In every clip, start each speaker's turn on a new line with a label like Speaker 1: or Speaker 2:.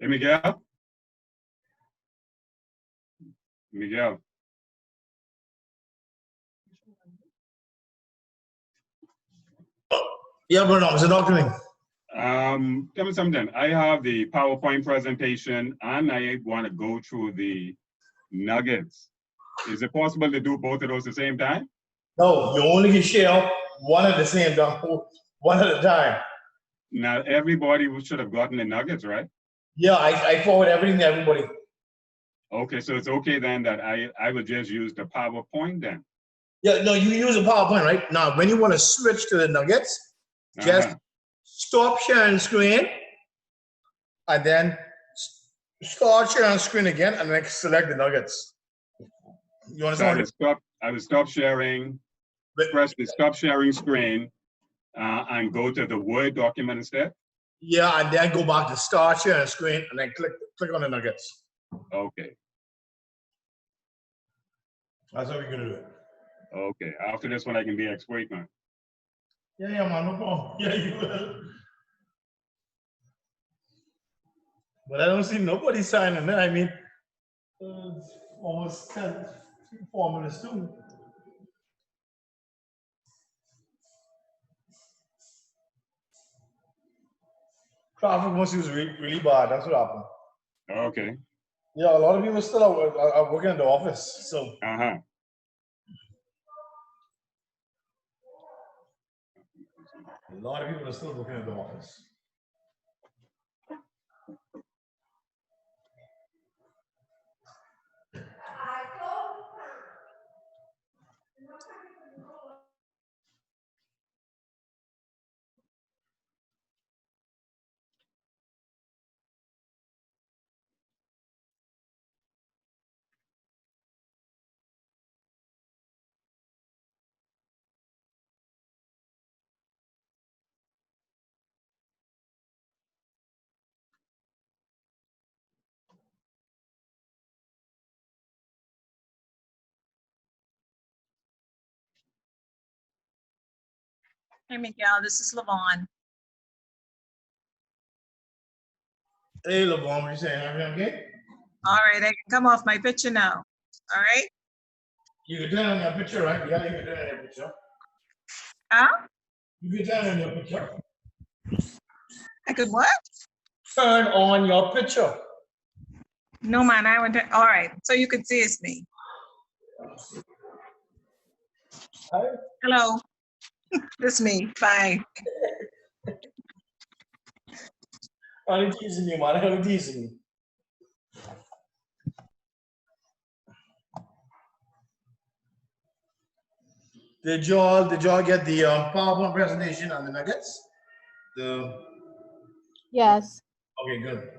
Speaker 1: Hey, Miguel? Miguel?
Speaker 2: Yeah, Bruno, so talk to me.
Speaker 1: Tell me something. I have the PowerPoint presentation and I want to go through the nuggets. Is it possible to do both of those at the same time?
Speaker 2: No, you only can share one at the same time, one at a time.
Speaker 1: Now, everybody should have gotten the nuggets, right?
Speaker 2: Yeah, I forward everything to everybody.
Speaker 1: Okay, so it's okay then that I would just use the PowerPoint then.
Speaker 2: Yeah, no, you use a PowerPoint, right? Now, when you want to switch to the nuggets, just stop sharing screen, and then start sharing screen again, and then select the nuggets. You understand?
Speaker 1: So I would stop sharing, press the stop sharing screen, and go to the Word document instead?
Speaker 2: Yeah, and then go back to start sharing screen, and then click on the nuggets.
Speaker 1: Okay.
Speaker 2: That's how we're gonna do it.
Speaker 1: Okay. After this one, I can be expert now.
Speaker 2: Yeah, man, no problem. Yeah, you will. But I don't see nobody signing in. I mean, almost 4 minutes too. Traffic must be really bad. That's what happened.
Speaker 1: Okay.
Speaker 2: Yeah, a lot of people still are working in the office. So. A lot of people are still working in the office.
Speaker 3: Hey, Miguel, this is Lavon.
Speaker 2: Hey, LeBron, what you saying? Everything okay?
Speaker 3: All right, I can come off my picture now. All right?
Speaker 2: You can turn on your picture, right? Yeah, you can turn on your picture.
Speaker 3: Huh?
Speaker 2: You can turn on your picture.
Speaker 3: I could what?
Speaker 2: Turn on your picture.
Speaker 3: No, man, I went to, all right, so you could see it's me.
Speaker 2: Hi.
Speaker 3: Hello. This is me. Bye.
Speaker 2: I'm teasing you, man. I'm teasing you. Did y'all get the PowerPoint presentation on the nuggets?
Speaker 4: Yes.
Speaker 2: Okay, good.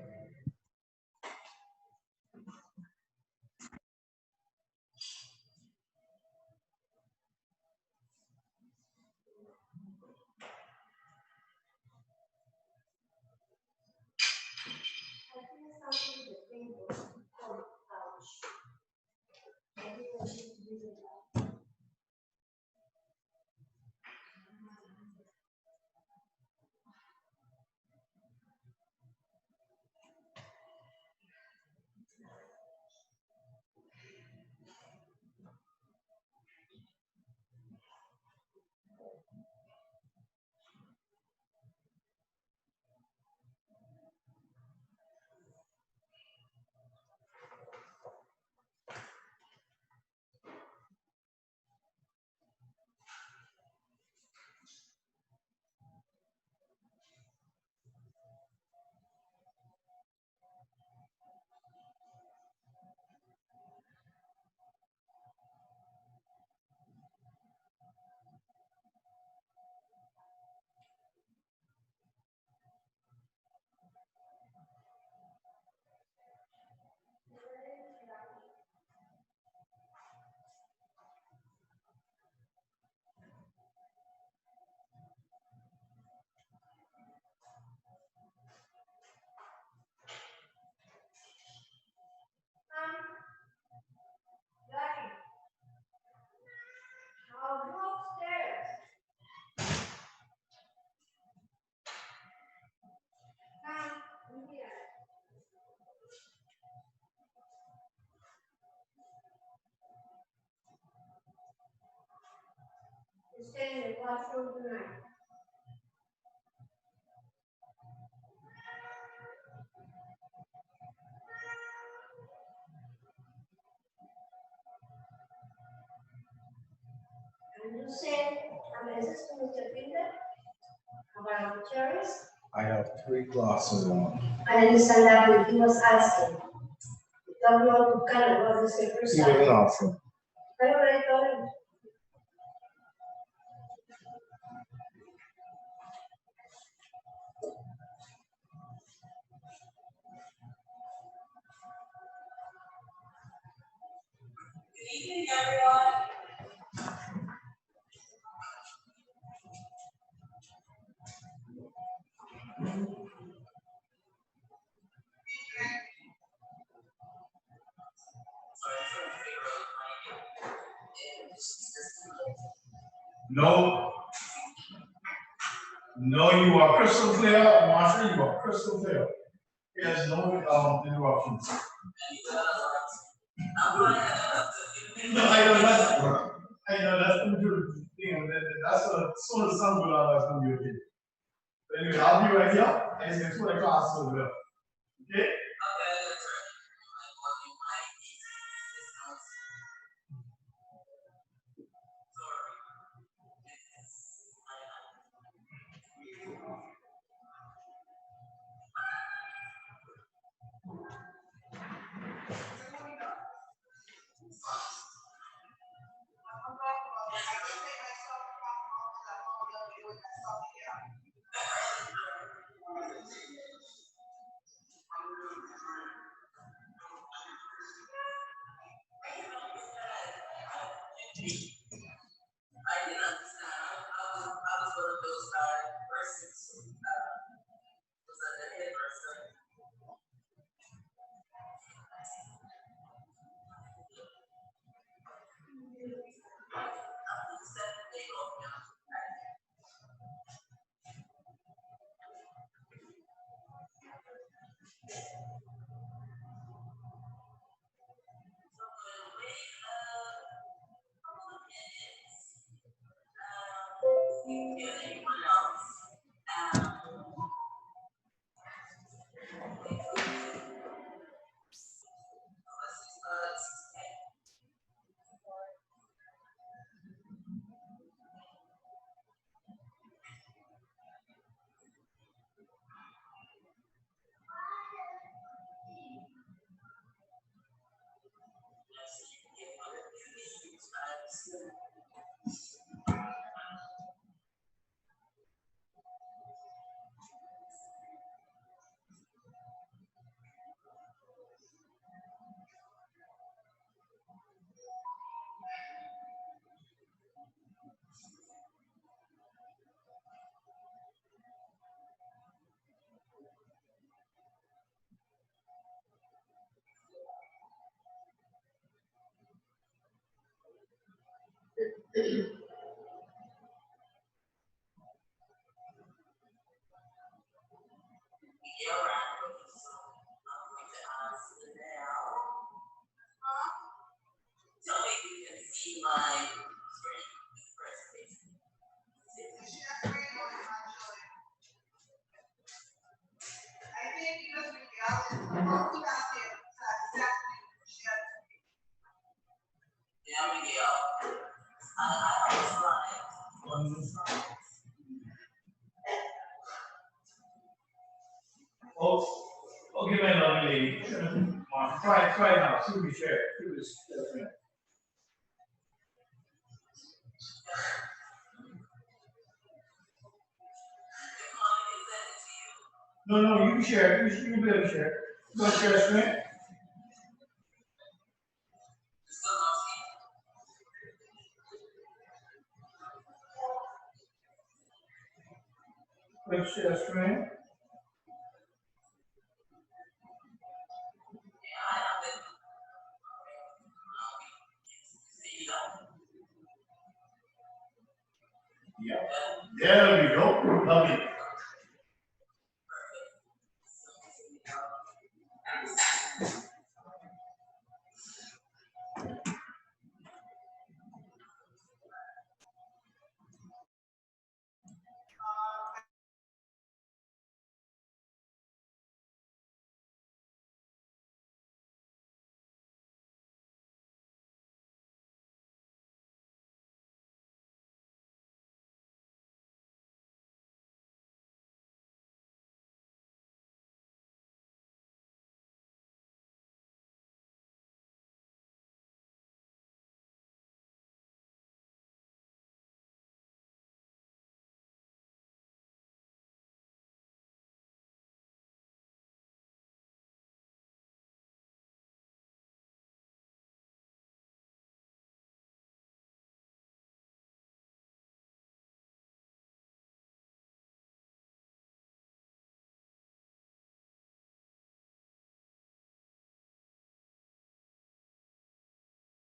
Speaker 4: stay in the classroom tonight. And you said, I'm assistant Mr. Finger about cherries.
Speaker 2: I have 3 glasses on.
Speaker 4: I understand that, but he was asking. Don't know to color was the first
Speaker 2: He wasn't
Speaker 4: time.
Speaker 2: asking.
Speaker 4: I already told him.
Speaker 5: Good evening, everyone.
Speaker 2: No. No, you are crystal clear. Marsha, you are crystal clear. There's no interruptions. No, I know that's going to do. That's what sort of sounds good on that's going to be okay. But anyway, I'll be right here. And it's for the class over there. Okay?
Speaker 5: I didn't understand. I was one of those persons who was a head person. Anyone else? Tell me if you can see my screen. Yeah, Miguel. I was right.
Speaker 2: Oh, okay, my lovely lady. Try now. See me share. Do this. No, you can share. You can be able to share. You want to share a screen? Quick share screen. Yeah. There we go. Lovely.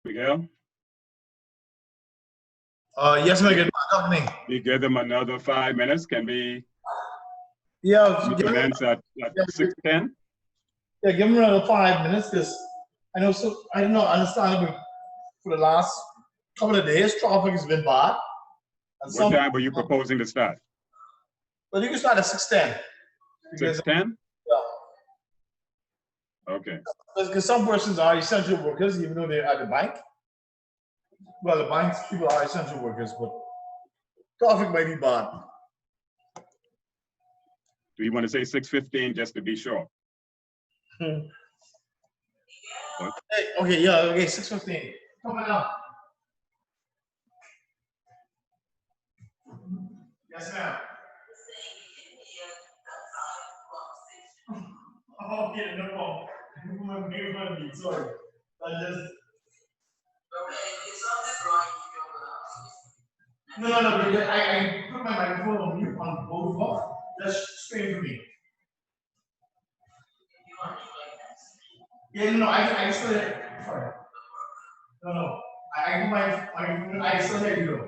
Speaker 1: Miguel,
Speaker 2: Yes, my good man.
Speaker 1: we give them another 5 minutes. Can we
Speaker 2: Yeah,
Speaker 1: commence at
Speaker 2: yeah,
Speaker 1: 6:10?
Speaker 2: yeah, give him another 5 minutes because I know so I don't know understand for the last couple of days traffic has been bad. And
Speaker 1: What time were you proposing to start?
Speaker 2: Well, you can start at 6:10 because
Speaker 1: 6:10?
Speaker 2: yeah,
Speaker 1: Okay.
Speaker 2: because some persons are essential workers even though they're at the bank. Well, the banks people are essential workers, but traffic might be bad.
Speaker 1: Do you want to say 6:15 just to be sure?
Speaker 2: Hmm.
Speaker 1: What?
Speaker 2: Hey, okay, yeah, okay, 6:15. Coming up. Yes, ma'am. Okay, no problem. Sorry. I just no. But I put my microphone on mute on both of us. Just straight to me. Yeah, no, I still sorry. No. I put my I still hear you though.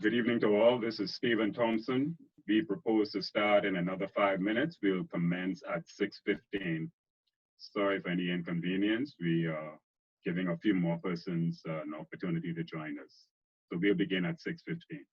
Speaker 1: Good evening to all. This is Stephen Thompson. We propose to start in another 5 minutes. We'll commence at 6:15. Sorry for any inconvenience. We are giving a few more persons an opportunity to join us. So we'll begin at 6:15.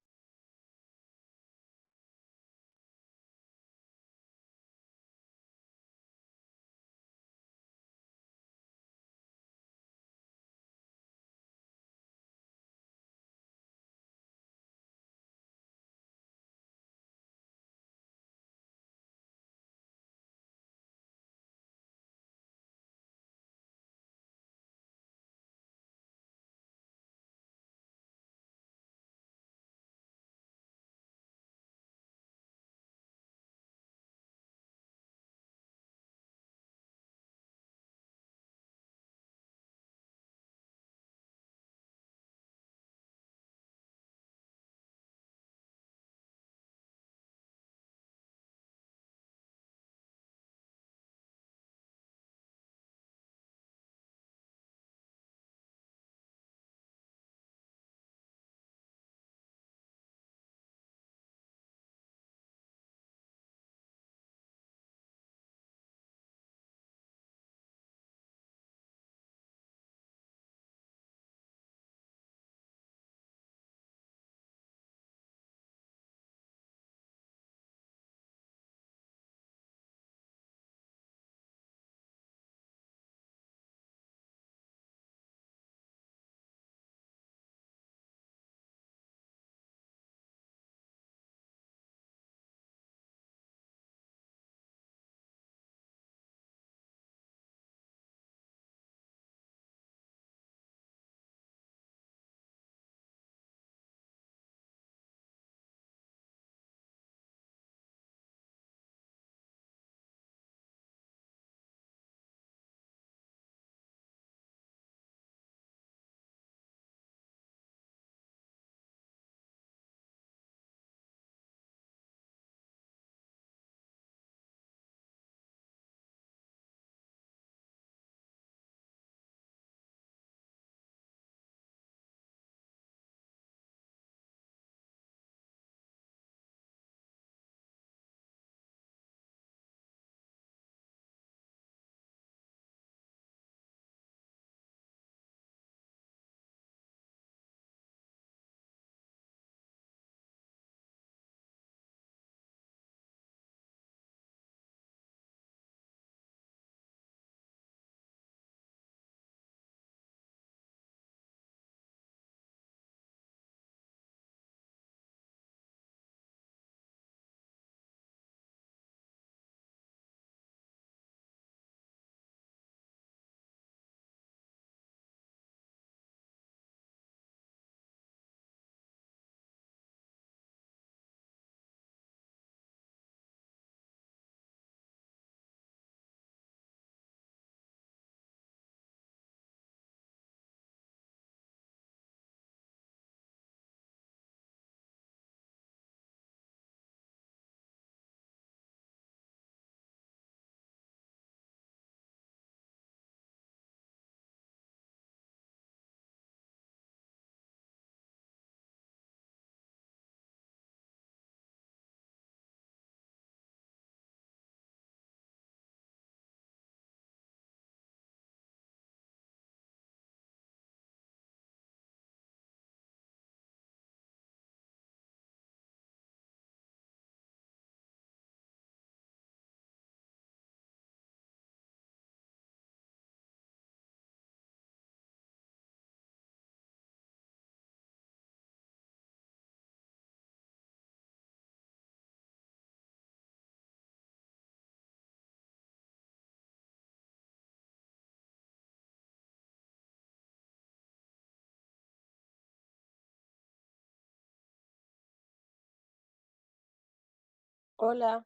Speaker 6: Hola.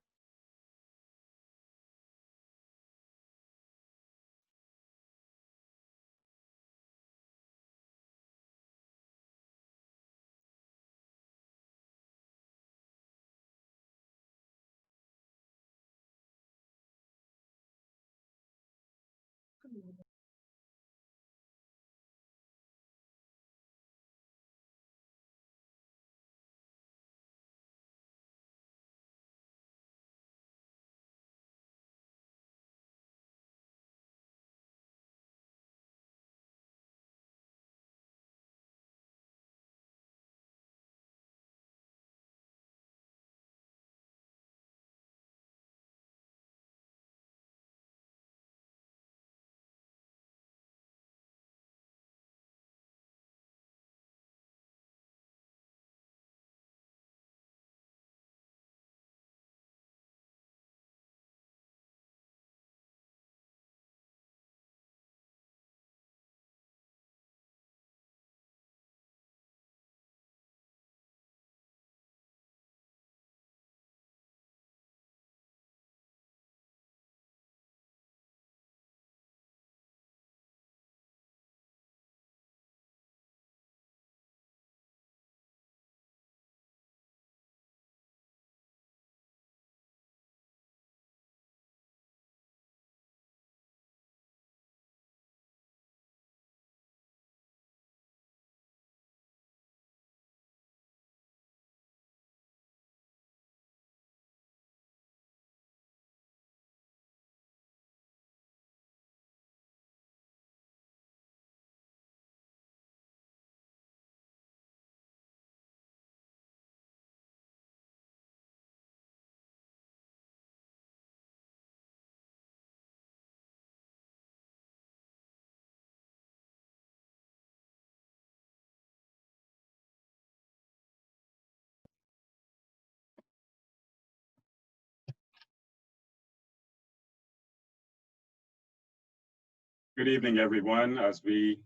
Speaker 1: Good evening, everyone. As we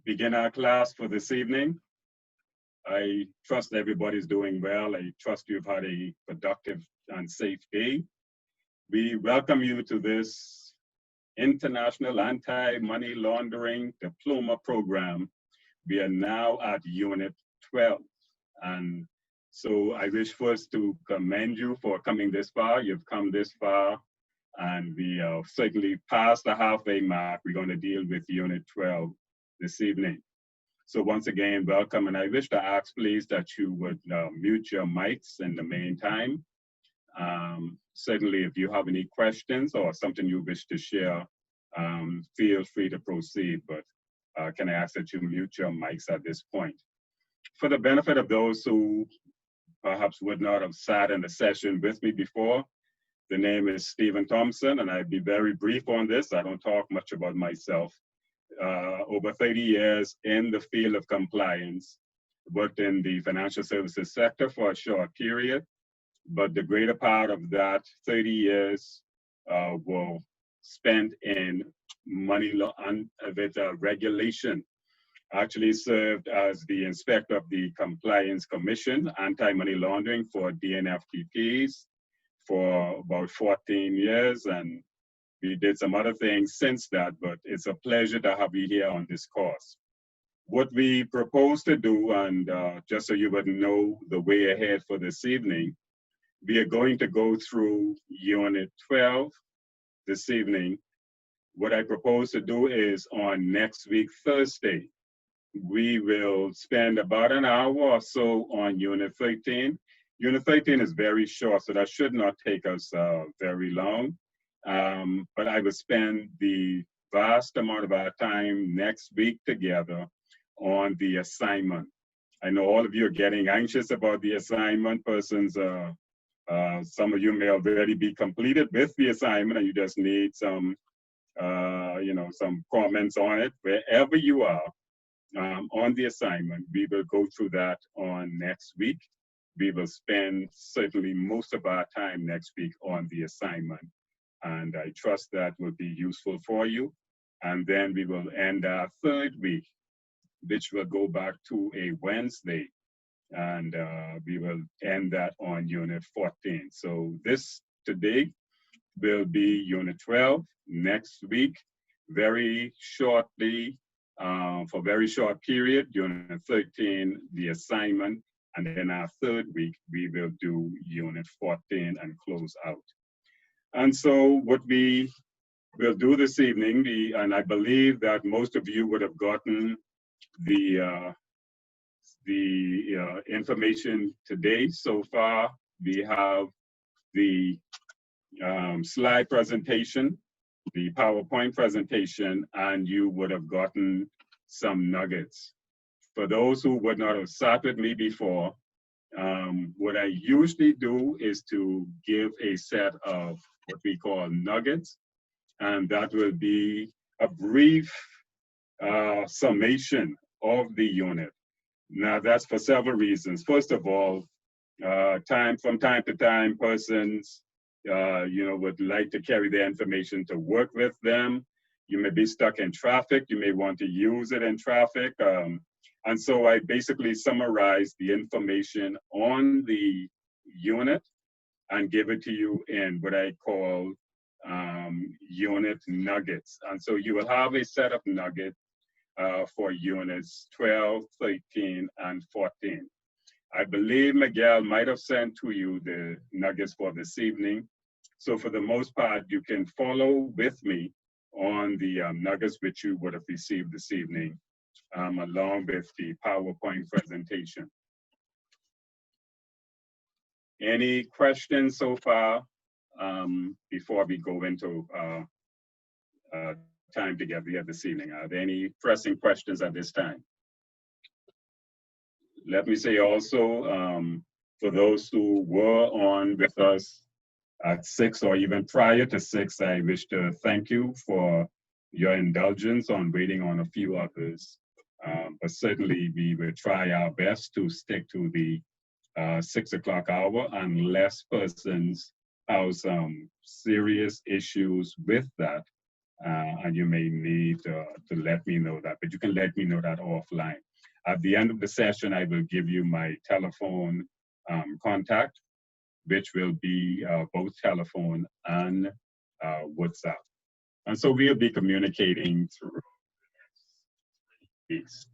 Speaker 1: begin our class for this evening, I trust everybody's doing well. I trust you've had a productive and safe day. We welcome you to this International Anti-Money Laundering Diploma Program. We are now at Unit 12. And so I wish first to commend you for coming this far. You've come this far, and we certainly passed the halfway mark. We're going to deal with Unit 12 this evening. So once again, welcome. And I wish to ask, please, that you would mute your mics in the meantime. Certainly, if you have any questions or something you wish to share, feel free to proceed. But can I ask that you mute your mics at this point? For the benefit of those who perhaps would not have sat in the session with me before, the name is Stephen Thompson, and I'll be very brief on this. I don't talk much about myself. Over 30 years in the field of compliance, worked in the financial services sector for a short period, but the greater part of that 30 years were spent in money law and with regulation. Actually served as the inspector of the Compliance Commission, Anti-Money Laundering for DNFTPs for about 14 years, and we did some other things since that, but it's a pleasure to have you here on this course. What we propose to do, and just so you would know the way ahead for this evening, we are going to go through Unit 12 this evening. What I propose to do is on next week, Thursday, we will spend about an hour or so on Unit 13. Unit 13 is very short, so that should not take us very long. But I will spend the vast amount of our time next week together on the assignment. I know all of you are getting anxious about the assignment. Some of you may already be completed with the assignment and you just need some, some comments on it. Wherever you are on the assignment, we will go through that on next week. We will spend certainly most of our time next week on the assignment. And I trust that will be useful for you. And then we will end our third week, which will go back to a Wednesday. and we will end that on unit 14. So this today will be unit 12. Next week, very shortly, for very short period, unit 13, the assignment, and then our third week, we will do unit 14 and close out. And so what we will do this evening, and I believe that most of you would have gotten the information today. So far, we have the slide presentation, the PowerPoint presentation, and you would have gotten some nuggets. For those who would not have sat with me before, what I usually do is to give a set of what we call nuggets, and that will be a brief summation of the unit. Now, that's for several reasons. First of all, from time to time, persons would like to carry their information to work with them. You may be stuck in traffic. You may want to use it in traffic. And so I basically summarize the information on the unit and give it to you in what I call unit nuggets. And so you will have a set of nuggets for units 12, 13, and 14. I believe Miguel might have sent to you the nuggets for this evening. So for the most part, you can follow with me on the nuggets which you would have received this evening, along with the PowerPoint presentation. Any questions so far before we go into time together here this evening? Are there any pressing questions at this time? Let me say also, for those who were on with us at 6 or even prior to 6, I wish to thank you for your indulgence on waiting on a few others. But certainly we will try our best to stick to the 6 o'clock hour unless persons have some serious issues with that. And you may need to let me know that, but you can let me know that offline. At the end of the session, I will give you my telephone contact, which will be both telephone and WhatsApp. And so we'll be communicating through these.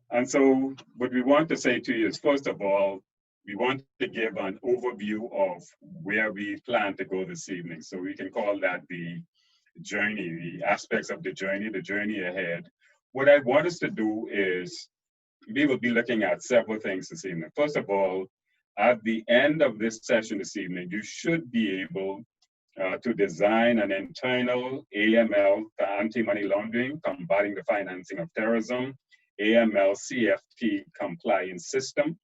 Speaker 1: And so what we want to say to you is, first of all, we want to give an overview of where we plan to go this evening. So we can call that the journey, the aspects of the journey ahead. What I want us to do is, we will be looking at several things this evening. First of all, at the end of this session this evening, you should be able to design an internal AML, anti-money laundering, combating the financing of terrorism, AML CFT compliance system,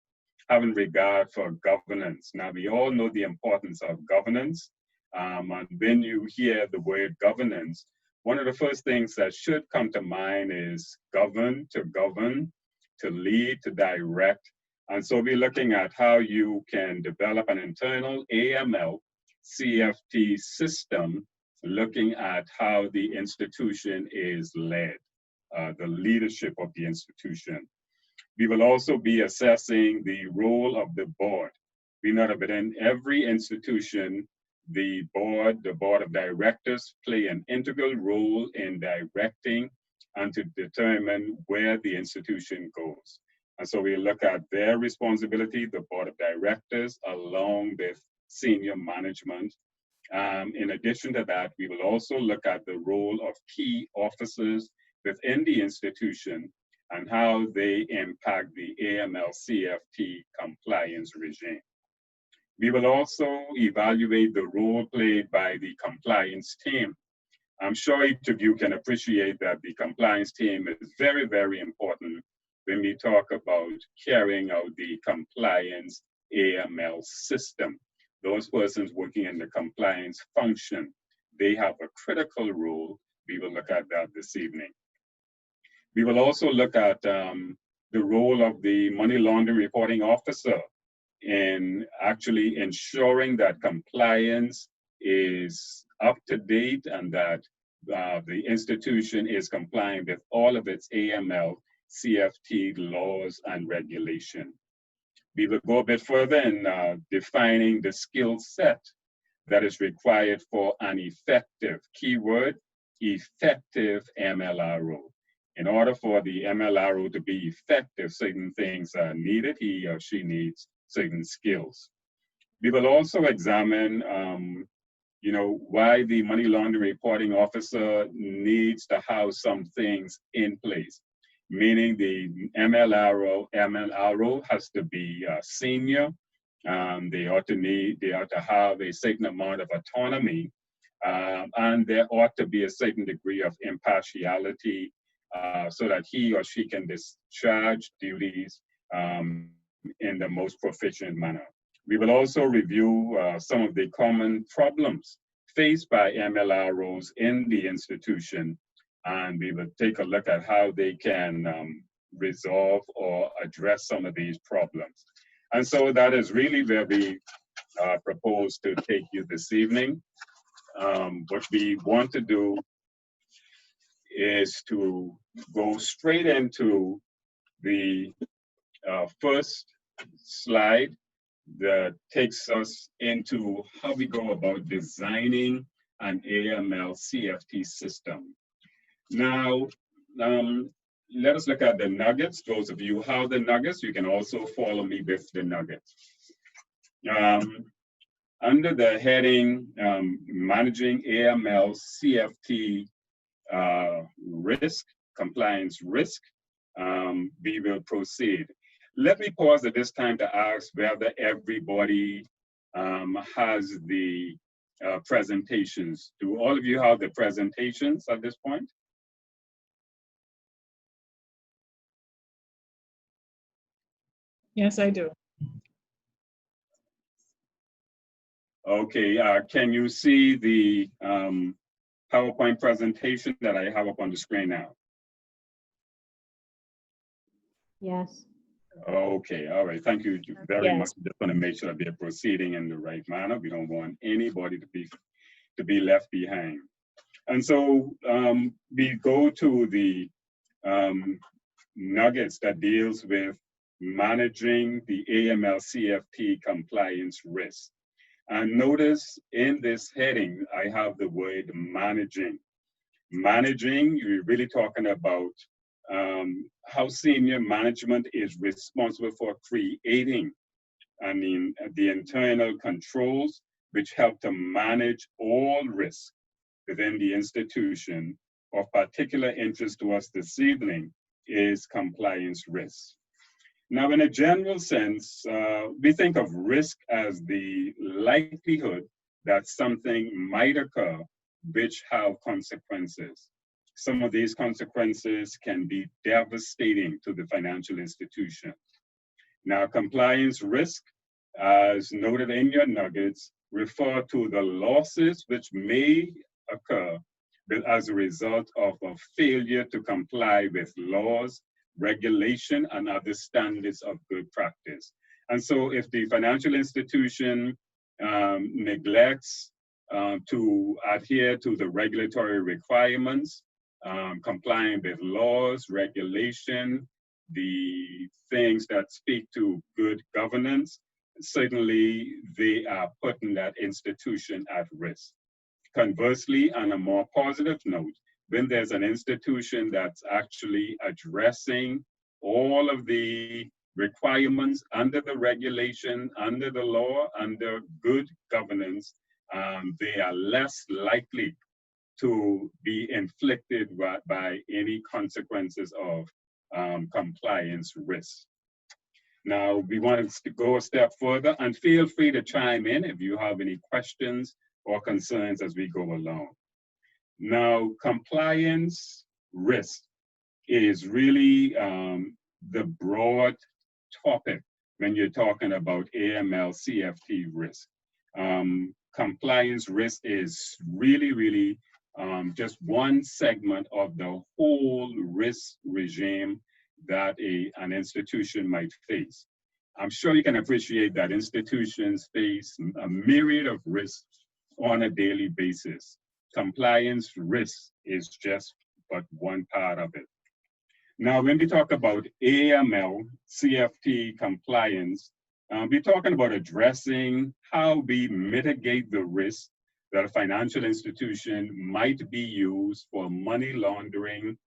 Speaker 1: having regard for governance. Now, we all know the importance of governance. And when you hear the word governance, one of the first things that should come to mind is govern, to lead, to direct. And so we're looking at how you can develop an internal AML CFT system, looking at how the institution is led, the leadership of the institution. We will also be assessing the role of the board. We know that within every institution, the board of directors play an integral role in directing and to determine where the institution goes. And so we look at their responsibility, the board of directors, along with senior management. In addition to that, we will also look at the role of key officers within the institution and how they impact the AML CFT compliance regime. We will also evaluate the role played by the compliance team. I'm sure each of you can appreciate that the compliance team is very, very important when we talk about carrying out the compliance AML system. Those persons working in the compliance function, they have a critical role. We will look at that this evening. We will also look at the role of the money laundering reporting officer in actually ensuring that compliance is up to date and that the institution is complying with all of its AML, CFT laws and regulation. We will go a bit further in defining the skill set that is required for an effective, keyword, effective MLRO. In order for the MLRO to be effective, certain things are needed. He or she needs certain skills. We will also examine why the money laundering reporting officer needs to have some things in place, meaning the MLRO has to be senior. They ought to have a certain amount of autonomy, and there ought to be a certain degree of impartiality so that he or she can discharge duties in the most proficient manner. We will also review some of the common problems faced by MLROs in the institution, and we will take a look at how they can resolve or address some of these problems. And so that is really where we propose to take you this evening. What we want to do is to go straight into the first slide that takes us into how we go about designing an AML CFT system. Now, let us look at the nuggets. Those of you who have the nuggets, you can also follow me with the nuggets. Under the heading Managing AML CFT Risk, Compliance Risk, we will proceed. Let me pause at this time to ask whether everybody has the presentations. Do all of you have the presentations at this point?
Speaker 3: Yes, I do.
Speaker 1: Okay, can you see the PowerPoint presentation that I have up on the screen now?
Speaker 6: Yes.
Speaker 1: Okay, all right, thank you very
Speaker 6: Yes.
Speaker 1: much. Just want to make sure that we are proceeding in the right manner. We don't want anybody to be left behind. And so we go to the nuggets that deals with managing the AML CFT compliance risk. And notice in this heading, I have the word managing. Managing, you're really talking about how senior management is responsible for creating, the internal controls which help to manage all risks within the institution. Of particular interest to us this evening is compliance risk. Now, in a general sense, we think of risk as the likelihood that something might occur which have consequences. Some of these consequences can be devastating to the financial institution. Now, compliance risk, as noted in your nuggets, refer to the losses which may occur as a result of a failure to comply with laws, regulation, and other standards of good practice. And so if the financial institution neglects to adhere to the regulatory requirements, complying with laws, regulation, the things that speak to good governance, certainly they are putting that institution at risk. Conversely, on a more positive note, when there's an institution that's actually addressing all of the requirements under the regulation, under the law, under good governance, they are less likely to be inflicted by any consequences of compliance risk. Now, we want to go a step further, and feel free to chime in if you have any questions or concerns as we go along. Now, compliance risk is really the broad topic when you're talking about AML CFT risk. Compliance risk is really just one segment of the whole risk regime that an institution might face. I'm sure you can appreciate that institutions face a myriad of risks on a daily basis. Compliance risk is just but one part of it. Now, when we talk about AML CFT compliance, We're talking about addressing how we mitigate the risk that a financial institution might be used for money laundering,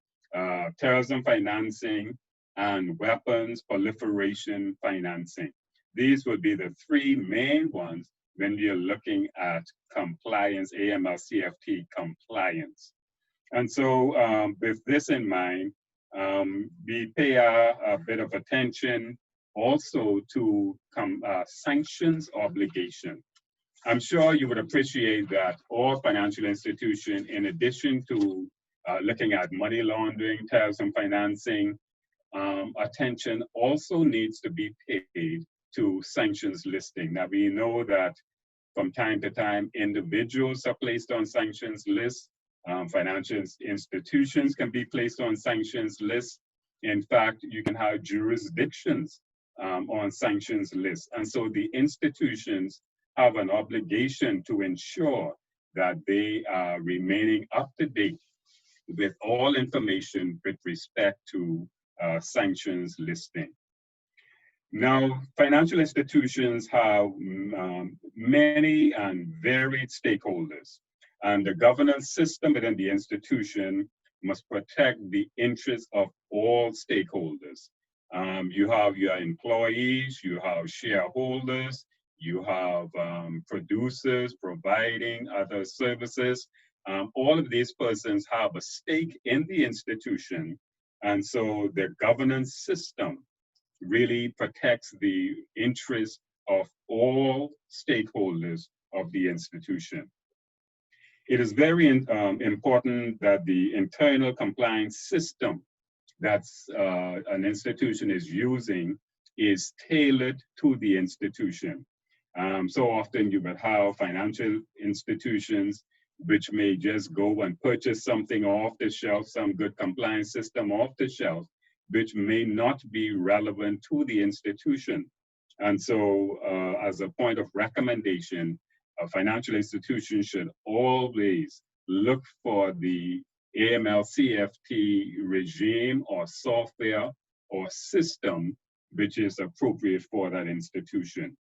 Speaker 1: terrorism financing, and weapons proliferation financing. These would be the three main ones when we are looking at compliance, AML-CFT compliance. And so with this in mind, we pay a bit of attention also to sanctions obligation. I'm sure you would appreciate that all financial institutions, in addition to looking at money laundering, terrorism financing, attention also needs to be paid to sanctions listing. Now, we know that from time to time, individuals are placed on sanctions lists. Financial institutions can be placed on sanctions lists. In fact, you can have jurisdictions on sanctions lists. And so the institutions have an obligation to ensure that they are remaining up to date with all information with respect to sanctions listing. Now, financial institutions have many and varied stakeholders, and the governance system within the institution must protect the interests of all stakeholders. You have your employees, you have shareholders, you have producers providing other services. All of these persons have a stake in the institution, and so the governance system really protects the interests of all stakeholders of the institution. It is very important that the internal compliance system that an institution is using is tailored to the institution. So often you will have financial institutions which may just go and purchase something off the shelf, some good compliance system off the shelf, which may not be relevant to the institution. And so as a point of recommendation, a financial institution should always look for the AML-CFT regime or software or system which is appropriate for that institution.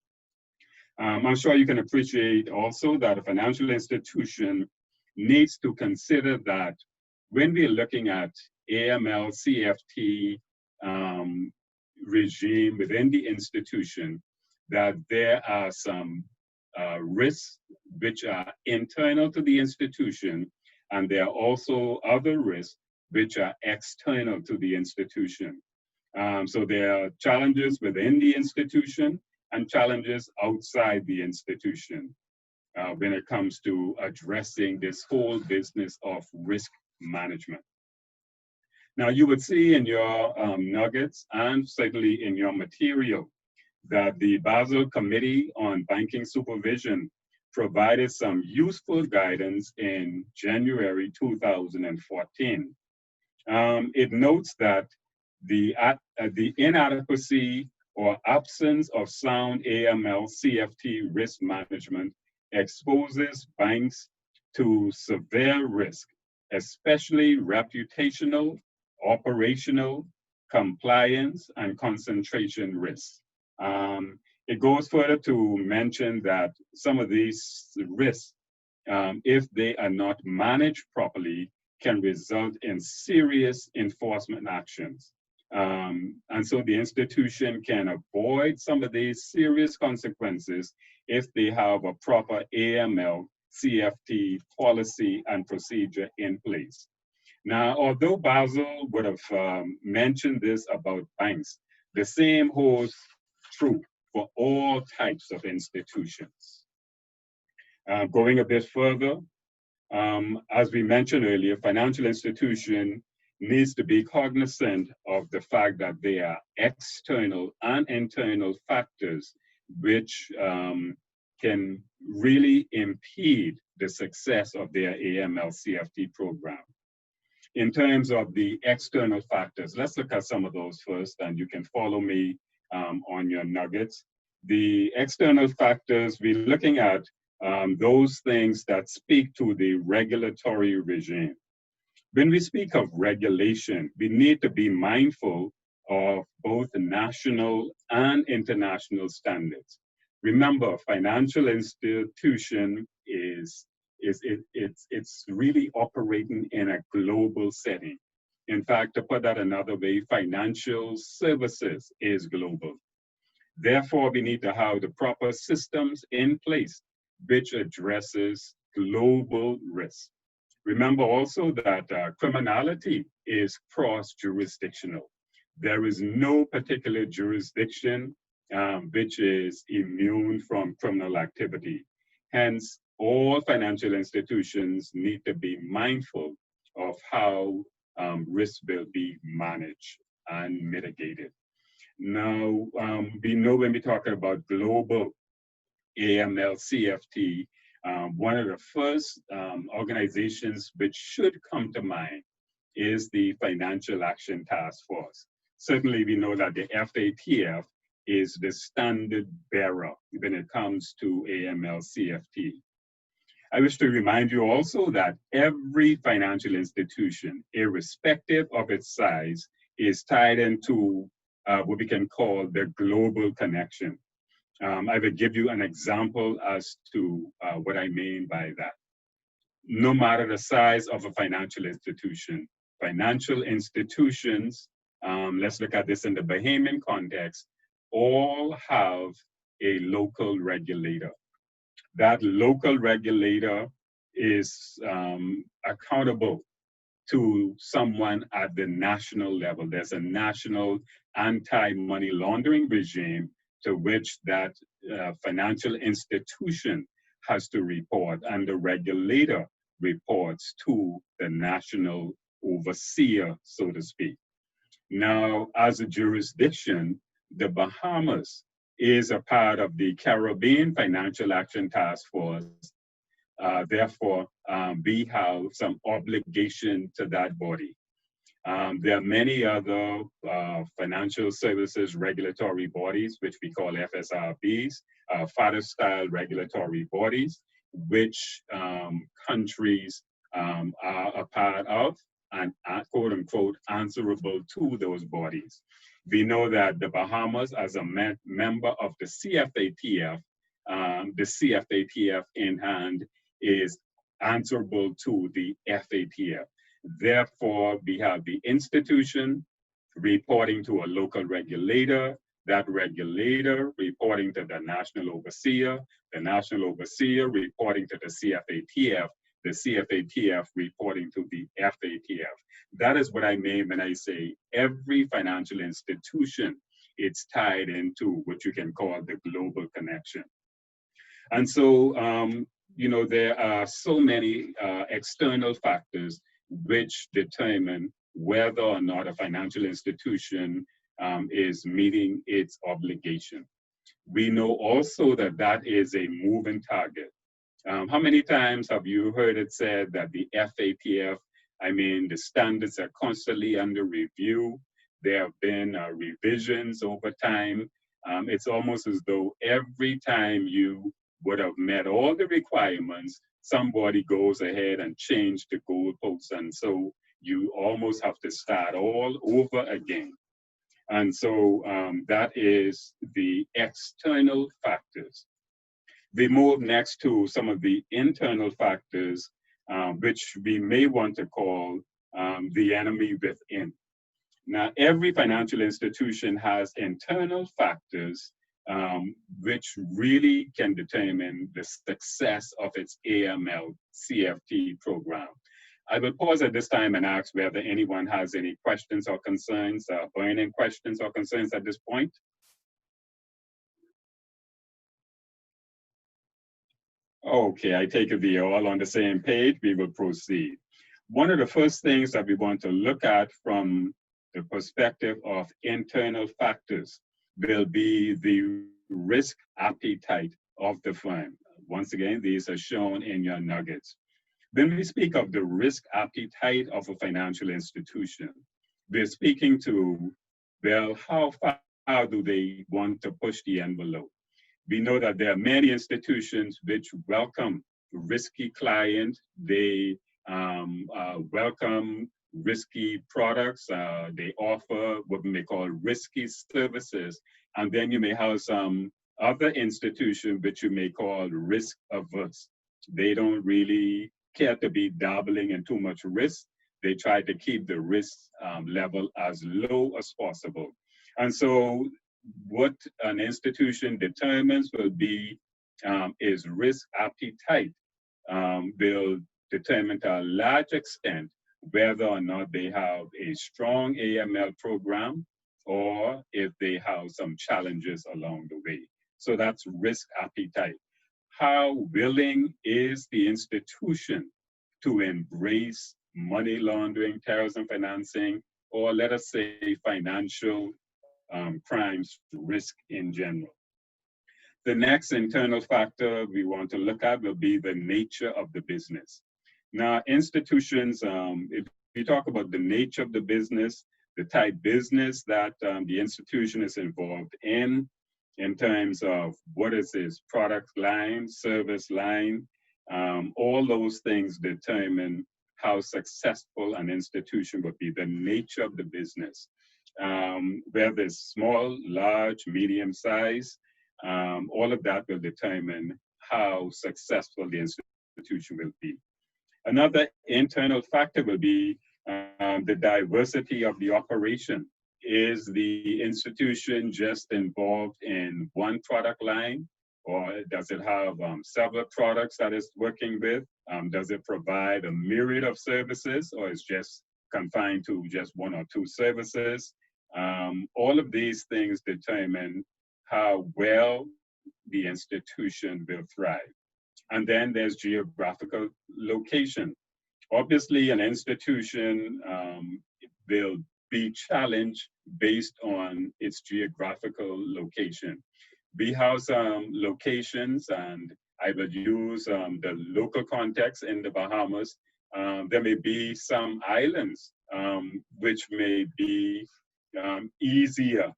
Speaker 1: I'm sure you can appreciate also that a financial institution needs to consider that when we're looking at AML-CFT regime within the institution, that there are some risks which are internal to the institution, and there are also other risks which are external to the institution. So there are challenges within the institution and challenges outside the institution when it comes to addressing this whole business of risk management. Now, you would see in your nuggets and certainly in your material that the Basel Committee on Banking Supervision provided some useful guidance in January 2014. It notes that the inadequacy or absence of sound AML-CFT risk management exposes banks to severe risk, especially reputational, operational, compliance, and concentration risks. It goes further to mention that some of these risks, if they are not managed properly, can result in serious enforcement actions. And so the institution can avoid some of these serious consequences if they have a proper AML-CFT policy and procedure in place. Now, although Basel would have mentioned this about banks, the same holds true for all types of institutions. Going a bit further, as we mentioned earlier, financial institution needs to be cognizant of the fact that there are external and internal factors which can really impede the success of their AML-CFT program. In terms of the external factors, let's look at some of those first, and you can follow me on your nuggets. The external factors, we're looking at those things that speak to the regulatory regime. When we speak of regulation, we need to be mindful of both national and international standards. Remember, financial institution it's really operating in a global setting. In fact, to put that another way, financial services is global. Therefore, we need to have the proper systems in place which addresses global risk. Remember also that criminality is cross-jurisdictional. There is no particular jurisdiction which is immune from criminal activity. Hence, all financial institutions need to be mindful of how risk will be managed and mitigated. Now, we know when we talk about global AML CFT, one of the first organizations which should come to mind is the Financial Action Task Force. Certainly, we know that the FATF is the standard bearer when it comes to AML CFT. I wish to remind you also that every financial institution, irrespective of its size, is tied into what we can call the global connection. I will give you an example as to what I mean by that. No matter the size of a financial institutions, let's look at this in the Bahamian context, all have a local regulator. That local regulator is accountable to someone at the national level. There's a national anti-money laundering regime to which that financial institution has to report, and the regulator reports to the national overseer, so to speak. Now, as a jurisdiction, the Bahamas is a part of the Caribbean Financial Action Task Force. Therefore, we have some obligation to that body. There are many other financial services regulatory bodies, which we call FSRBs, FATF-style regulatory bodies, which countries are a part of and quote unquote answerable to those bodies. We know that the Bahamas, as a member of the CFATF in hand is answerable to the FATF. Therefore, we have the institution reporting to a local regulator, that regulator reporting to the national overseer reporting to the CFATF reporting to the FATF. That is what I mean when I say every financial institution, it's tied into what you can call the global connection. And so, you know, there are so many external factors which determine whether or not a financial institution is meeting its obligation. We know also that that is a moving target. How many times have you heard it said that the FATF, I mean, the standards are constantly under review. There have been revisions over time. It's almost as though every time you would have met all the requirements, somebody goes ahead and change the goalposts. And so you almost have to start all over again. And so that is the external factors. We move next to some of the internal factors, which we may want to call the enemy within. Now, every financial institution has internal factors which really can determine the success of its AML CFT program. I will pause at this time and ask whether anyone has any questions or concerns, burning questions or concerns at this point. Okay, I take it we are all on the same page. We will proceed. One of the first things that we want to look at from the perspective of internal factors will be the risk appetite of the firm. Once again, these are shown in your nuggets. When we speak of the risk appetite of a financial institution, we're speaking to, well, how far do they want to push the envelope? We know that there are many institutions which welcome risky clients. They welcome risky products. They offer what we may call risky services. And then you may have some other institution which you may call risk averse. They don't really care to be dabbling in too much risk. They try to keep the risk level as low as possible. And so what an institution determines will be is risk appetite will determine to a large extent whether or not they have a strong AML program or if they have some challenges along the way. So that's risk appetite. How willing is the institution to embrace money laundering, terrorism financing, or let us say financial crimes risk in general? The next internal factor we want to look at will be the nature of the business. Now, institutions, if we talk about the nature of the business, the type business that the institution is involved in terms of what is its product line, service line, all those things determine how successful an institution would be, the nature of the business. Whether it's small, large, medium size, all of that will determine how successful the institution will be. Another internal factor will be the diversity of the operation. Is the institution just involved in one product line, or does it have several products that it's working with? Does it provide a myriad of services, or is just confined to just one or two services? All of these things determine how well the institution will thrive. And then there's geographical location. Obviously, an institution will be challenged based on its geographical location. We have some locations, and I will use the local context in the Bahamas. There may be some islands which may be easier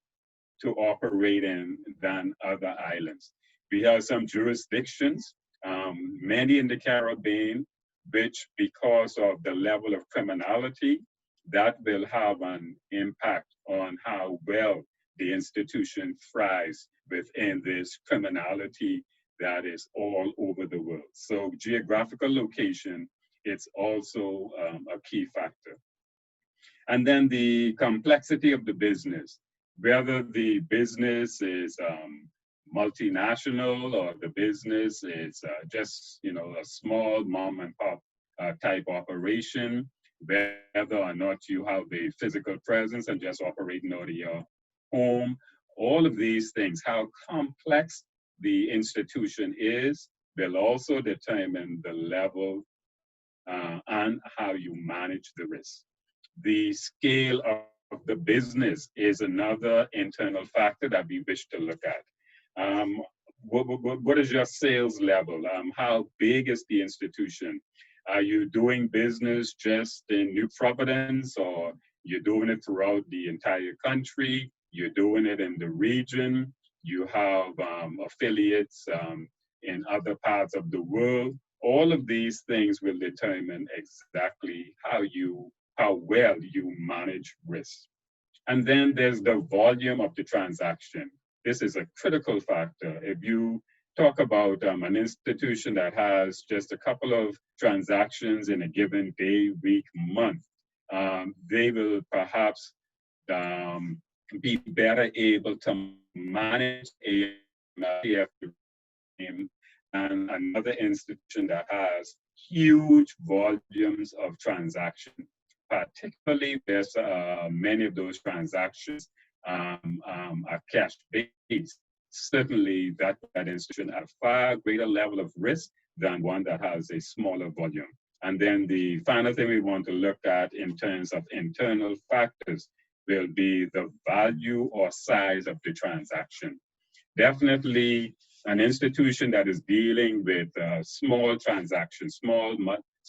Speaker 1: to operate in than other islands. We have some jurisdictions, many in the Caribbean, which because of the level of criminality, that will have an impact on how well the institution thrives within this criminality that is all over the world. So geographical location, it's also a key factor. And then the complexity of the business, whether the business is multinational or the business is just, a small mom and pop type operation, whether or not you have a physical presence and just operating out of your home, all of these things, how complex the institution is, will also determine the level and how you manage the risk. The scale of the business is another internal factor that we wish to look at. What is your sales level? How big is the institution? Are you doing business just in New Providence, or you're doing it throughout the entire country? You're doing it in the region? You have affiliates in other parts of the world? All of these things will determine exactly how well you manage risk. And then there's the volume of the transaction. This is a critical factor. If you talk about an institution that has just a couple of transactions in a given day, week, month, they will perhaps be better able to manage a and another institution that has huge volumes of transactions, particularly there's many of those transactions are cash-based. Certainly that institution at a far greater level of risk than one that has a smaller volume. And then the final thing we want to look at in terms of internal factors will be the value or size of the transaction. Definitely an institution that is dealing with small transactions,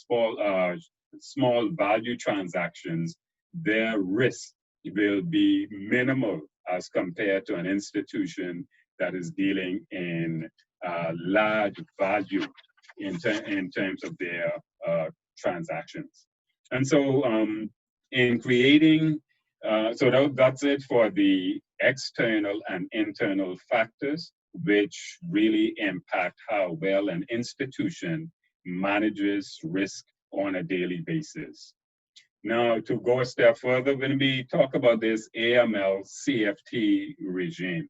Speaker 1: small value transactions, their risk will be minimal as compared to an institution that is dealing in large value in terms of their transactions. And so in creating, that's it for the external and internal factors which really impact how well an institution manages risk on a daily basis. Now, to go a step further, when we talk about this AML CFT regime,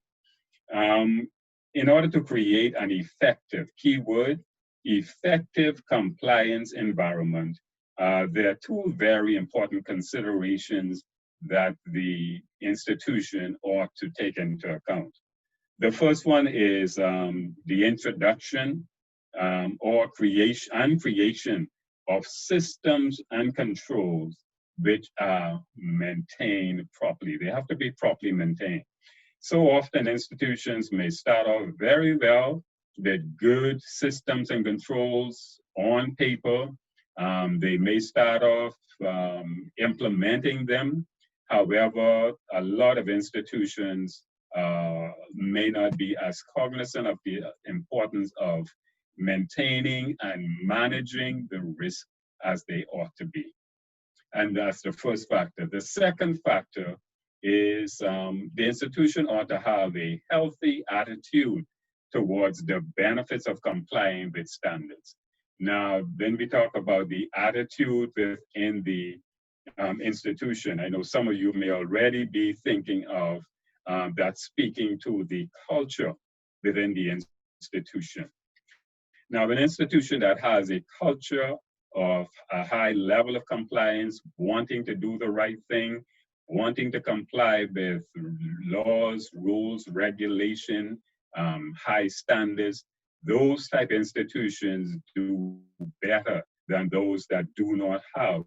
Speaker 1: in order to create an effective, keyword, effective compliance environment, there are two very important considerations that the institution ought to take into account. The first one is the introduction or creation of systems and controls which are maintained properly. They have to be properly maintained. So often institutions may start off very well with good systems and controls on paper. They may start off implementing them. However, a lot of institutions may not be as cognizant of the importance of maintaining and managing the risk as they ought to be. And that's the first factor. The second factor is the institution ought to have a healthy attitude towards the benefits of complying with standards. Now, when we talk about the attitude within the institution, I know some of you may already be thinking of that speaking to the culture within the institution. Now, an institution that has a culture of a high level of compliance, wanting to do the right thing, wanting to comply with laws, rules, regulation, high standards, those type institutions do better than those that do not have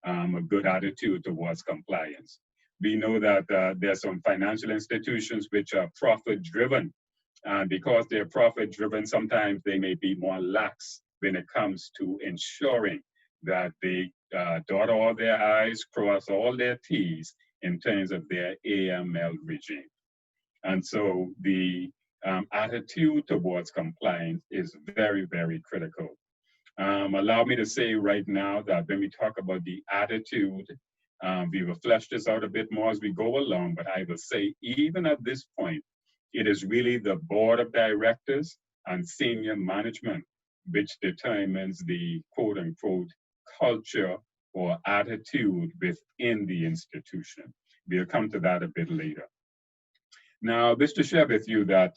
Speaker 1: a good attitude towards compliance. We know that there are some financial institutions which are profit-driven, and because they're profit-driven, sometimes they may be more lax when it comes to ensuring that they dot all their I's, cross all their T's in terms of their AML regime. And so the attitude towards compliance is very, very critical. Allow me to say right now that when we talk about the attitude, we will flesh this out a bit more as we go along, but I will say even at this point, it is really the board of directors and senior management which determines the quote unquote culture or attitude within the institution. We'll come to that a bit later. Now, just to share with you that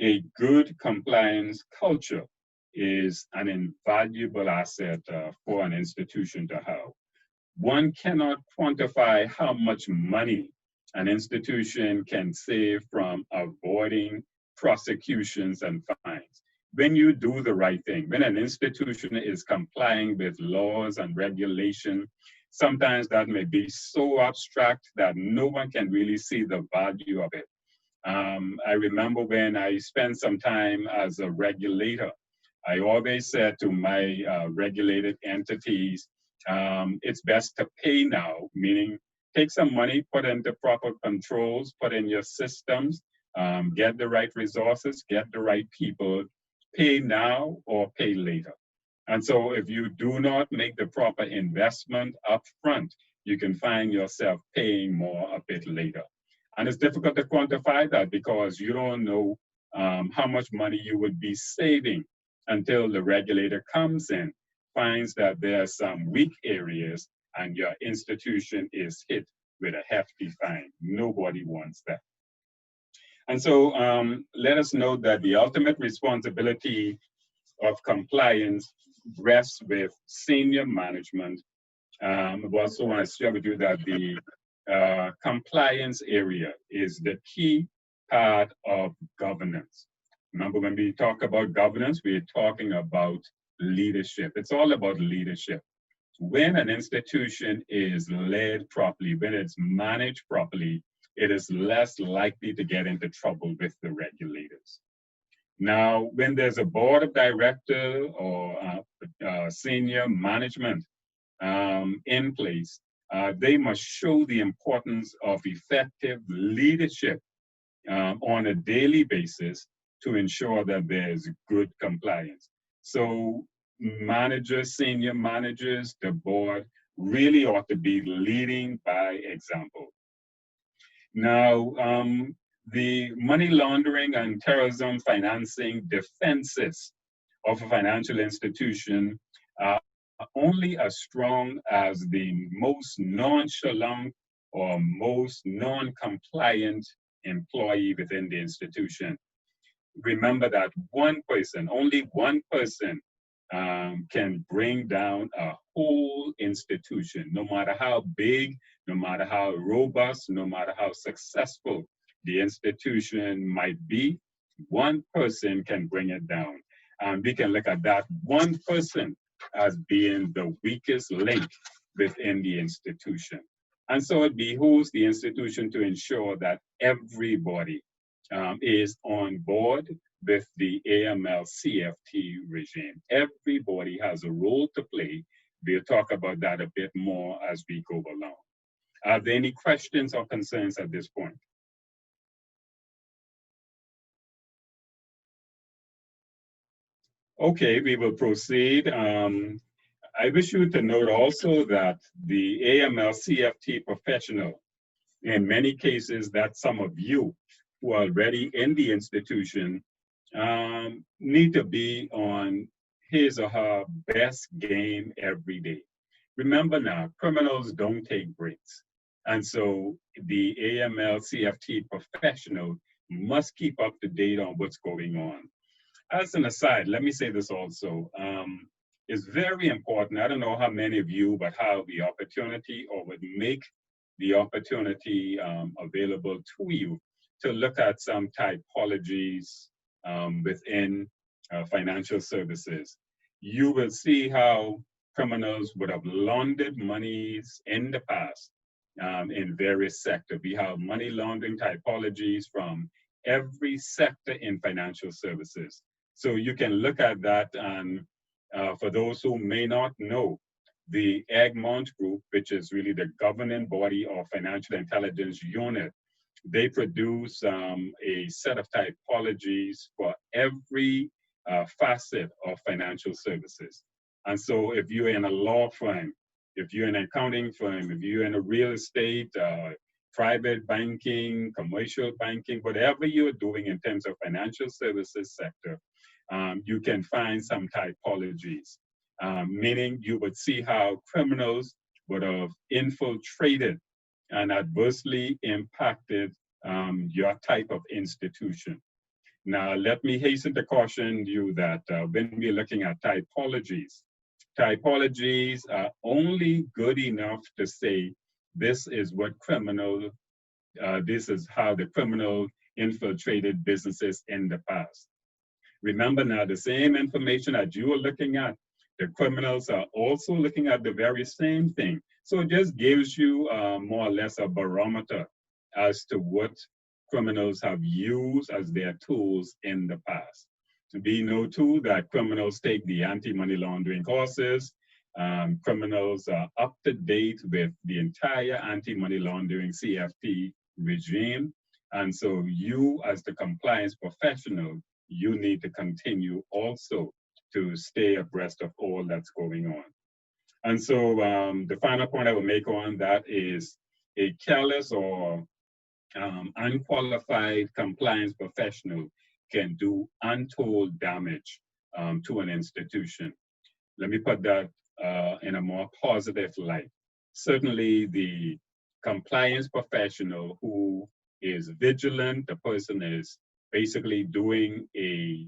Speaker 1: a good compliance culture is an invaluable asset for an institution to have. One cannot quantify how much money an institution can save from avoiding prosecutions and fines. When you do the right thing, when an institution is complying with laws and regulation, sometimes that may be so abstract that no one can really see the value of it. I remember when I spent some time as a regulator, I always said to my regulated entities, it's best to pay now, meaning take some money, put into proper controls, put in your systems, get the right resources, get the right people, pay now or pay later. And so if you do not make the proper investment up front, you can find yourself paying more a bit later. And it's difficult to quantify that because you don't know how much money you would be saving until the regulator comes in, finds that there are some weak areas and your institution is hit with a hefty fine. Nobody wants that. And so let us know that the ultimate responsibility of compliance rests with senior management. I also want to share with you that the compliance area is the key part of governance. Remember, when we talk about governance, we're talking about leadership. It's all about leadership. When an institution is led properly, when it's managed properly, it is less likely to get into trouble with the regulators. Now, when there's a board of directors or senior management in place, they must show the importance of effective leadership on a daily basis to ensure that there's good compliance. So managers, senior managers, the board really ought to be leading by example. Now, the money laundering and terrorism financing defenses of a financial institution are only as strong as the most nonchalant or most non-compliant employee within the institution. Remember that one person, only one person, can bring down a whole institution, no matter how big, no matter how robust, no matter how successful the institution might be. One person can bring it down. We can look at that one person as being the weakest link within the institution. And so it behooves the institution to ensure that everybody is on board with the AML CFT regime. Everybody has a role to play. We'll talk about that a bit more as we go along. Are there any questions or concerns at this point? Okay, we will proceed. I wish you to note also that the AML CFT professional, in many cases, that some of you who are already in the institution need to be on his or her best game every day. Remember now, criminals don't take breaks. And so the AML CFT professional must keep up to date on what's going on. As an aside, let me say this also. It's very important. I don't know how many of you, but how the opportunity or would make the opportunity available to you to look at some typologies within financial services. You will see how criminals would have laundered monies in the past in various sectors. We have money laundering typologies from every sector in financial services. So you can look at that, and for those who may not know, the Egmont Group, which is really the governing body of financial intelligence unit, they produce a set of typologies for every facet of financial services. And so if you're in a law firm, if you're in an accounting firm, if you're in a real estate, private banking, commercial banking, whatever you're doing in terms of financial services sector, you can find some typologies, meaning you would see how criminals would have infiltrated and adversely impacted your type of institution. Now, let me hasten to caution you that when we're looking at typologies, typologies are only good enough to say this is what criminal, this is how the criminal infiltrated businesses in the past. Remember now, the same information that you are looking at, the criminals are also looking at the very same thing. So it just gives you more or less a barometer as to what criminals have used as their tools in the past. We know too that criminals take the anti-money laundering courses. Criminals are up to date with the entire anti-money laundering CFT regime. And so you as the compliance professional, you need to continue also to stay abreast of all that's going on. And so the final point I will make on that is a careless or unqualified compliance professional can do untold damage to an institution. Let me put that in a more positive light. Certainly the compliance professional who is vigilant, the person is basically doing a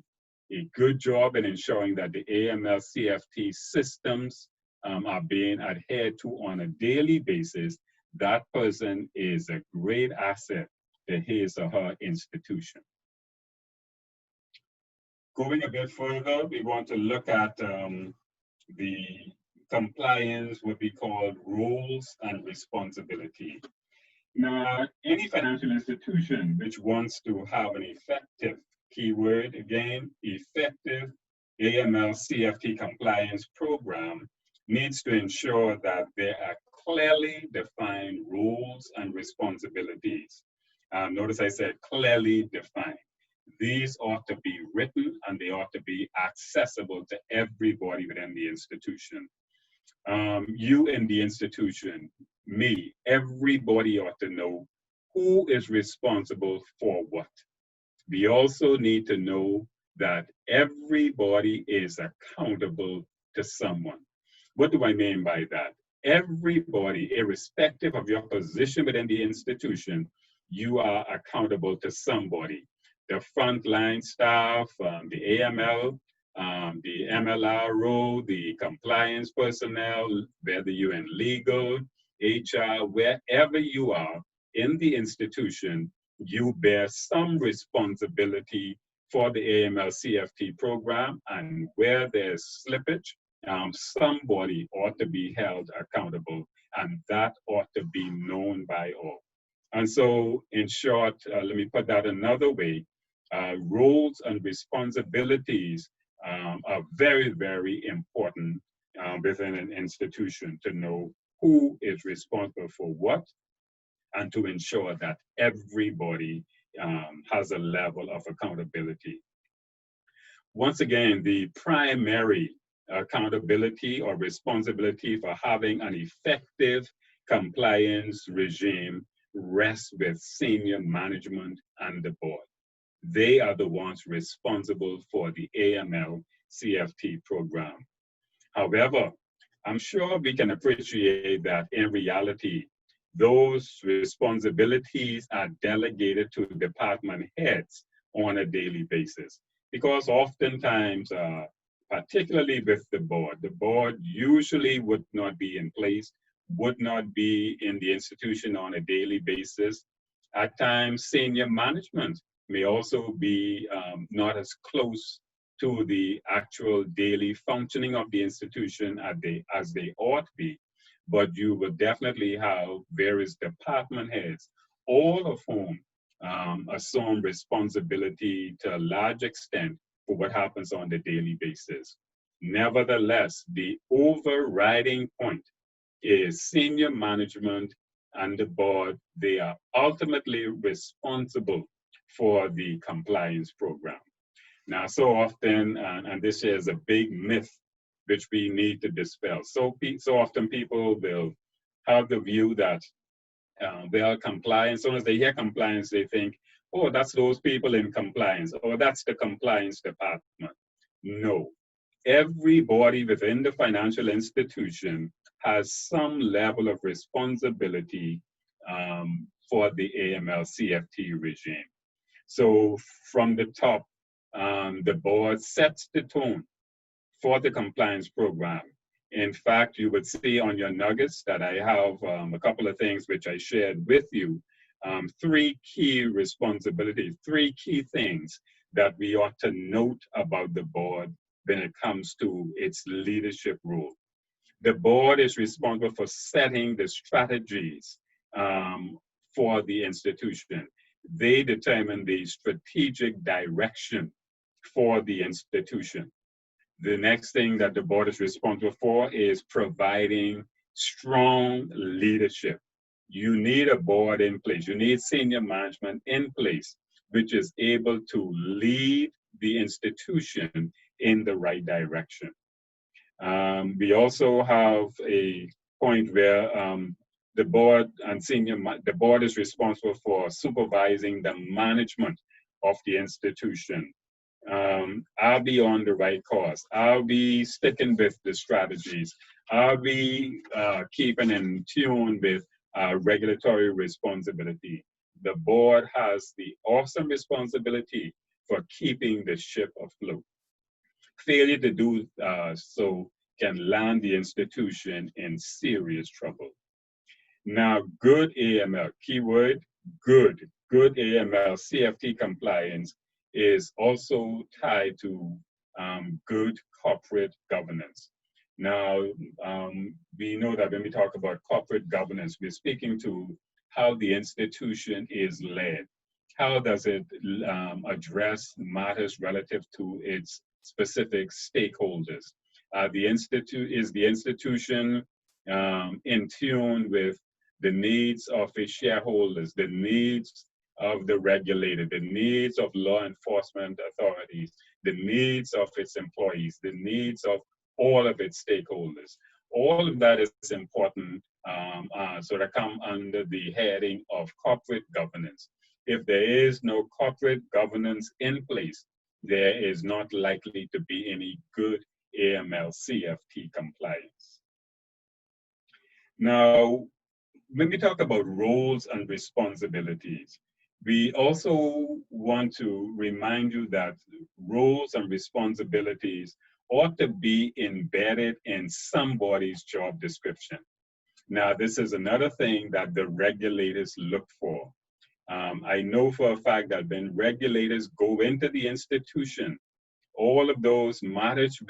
Speaker 1: good job in ensuring that the AML CFT systems are being adhered to on a daily basis. That person is a great asset to his or her institution. Going a bit further, we want to look at the compliance, what we call roles and responsibility. Now, any financial institution which wants to have an effective, keyword again, effective AML CFT compliance program needs to ensure that there are clearly defined roles and responsibilities. Notice I said clearly defined. These ought to be written and they ought to be accessible to everybody within the institution. You in the institution, me, everybody ought to know who is responsible for what. We also need to know that everybody is accountable to someone. What do I mean by that? Everybody, irrespective of your position within the institution, you are accountable to somebody. The frontline staff, the AML, the MLRO, the compliance personnel, whether you're in legal, HR, wherever you are in the institution, you bear some responsibility for the AML CFT program, and where there's slippage, somebody ought to be held accountable, and that ought to be known by all. And so, in short, let me put that another way, roles and responsibilities are very, very important within an institution to know who is responsible for what, and to ensure that everybody has a level of accountability. Once again, the primary accountability or responsibility for having an effective compliance regime rests with senior management and the board. They are the ones responsible for the AML CFT program. However, I'm sure we can appreciate that in reality, those responsibilities are delegated to department heads on a daily basis. Because oftentimes, particularly with the board usually would not be in place, would not be in the institution on a daily basis. At times, senior management may also be not as close to the actual daily functioning of the institution as they ought to be. But you will definitely have various department heads, all of whom assume responsibility to a large extent for what happens on the daily basis. Nevertheless, the overriding point is senior management and the board. They are ultimately responsible for the compliance program. Now, so often, and this is a big myth which we need to dispel. So often people will have the view that they are compliance. As soon as they hear compliance, they think, oh, that's those people in compliance, or that's the compliance department. No, everybody within the financial institution has some level of responsibility for the AML CFT regime. So from the top, the board sets the tone for the compliance program. In fact, you would see on your nuggets that I have a couple of things which I shared with you, 3 key responsibilities, 3 key things that we ought to note about the board when it comes to its leadership role. The board is responsible for setting the strategies for the institution. They determine the strategic direction for the institution. The next thing that the board is responsible for is providing strong leadership. You need a board in place. You need senior management in place, which is able to lead the institution in the right direction. We also have a point where the board and the board is responsible for supervising the management of the institution. Are we on the right course? Are we sticking with the strategies? Are we keeping in tune with regulatory responsibility? The board has the awesome responsibility for keeping the ship afloat. Failure to do so can land the institution in serious trouble. Now, good AML, keyword, good AML CFT compliance is also tied to good corporate governance. Now, we know that when we talk about corporate governance, we're speaking to how the institution is led. How does it address matters relative to its specific stakeholders? Is the institution in tune with the needs of its shareholders, the needs of the regulator, the needs of law enforcement authorities, the needs of its employees, the needs of all of its stakeholders? All of that is important, so that come under the heading of corporate governance. If there is no corporate governance in place, there is not likely to be any good AML-CFT compliance. Now, when we talk about roles and responsibilities, we also want to remind you that roles and responsibilities ought to be embedded in somebody's job description. Now, this is another thing that the regulators look for. I know for a fact that when regulators go into the institution, all of those matters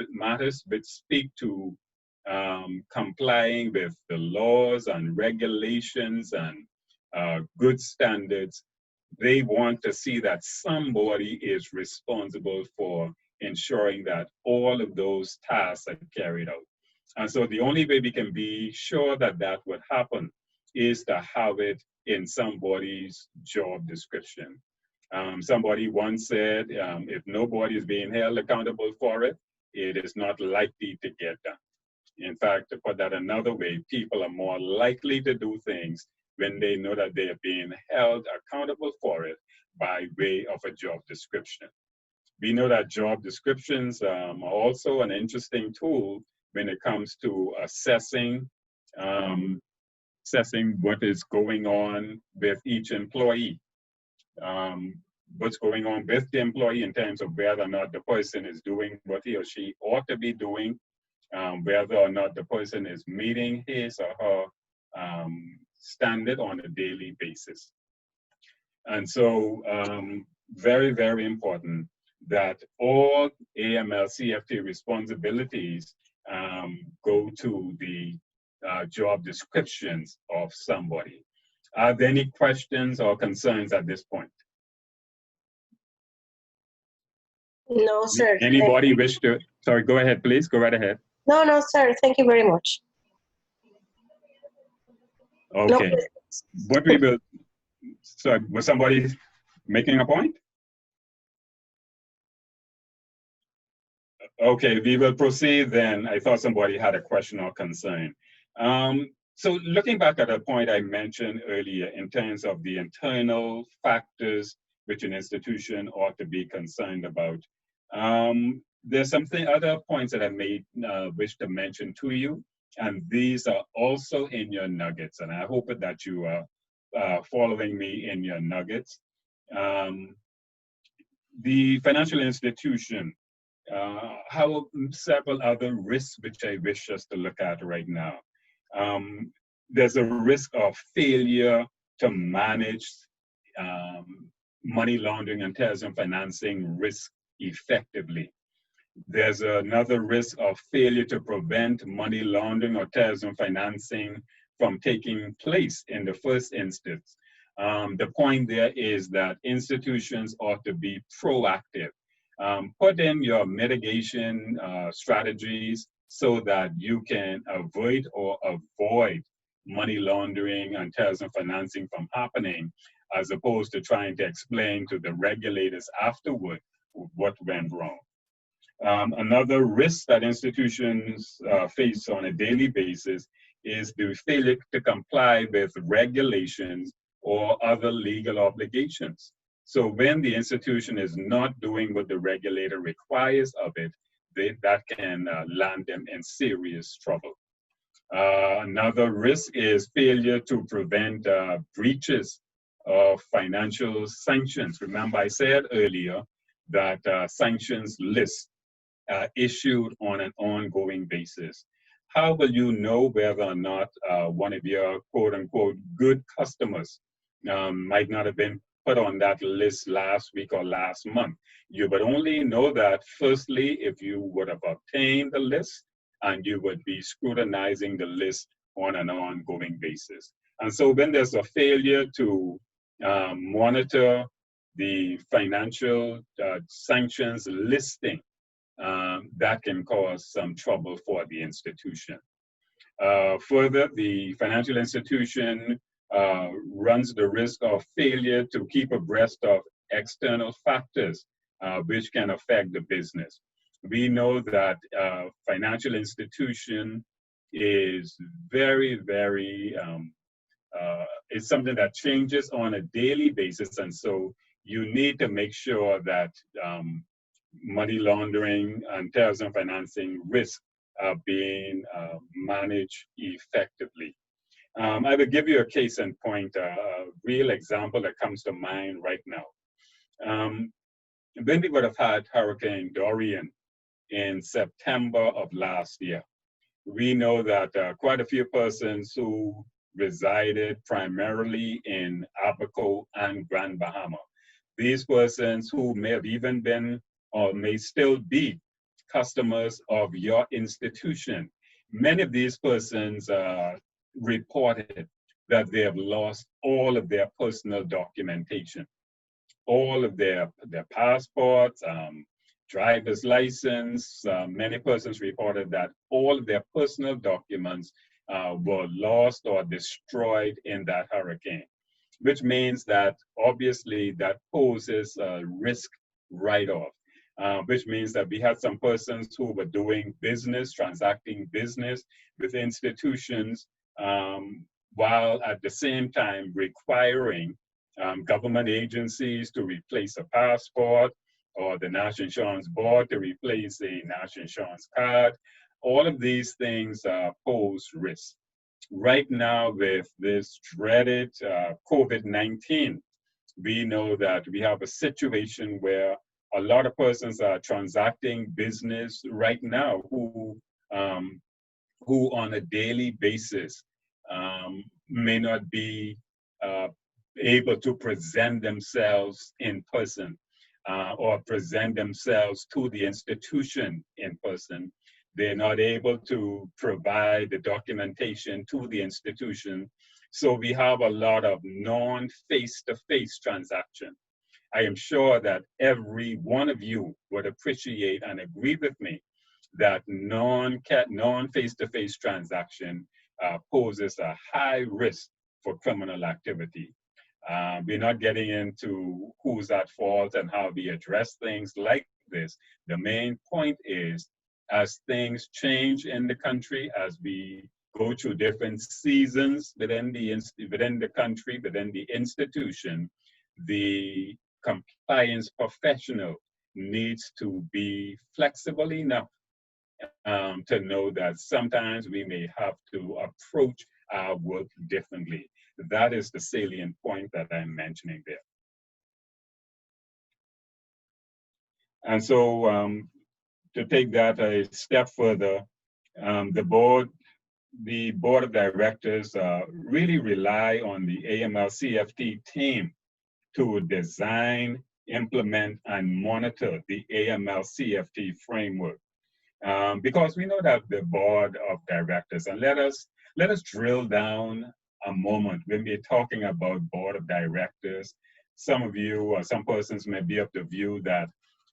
Speaker 1: which speak to complying with the laws and regulations and good standards, they want to see that somebody is responsible for ensuring that all of those tasks are carried out. And so the only way we can be sure that that would happen is to have it in somebody's job description. Somebody once said, if nobody is being held accountable for it, it is not likely to get done. In fact, to put that another way, people are more likely to do things when they know that they are being held accountable for it by way of a job description. We know that job descriptions are also an interesting tool when it comes to assessing what is going on with each employee. What's going on with the employee in terms of whether or not the person is doing what he or she ought to be doing, whether or not the person is meeting his or her standard on a daily basis. And so very, very important that all AML-CFT responsibilities go to the job descriptions of somebody. Are there any questions or concerns at this point?
Speaker 7: No, sir.
Speaker 1: Anybody wish to, sorry, go ahead, please, go right ahead.
Speaker 7: No, sir. Thank you very much.
Speaker 1: Okay.
Speaker 7: No.
Speaker 1: What we will, so was somebody making a point? Okay, we will proceed then. I thought somebody had a question or concern. So looking back at a point I mentioned earlier in terms of the internal factors which an institution ought to be concerned about, there's other points that I may wish to mention to you, and these are also in your nuggets, and I hope that you are following me in your nuggets. The financial institution have several other risks which I wish us to look at right now. There's a risk of failure to manage money laundering and terrorism financing risk effectively. There's another risk of failure to prevent money laundering or terrorism financing from taking place in the first instance. The point there is that institutions ought to be proactive. Put in your mitigation strategies so that you can avoid money laundering and terrorism financing from happening, as opposed to trying to explain to the regulators afterward what went wrong. Another risk that institutions face on a daily basis is the failure to comply with regulations or other legal obligations. So when the institution is not doing what the regulator requires of it, that can land them in serious trouble. Another risk is failure to prevent breaches of financial sanctions. Remember, I said earlier that sanctions lists are issued on an ongoing basis. How will you know whether or not one of your quote-unquote good customers might not have been put on that list last week or last month? You would only know that, firstly, if you would have obtained the list and you would be scrutinizing the list on an ongoing basis. And so when there's a failure to monitor the financial sanctions listing, that can cause some trouble for the institution. Further, the financial institution runs the risk of failure to keep abreast of external factors which can affect the business. We know that financial institution is very, very, it's something that changes on a daily basis. And so you need to make sure that money laundering and terrorism financing risk are being managed effectively. I will give you a case in point, a real example that comes to mind right now. When we would have had Hurricane Dorian in September of last year, we know that quite a few persons who resided primarily in Abaco and Grand Bahama, these persons who may have even been or may still be customers of your institution, many of these persons reported that they have lost all of their personal documentation, all of their passports, driver's license. Many persons reported that all of their personal documents were lost or destroyed in that hurricane, which means that obviously that poses a risk write-off, which means that we had some persons who were doing business, transacting business with institutions, while at the same time requiring government agencies to replace a passport, or the National Insurance Board to replace a National Insurance card. All of these things pose risk. Right now, with this dreaded COVID-19, we know that we have a situation where a lot of persons are transacting business right now who on a daily basis may not be able to present themselves in person or present themselves to the institution in person. They're not able to provide the documentation to the institution. So we have a lot of non-face-to-face transaction. I am sure that every one of you would appreciate and agree with me that non-face-to-face transaction poses a high risk for criminal activity. We're not getting into who's at fault and how we address things like this. The main point is, as things change in the country, as we go through different seasons within the country, within the institution, the compliance professional needs to be flexible enough to know that sometimes we may have to approach our work differently. That is the salient point that I'm mentioning there. And so to take that a step further, the board of directors really rely on the AML-CFT team to design, implement, and monitor the AML-CFT framework. Because we know that the board of directors, and let us drill down a moment when we're talking about board of directors. Some of you or some persons may be of the view that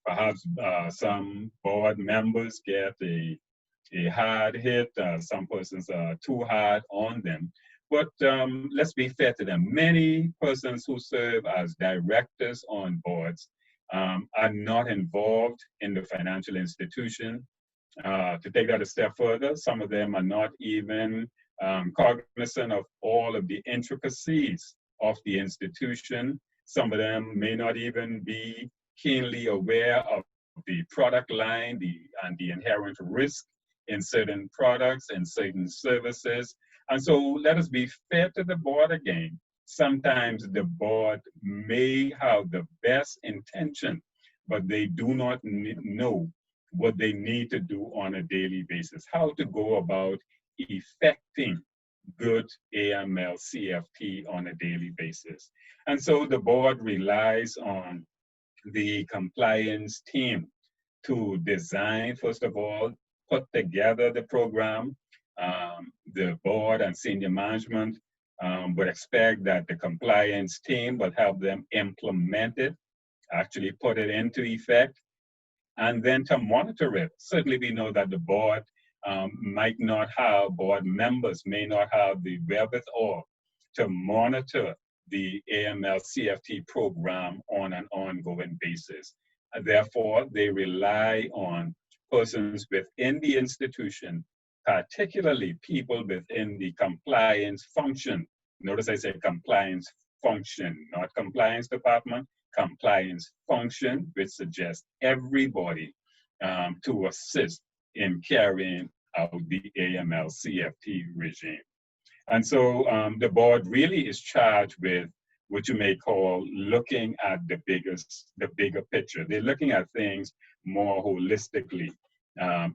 Speaker 1: perhaps some board members get a hard hit, some persons are too hard on them. But let's be fair to them. Many persons who serve as directors on boards are not involved in the financial institution. To take that a step further, some of them are not even cognizant of all of the intricacies of the institution. Some of them may not even be keenly aware of the product line and the inherent risk in certain products and certain services. And so let us be fair to the board again. Sometimes the board may have the best intention, but they do not know what they need to do on a daily basis, how to go about effecting good AML-CFT on a daily basis. And so the board relies on the compliance team to design, first of all, put together the program. The board and senior management would expect that the compliance team would help them implement it, actually put it into effect, and then to monitor it. Certainly we know that the board board members may not have the wherewithal to monitor the AML-CFT program on an ongoing basis. Therefore, they rely on persons within the institution particularly people within the compliance function. Notice I said compliance function, not compliance department, compliance function, which suggests everybody to assist in carrying out the AML-CFT regime. And so the board really is charged with what you may call looking at the bigger picture. They're looking at things more holistically.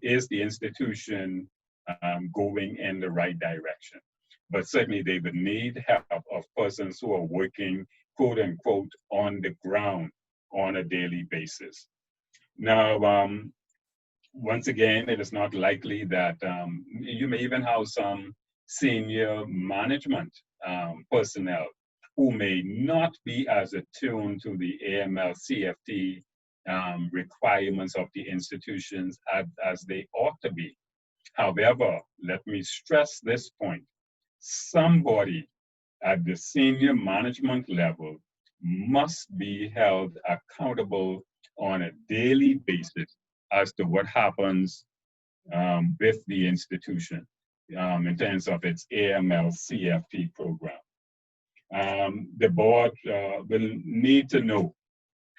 Speaker 1: Is the institution going in the right direction? But certainly they would need help of persons who are working, quote unquote, on the ground on a daily basis. Now, once again, it is not likely that you may even have some senior management personnel who may not be as attuned to the AML-CFT requirements of the institutions as they ought to be. However, let me stress this point. Somebody at the senior management level must be held accountable on a daily basis as to what happens with the institution in terms of its AML-CFT program. The board will need to know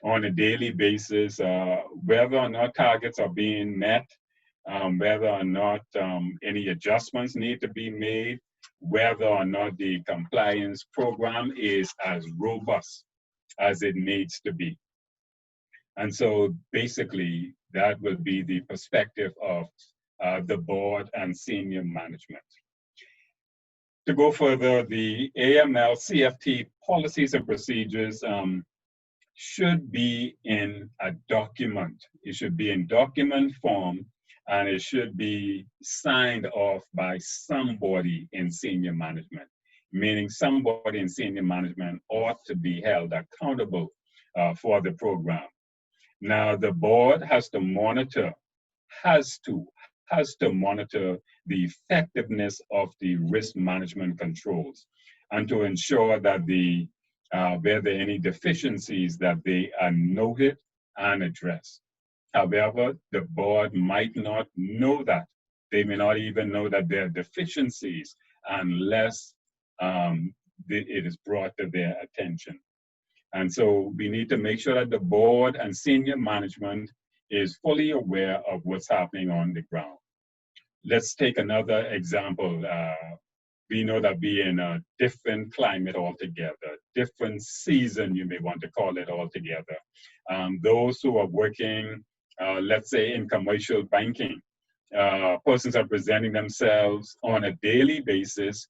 Speaker 1: on a daily basis whether or not targets are being met, whether or not any adjustments need to be made, whether or not the compliance program is as robust as it needs to be. And so basically, that will be the perspective of the board and senior management. To go further, the AML-CFT policies and procedures should be in a document. It should be in document form, and it should be signed off by somebody in senior management, meaning somebody in senior management ought to be held accountable for the program. Now, the board has to monitor the effectiveness of the risk management controls and to ensure that where there are any deficiencies that they are noted and addressed. However, the board might not know that. They may not even know that there are deficiencies unless it is brought to their attention. And so we need to make sure that the board and senior management is fully aware of what's happening on the ground. Let's take another example. We know that we're in a different climate altogether, different season, you may want to call it altogether. Those who are working, let's say in commercial banking, persons are presenting themselves on a daily basis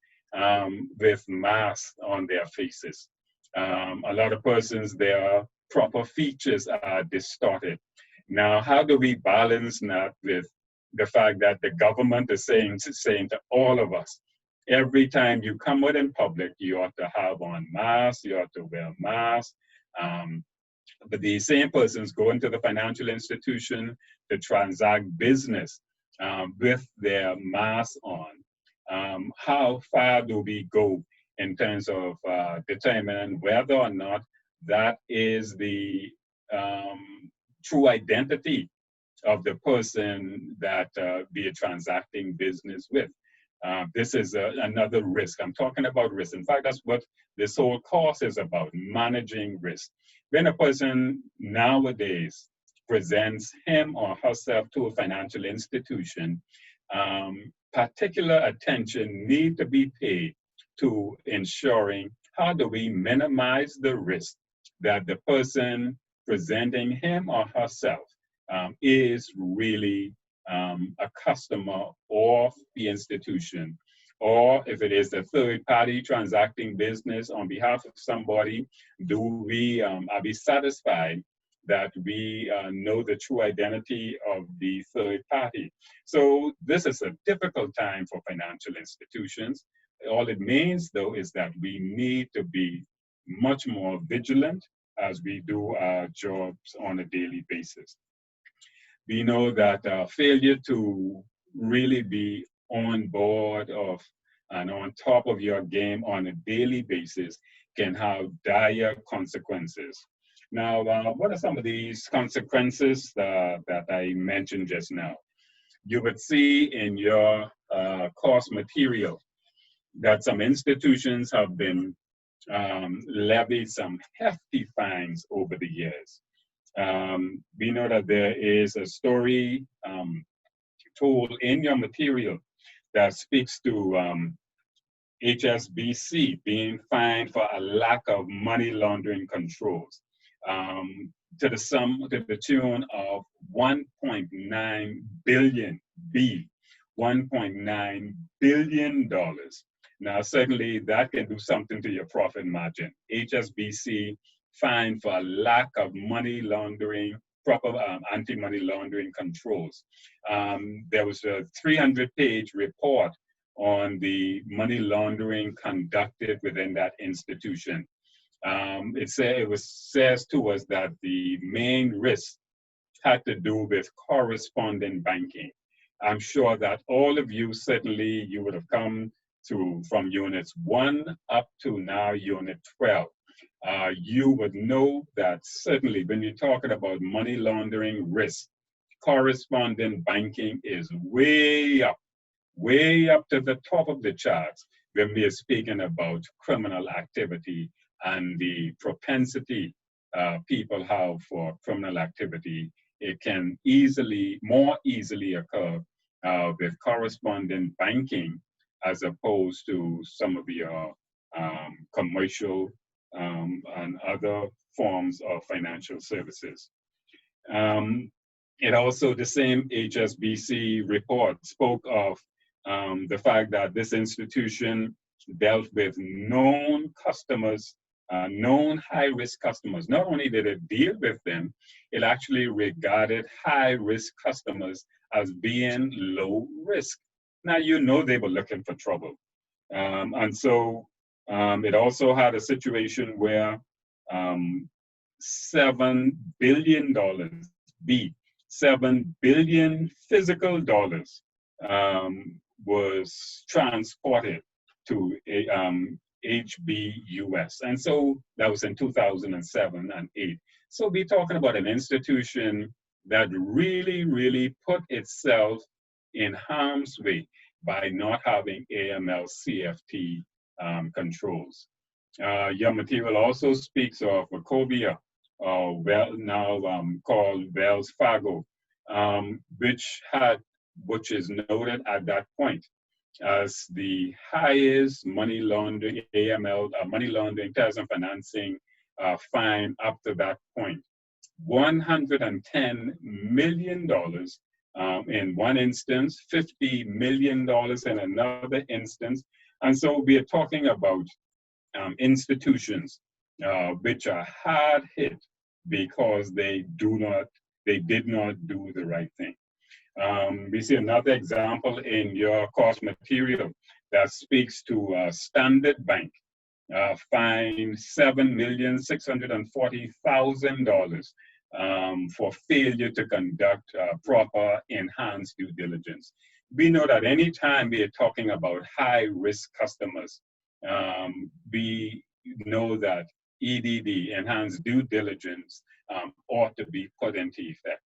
Speaker 1: with masks on their faces. A lot of persons, their proper features are distorted. Now, how do we balance that with the fact that the government is saying to all of us, every time you come out in public, you ought to have on masks, you ought to wear masks. But these same persons go into the financial institution to transact business with their masks on. How far do we go in terms of determining whether or not that is the true identity of the person that we are transacting business with? This is another risk. I'm talking about risk. In fact, that's what this whole course is about, managing risk. When a person nowadays presents him or herself to a financial institution, particular attention needs to be paid to ensuring how do we minimize the risk that the person presenting him or herself is really a customer of the institution, or if it is a third party transacting business on behalf of somebody, are we satisfied that we know the true identity of the third party? So this is a difficult time for financial institutions. All it means, though, is that we need to be much more vigilant as we do our jobs on a daily basis. We know that failure to really be on board of and on top of your game on a daily basis can have dire consequences. Now, what are some of these consequences that I mentioned just now? you would see in your course material that some institutions have been levied some hefty fines over the years. We know that there is a story told in your material that speaks to HSBC being fined for a lack of money laundering controls to the tune of 1.9 billion, $1.9 billion. Now, certainly that can do something to your profit margin. HSBC fined for a lack of money laundering, proper anti-money laundering controls. There was a 300-page report on the money laundering conducted within that institution. It says to us that the main risk had to do with correspondent banking. I'm sure that all of you, certainly you would have come from units 1 up to now unit 12. You would know that certainly when you're talking about money laundering risk, correspondent banking is way up to the top of the charts when we are speaking about criminal activity and the propensity people have for criminal activity. It can more easily occur with correspondent banking as opposed to some of your commercial and other forms of financial services. It also, the same HSBC report spoke of the fact that this institution dealt with known customers, known high-risk customers. Not only did it deal with them, it actually regarded high-risk customers as being low risk. Now, you know they were looking for trouble. And so it also had a situation where $7 billion, $7 billion physical dollars was transported to HBUS. And so that was in 2007 and 8. So we're talking about an institution that really put itself in harm's way by not having AML CFT controls. Your material also speaks of Wachovia, now called Wells Fargo, which is noted at that point as the highest money laundering AML, money laundering terrorism financing fine up to that point. $110 million in one instance, $50 million in another instance. And so we are talking about institutions which are hard hit because they did not do the right thing. We see another example in your course material that speaks to Standard Bank, fined $7,640,000 for failure to conduct proper enhanced due diligence. We know that anytime we are talking about high-risk customers, we know that EDD, enhanced due diligence, ought to be put into effect.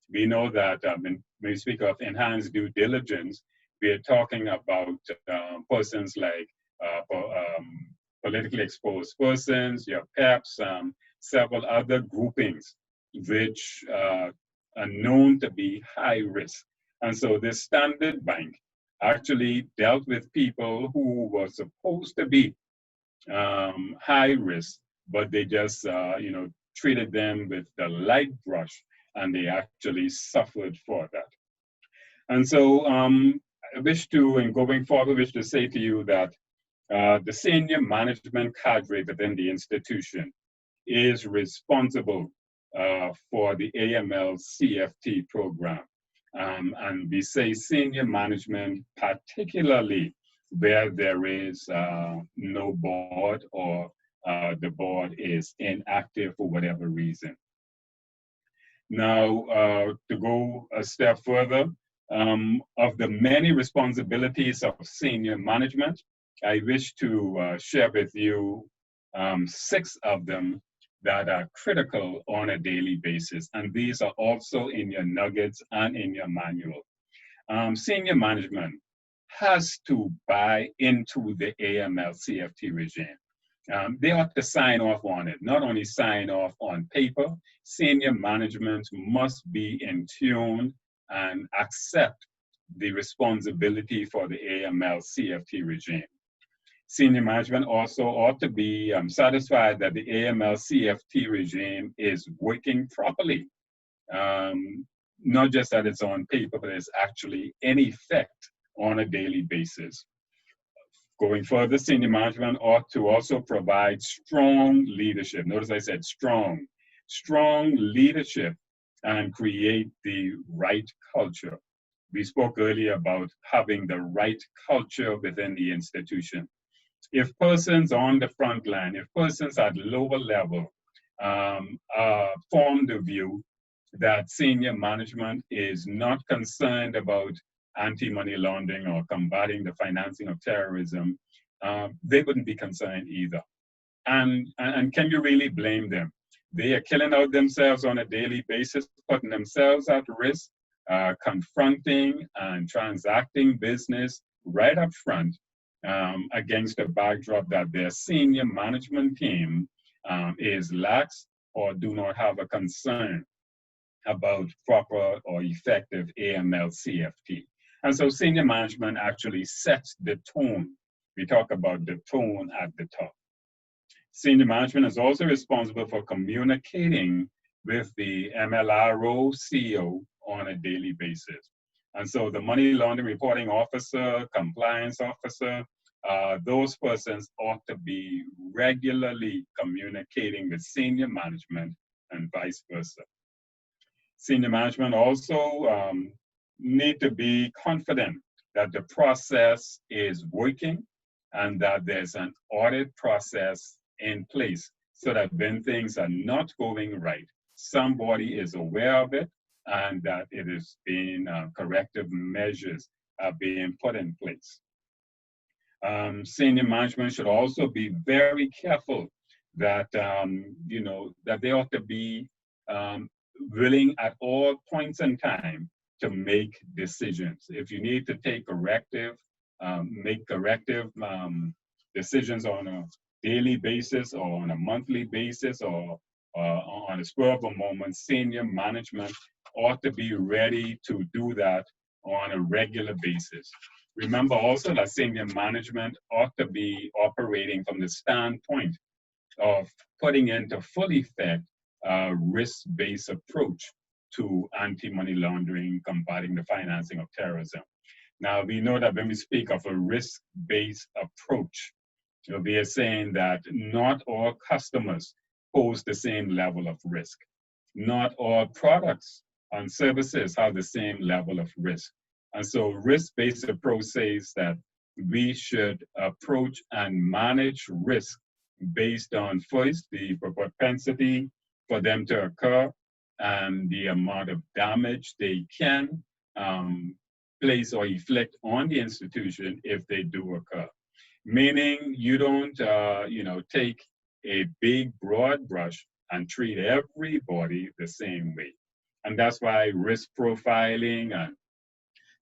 Speaker 1: We know that when we speak of enhanced due diligence, we are talking about persons like politically exposed persons, your PEPs, several other groupings which are known to be high risk. And so this Standard Bank actually dealt with people who were supposed to be high risk, but they just treated them with the light brush, and they actually suffered for that. And so I wish to, in going forward, wish to say to you that the senior management cadre within the institution is responsible for the AML CFT program. And we say senior management, particularly where there is no board or the board is inactive for whatever reason. Now, to go a step further, of the many responsibilities of senior management, I wish to share with you 6 of them that are critical on a daily basis. And these are also in your nuggets and in your manual. Senior management has to buy into the AML CFT regime. They ought to sign off on it, not only sign off on paper. Senior management must be in tune and accept the responsibility for the AML CFT regime. Senior management also ought to be satisfied that the AML CFT regime is working properly, not just that it's on paper, but it's actually in effect on a daily basis. Going further, senior management ought to also provide strong leadership. Notice I said strong leadership and create the right culture. We spoke earlier about having the right culture within the institution. If persons on the front line, if persons at lower level form the view that senior management is not concerned about anti-money laundering or combating the financing of terrorism, they wouldn't be concerned either. And can you really blame them? They are killing out themselves on a daily basis, putting themselves at risk, confronting and transacting business right up front against the backdrop that their senior management team is lax or do not have a concern about proper or effective AML CFT. And so senior management actually sets the tone. We talk about the tone at the top. Senior management is also responsible for communicating with the MLRO CEO on a daily basis. And so the money laundering reporting officer, compliance officer, those persons ought to be regularly communicating with senior management and vice versa. Senior management also need to be confident that the process is working and that there's an audit process in place so that when things are not going right, somebody is aware of it and that it is being, corrective measures are being put in place. Senior management should also be very careful that, that they ought to be willing at all points in time to make decisions. If you need to take make corrective decisions on a daily basis or on a monthly basis or on a spur of a moment, senior management ought to be ready to do that on a regular basis. Remember also that senior management ought to be operating from the standpoint of putting into full effect a risk-based approach to anti-money laundering, combating the financing of terrorism. Now, we know that when we speak of a risk-based approach, we are saying that not all customers pose the same level of risk. Not all products and services have the same level of risk. And so risk-based approach says that we should approach and manage risk based on first the propensity for them to occur and the amount of damage they can place or inflict on the institution if they do occur. Meaning you don't, take a big broad brush and treat everybody the same way. And that's why risk profiling and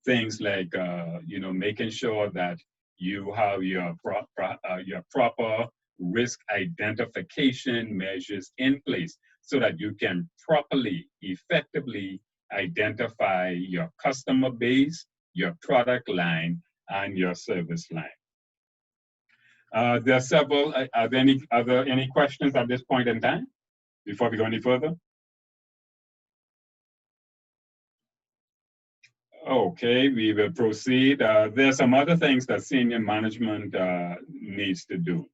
Speaker 1: things like, making sure that you have your proper risk identification measures in place so that you can properly, effectively identify your customer base, your product line, and your service line. There are several, are there any questions at this point in time before we go any further? Okay, we will proceed. There are some other things that senior management needs to do.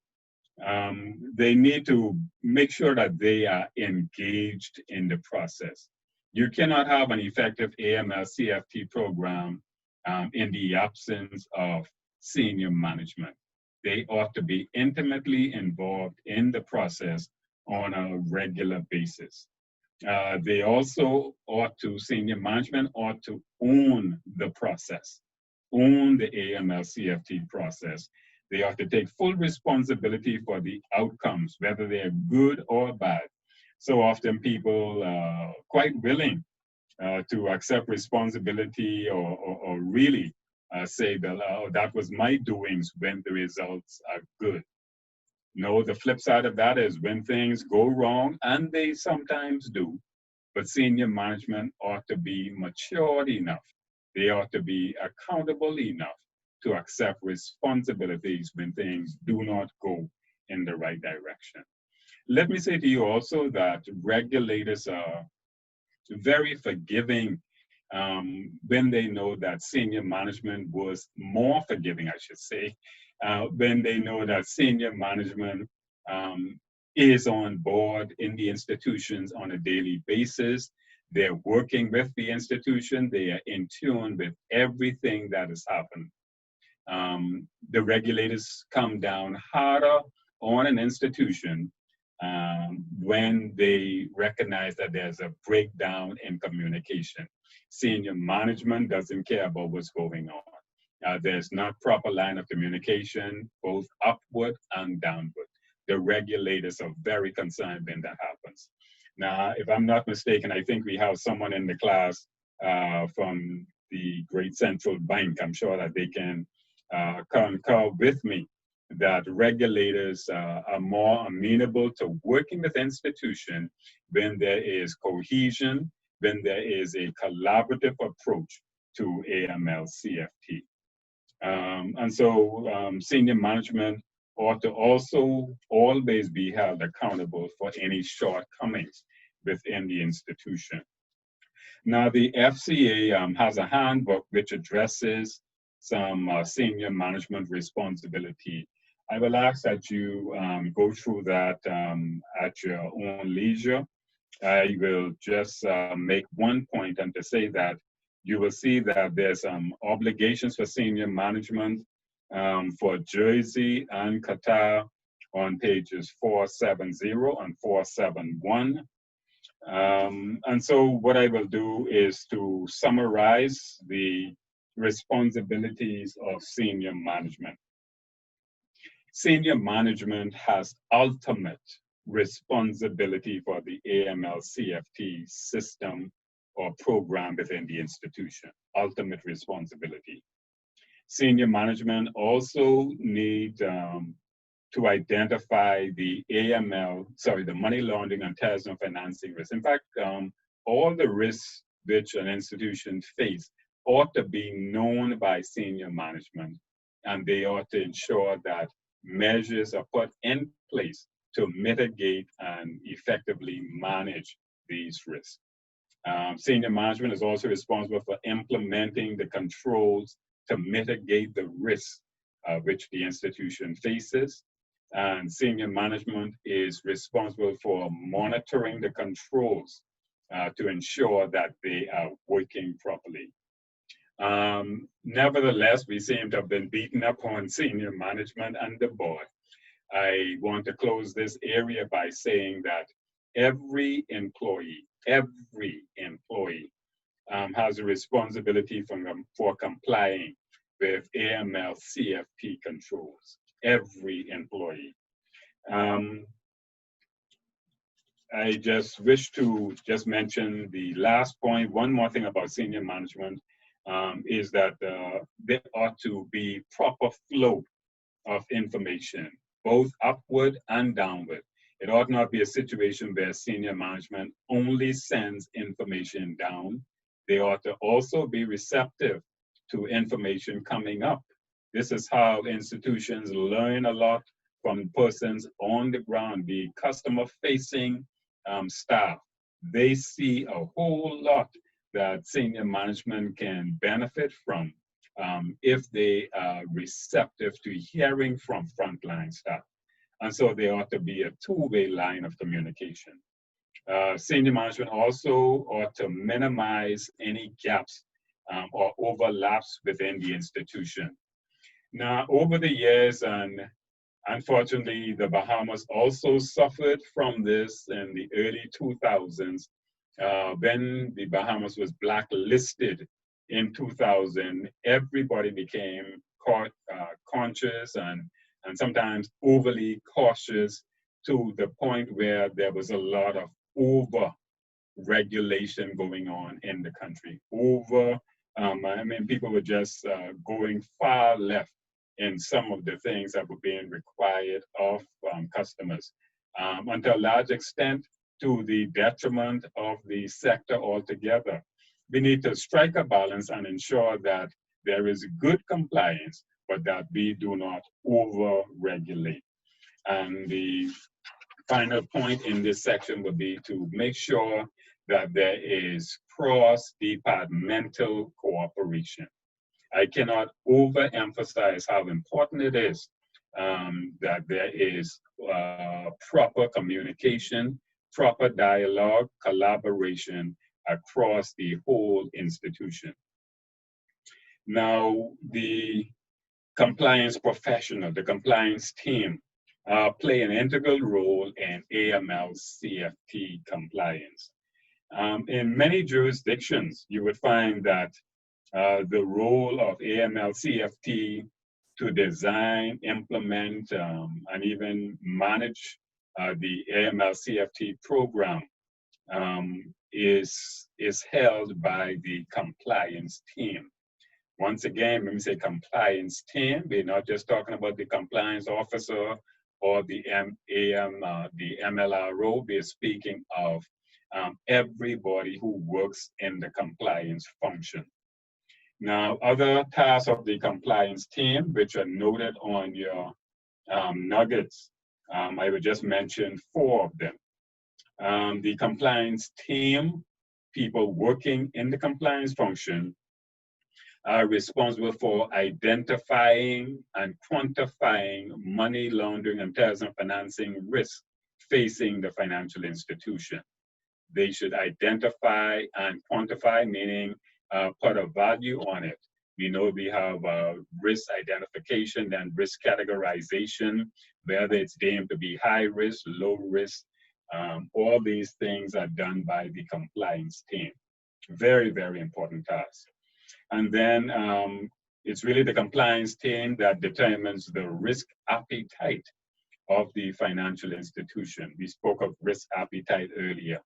Speaker 1: They need to make sure that they are engaged in the process. You cannot have an effective AML CFT program in the absence of senior management. They ought to be intimately involved in the process on a regular basis. They also senior management ought to own the process, own the AML CFT process. They ought to take full responsibility for the outcomes, whether they're good or bad. So often people are quite willing to accept responsibility or really say that, oh, that was my doings when the results are good. No, the flip side of that is when things go wrong, and they sometimes do, but senior management ought to be matured enough. They ought to be accountable enough to accept responsibilities when things do not go in the right direction. Let me say to you also that regulators are very forgiving when they know that senior management was more forgiving, I should say, when they know that senior management is on board in the institutions on a daily basis. They're working with the institution. They are in tune with everything that has happened. The regulators come down harder on an institution when they recognize that there's a breakdown in communication. Senior management doesn't care about what's going on. There's not proper line of communication, both upward and downward. The regulators are very concerned when that happens. Now, if I'm not mistaken, I think we have someone in the class from the Great Central Bank. I'm sure that they can concur with me that regulators are more amenable to working with institutions when there is cohesion, when there is a collaborative approach to AML-CFT. And so senior management ought to also always be held accountable for any shortcomings within the institution. Now, the FCA has a handbook which addresses some senior management responsibility. I will ask that you go through that at your own leisure. I will just make one point and to say that you will see that there's obligations for senior management for Jersey and Qatar on pages 470 and 471. And so what I will do is to summarize the responsibilities of senior management. Senior management has ultimate responsibility for the AML-CFT system or program within the institution, ultimate responsibility. Senior management also need to identify the the money laundering and terrorism financing risk. In fact, all the risks which an institution face ought to be known by senior management, and they ought to ensure that measures are put in place to mitigate and effectively manage these risks. Senior management is also responsible for implementing the controls to mitigate the risks which the institution faces. And senior management is responsible for monitoring the controls to ensure that they are working properly. Nevertheless, we seem to have been beaten up on senior management and the board. I want to close this area by saying that every employee has a responsibility for complying with AML-CFT controls. Every employee. I just wish to just mention the last point. One more thing about senior management is that there ought to be proper flow of information, both upward and downward. It ought not be a situation where senior management only sends information down. They ought to also be receptive to information coming up. This is how institutions learn a lot from persons on the ground, the customer-facing staff. They see a whole lot that senior management can benefit from if they are receptive to hearing from frontline staff. And so there ought to be a two-way line of communication. Senior management also ought to minimize any gaps or overlaps within the institution. Now, over the years, and unfortunately, the Bahamas also suffered from this in the early 2000s, when the Bahamas was blacklisted in 2000, everybody became conscious and sometimes overly cautious to the point where there was a lot of regulation going on in the country. I mean, people were just going far left in some of the things that were being required of customers, and to a large extent to the detriment of the sector altogether. We need to strike a balance and ensure that there is good compliance, but that we do not over-regulate. And the final point in this section would be to make sure that there is cross-departmental cooperation. I cannot overemphasize how important it is that there is proper communication, proper dialogue, collaboration across the whole institution. Now, the compliance professional, the compliance team, play an integral role in AML-CFT compliance. In many jurisdictions, you would find that the role of AML-CFT to design, implement, and even manage the AML-CFT program is held by the compliance team. Once again, when we say compliance team, we're not just talking about the compliance officer or the MLRO. We're speaking of everybody who works in the compliance function. Now, other tasks of the compliance team, which are noted on your nuggets, I would just mention 4 of them. The compliance team, people working in the compliance function, are responsible for identifying and quantifying money laundering and terrorism financing risks facing the financial institution. They should identify and quantify, meaning put a value on it. We know we have risk identification, then risk categorization, whether it's deemed to be high risk, low risk. All these things are done by the compliance team. Very, very important task. And then it's really the compliance team that determines the risk appetite of the financial institution. We spoke of risk appetite earlier.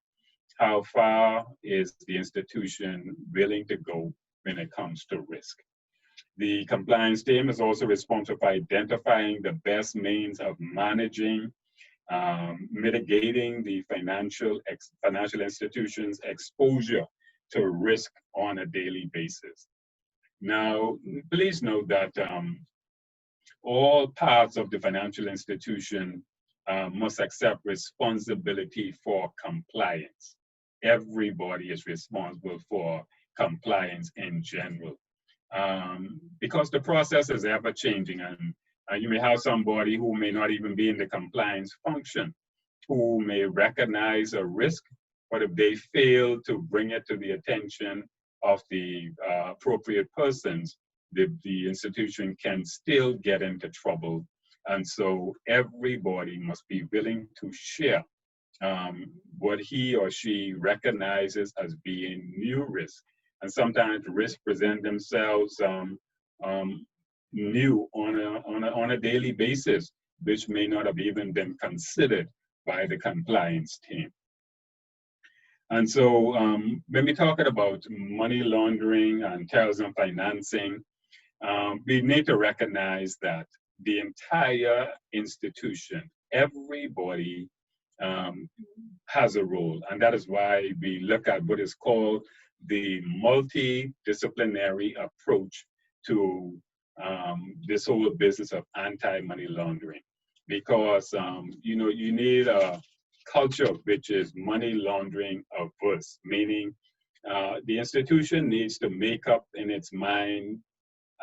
Speaker 1: How far is the institution willing to go when it comes to risk? The compliance team is also responsible for identifying the best means of managing, mitigating the financial institution's exposure to risk on a daily basis. Now, please note that all parts of the financial institution must accept responsibility for compliance. Everybody is responsible for compliance in general. Because the process is ever changing, and you may have somebody who may not even be in the compliance function, who may recognize a risk, but if they fail to bring it to the attention of the appropriate persons, the institution can still get into trouble. And so everybody must be willing to share what he or she recognizes as being new risk. And sometimes risks present themselves new on a daily basis, which may not have even been considered by the compliance team. And so when we're talking about money laundering and terrorism financing, we need to recognize that the entire institution, everybody has a role. And that is why we look at what is called the multidisciplinary approach to this whole business of anti-money laundering. Because, you need a culture which is money laundering averse, meaning the institution needs to make up in its mind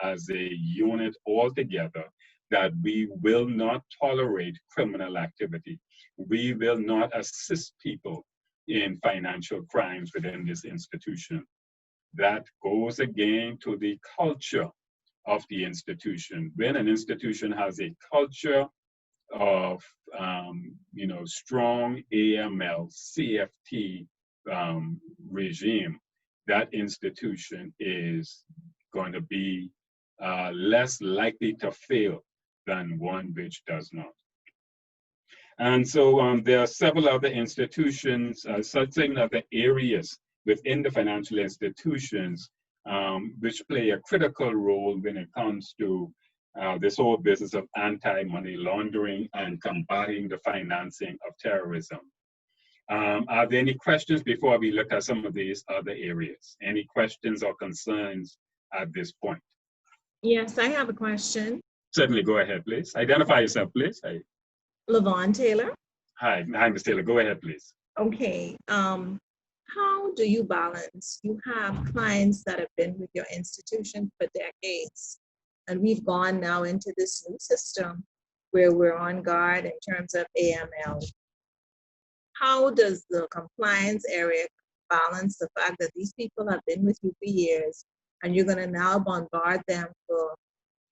Speaker 1: as a unit altogether that we will not tolerate criminal activity. We will not assist people in financial crimes within this institution. That goes again to the culture of the institution. When an institution has a culture of strong AML, CFT regime, that institution is going to be less likely to fail than one which does not. And so there are several other institutions, certain other areas within the financial institutions which play a critical role when it comes to this whole business of anti-money laundering and combating the financing of terrorism. Are there any questions before we look at some of these other areas? Any questions or concerns at this point?
Speaker 3: Yes, I have a question.
Speaker 1: Certainly, go ahead, please. Identify yourself, please.
Speaker 3: Lavon Taylor.
Speaker 1: Hi, Ms. Taylor. Go ahead, please.
Speaker 3: Okay. How do you balance? You have clients that have been with your institution for decades, and we've gone now into this new system where we're on guard in terms of AML. How does the compliance area balance the fact that these people have been with you for years and you're going to now bombard them for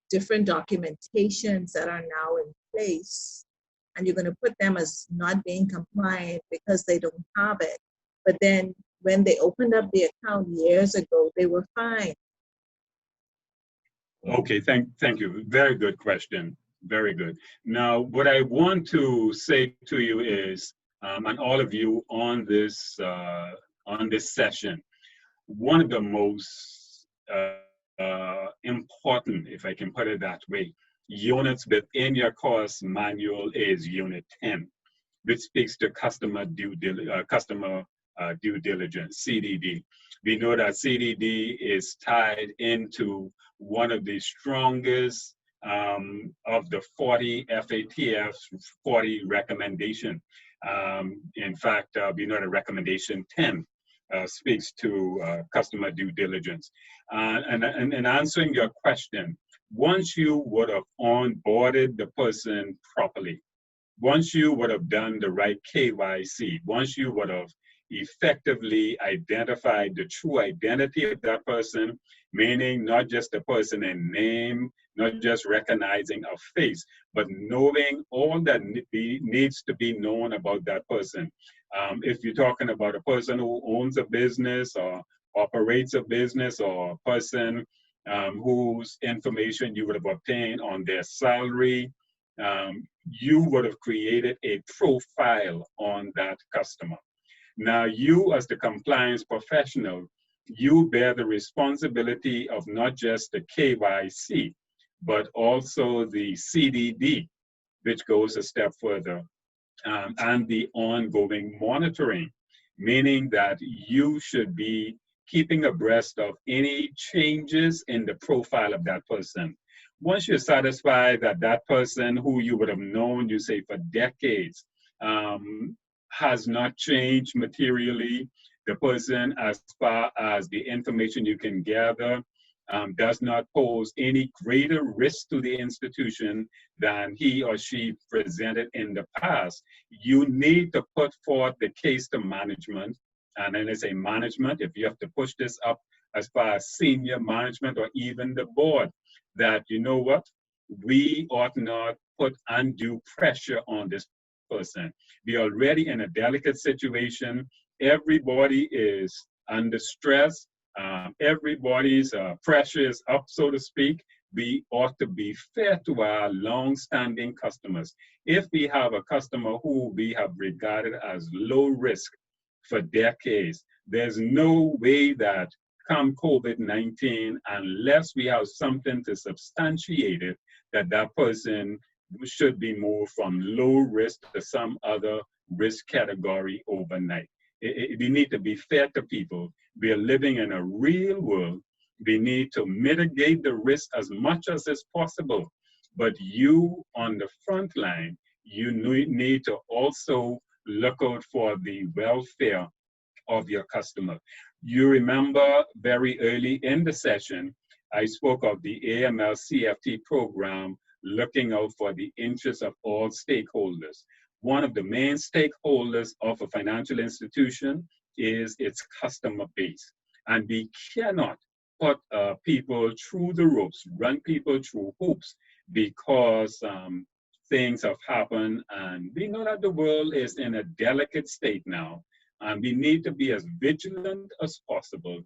Speaker 3: different documentations that are now in place, and you're going to put them as not being compliant because they don't have it? But then when they opened up the account years ago, they were fine.
Speaker 1: Okay, thank you. Very good question. Very good. Now, what I want to say to you is, and all of you on this session, one of the most important, if I can put it that way, units within your course manual is Unit 10, which speaks to customer due diligence, CDD. We know that CDD is tied into one of the strongest of the 40 FATF's 40 recommendation. In fact, we know that recommendation 10 speaks to customer due diligence. And answering your question, once you would have onboarded the person properly, once you would have done the right KYC, once you would have effectively identified the true identity of that person, meaning not just the person in name, not just recognizing a face, but knowing all that needs to be known about that person. If you're talking about a person who owns a business or operates a business, or a person whose information you would have obtained on their salary, you would have created a profile on that customer. Now, you as the compliance professional, you bear the responsibility of not just the KYC, but also the CDD, which goes a step further, and the ongoing monitoring, meaning that you should be keeping abreast of any changes in the profile of that person. Once you're satisfied that that person who you would have known, you say, for decades, has not changed materially, the person, as far as the information you can gather, does not pose any greater risk to the institution than he or she presented in the past, you need to put forth the case to management. And then it's a management, if you have to push this up as far as senior management or even the board, that, you know what, we ought not put undue pressure on this person. We're already in a delicate situation. Everybody is under stress. Everybody's pressure is up, so to speak. We ought to be fair to our long-standing customers. If we have a customer who we have regarded as low risk for decades, there's no way that come COVID-19, unless we have something to substantiate it, that that person should be moved from low risk to some other risk category overnight. We need to be fair to people. We are living in a real world. We need to mitigate the risk as much as is possible. But you on the front line, you need to also look out for the welfare of your customer. You remember very early in the session, I spoke of the AML CFT program looking out for the interests of all stakeholders. One of the main stakeholders of a financial institution is its customer base. And we cannot put people through the ropes, run people through hoops, because things have happened, and we know that the world is in a delicate state now, and we need to be as vigilant as possible,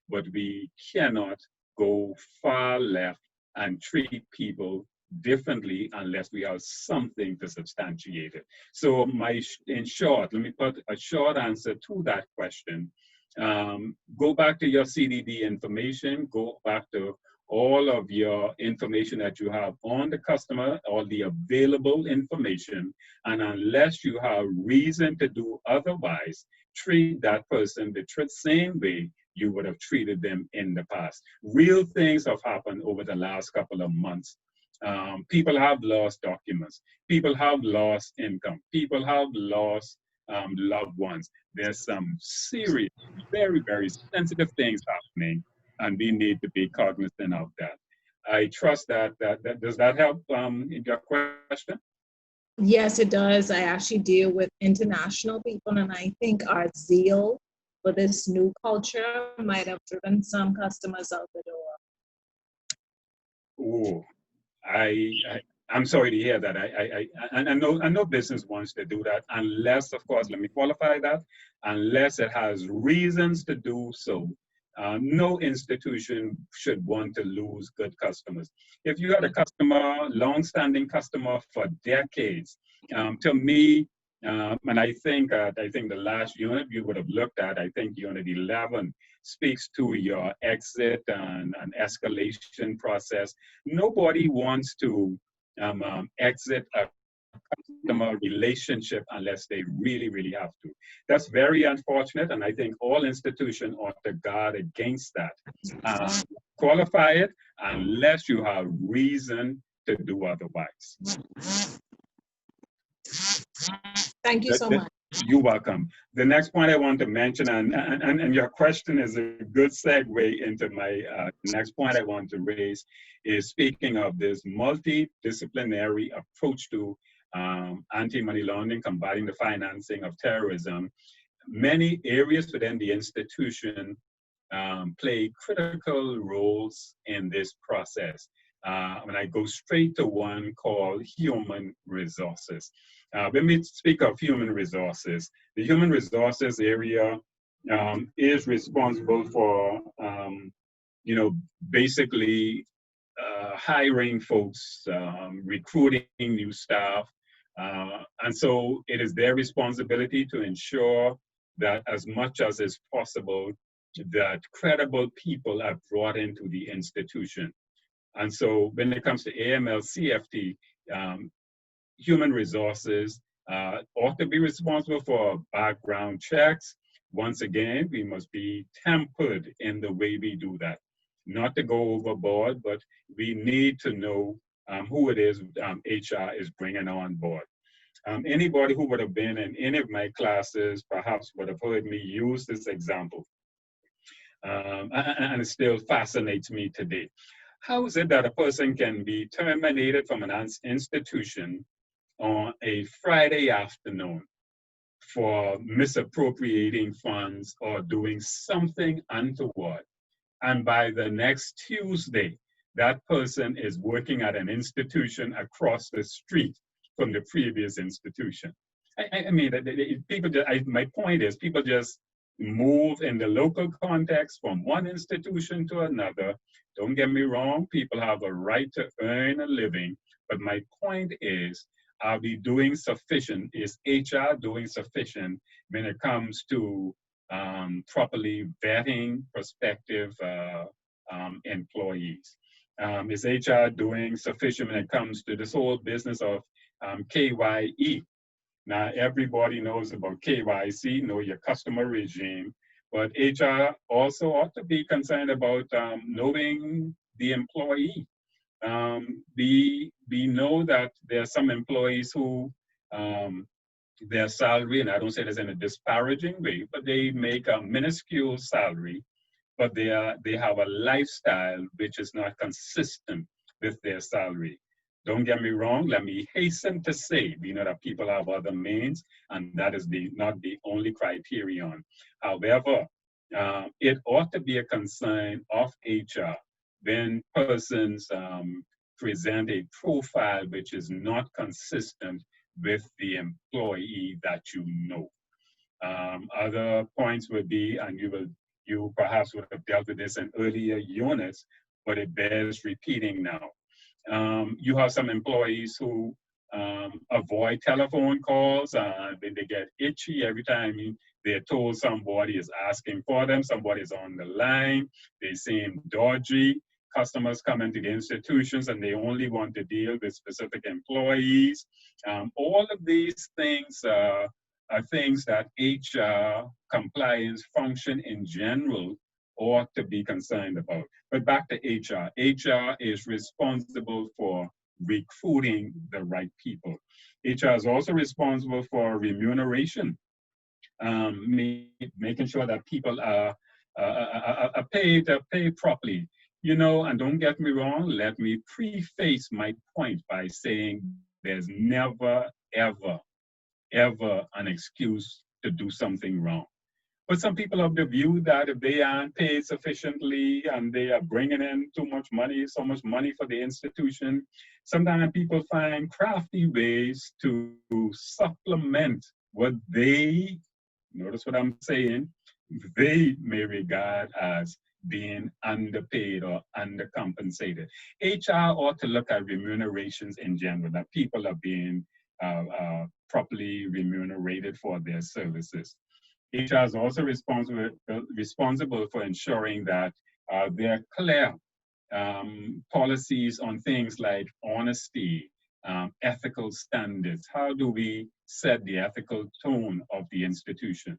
Speaker 1: but we cannot go far left and treat people differently unless we have something to substantiate it. So in short, let me put a short answer to that question. Go back to your CDD information, go back to all of your information that you have on the customer, all the available information, and unless you have reason to do otherwise, treat that person the same way you would have treated them in the past. Real things have happened over the last couple of months. People have lost documents. People have lost income. People have lost loved ones. There's some serious, very, very sensitive things happening, and we need to be cognizant of that. I trust that does that help in your question?
Speaker 3: Yes, it does. I actually deal with international people, and I think our zeal for this new culture might have driven some customers out the door.
Speaker 1: Oh, I'm sorry to hear that. I know business wants to do that unless, of course, let me qualify that, unless it has reasons to do so. No institution should want to lose good customers. If you had a customer, long-standing customer for decades, to me, and I think the last unit you would have looked at, I think unit 11 speaks to your exit and escalation process. Nobody wants to exit a customer relationship unless they really, really have to. That's very unfortunate, and I think all institutions ought to guard against that. Qualify it unless you have reason to do otherwise.
Speaker 3: Thank you so much.
Speaker 1: You're welcome. The next point I want to mention, and your question is a good segue into my next point I want to raise, is speaking of this multidisciplinary approach to anti-money laundering, combating the financing of terrorism. Many areas within the institution play critical roles in this process. When I go straight to one called human resources. When we speak of human resources, the human resources area is responsible for, basically hiring folks, recruiting new staff. And so it is their responsibility to ensure that as much as is possible, that credible people are brought into the institution. And so when it comes to AML CFT, human resources ought to be responsible for background checks. Once again, we must be tempered in the way we do that. Not to go overboard, but we need to know who it is HR is bringing on board. Anybody who would have been in any of my classes perhaps would have heard me use this example. And it still fascinates me today. How is it that a person can be terminated from an institution on a Friday afternoon for misappropriating funds or doing something untoward, and by the next Tuesday, that person is working at an institution across the street from the previous institution? I mean, people. My point is, people just move in the local context from one institution to another. Don't get me wrong, people have a right to earn a living, but my point is, are we doing sufficient? Is HR doing sufficient when it comes to properly vetting prospective employees? Is HR doing sufficient when it comes to this whole business of KYE? Now, everybody knows about KYC, know your customer regime, but HR also ought to be concerned about knowing the employee. We know that there are some employees who their salary, and I don't say this in a disparaging way, but they make a minuscule salary, but they have a lifestyle which is not consistent with their salary. Don't get me wrong, let me hasten to say, we know that people have other means, and that is not the only criterion. However, it ought to be a concern of HR when persons present a profile which is not consistent with the employee that you know. Other points would be, and you perhaps would have dealt with this in earlier units, but it bears repeating now. You have some employees who avoid telephone calls. They get itchy every time they're told somebody is asking for them, somebody's on the line, they seem dodgy. Customers come into the institutions and they only want to deal with specific employees. All of these things are things that HR compliance function in general ought to be concerned about. But back to HR. HR is responsible for recruiting the right people. HR is also responsible for remuneration, making sure that people are paid properly. You know, and don't get me wrong, let me preface my point by saying there's never, ever, ever an excuse to do something wrong. But some people have the view that if they aren't paid sufficiently and they are bringing in too much money, so much money for the institution, sometimes people find crafty ways to supplement what they, notice what I'm saying, they may regard as being underpaid or undercompensated. HR ought to look at remunerations in general, that people are being properly remunerated for their services. HR is also responsible for ensuring that there are clear policies on things like honesty, ethical standards. How do we set the ethical tone of the institution?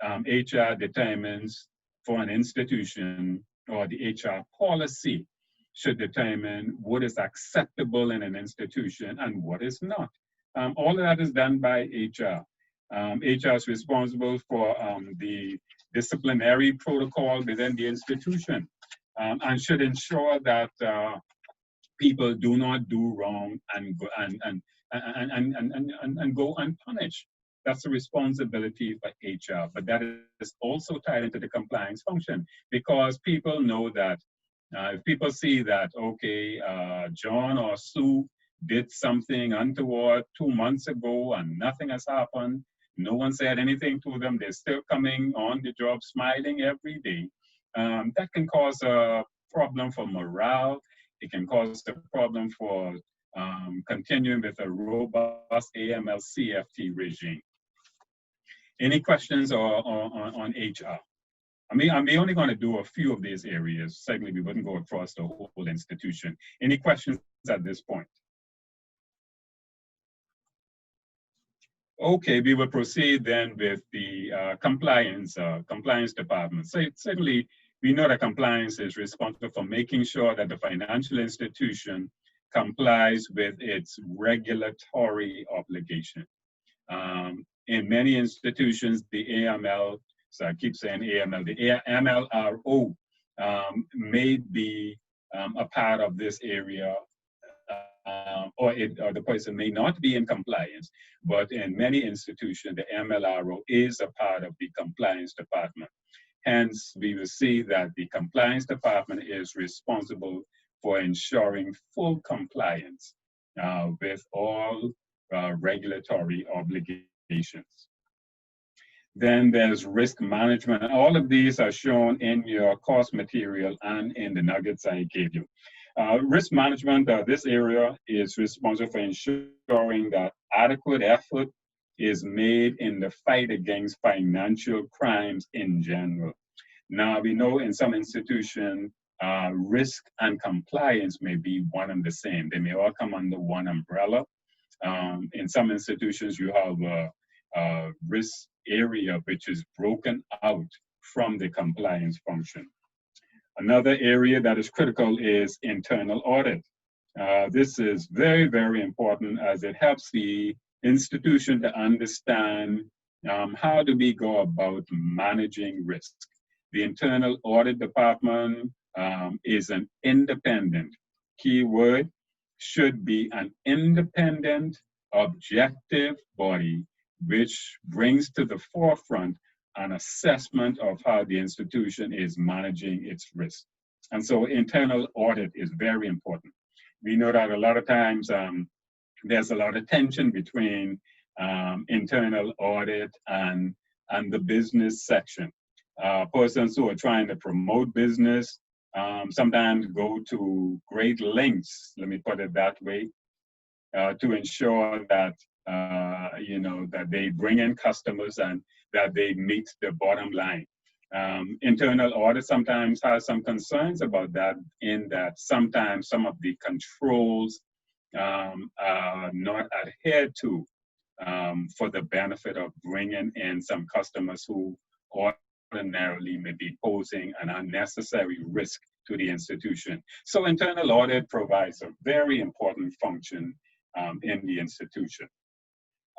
Speaker 1: HR determines for an institution, or the HR policy should determine what is acceptable in an institution and what is not. All of that is done by HR. HR is responsible for the disciplinary protocol within the institution and should ensure that people do not do wrong and go unpunished. That's a responsibility for HR, but that is also tied into the compliance function, because people know that if people see that, okay, John or Sue did something untoward 2 months ago and nothing has happened, no one said anything to them, they're still coming on the job smiling every day, that can cause a problem for morale. It can cause a problem for continuing with a robust AML CFT regime. Any questions on HR? I mean, I'm only going to do a few of these areas. Certainly, we wouldn't go across the whole institution. Any questions at this point? Okay, we will proceed then with the compliance department. So certainly, we know that compliance is responsible for making sure that the financial institution complies with its regulatory obligation. In many institutions, the AML, so I keep saying AML, the MLRO may be a part of this area, or the person may not be in compliance, but in many institutions, the MLRO is a part of the compliance department. Hence, we will see that the compliance department is responsible for ensuring full compliance with all regulatory obligations. Then there's risk management. All of these are shown in your course material and in the nuggets I gave you. Risk management, this area is responsible for ensuring that adequate effort is made in the fight against financial crimes in general. Now, we know in some institutions, risk and compliance may be one and the same. They may all come under one umbrella. In some institutions, you have a risk area which is broken out from the compliance function. Another area that is critical is internal audit. This is very, very important as it helps the institution to understand how do we go about managing risk. The internal audit department is an independent, keyword, should be an independent, objective body which brings to the forefront an assessment of how the institution is managing its risk. And so internal audit is very important. We know that a lot of times there's a lot of tension between internal audit and the business section. Persons who are trying to promote business sometimes go to great lengths, let me put it that way, to ensure that, that they bring in customers and that they meet the bottom line. Internal audit sometimes has some concerns about that, in that sometimes some of the controls are not adhered to for the benefit of bringing in some customers who ordinarily may be posing an unnecessary risk to the institution. So internal audit provides a very important function in the institution.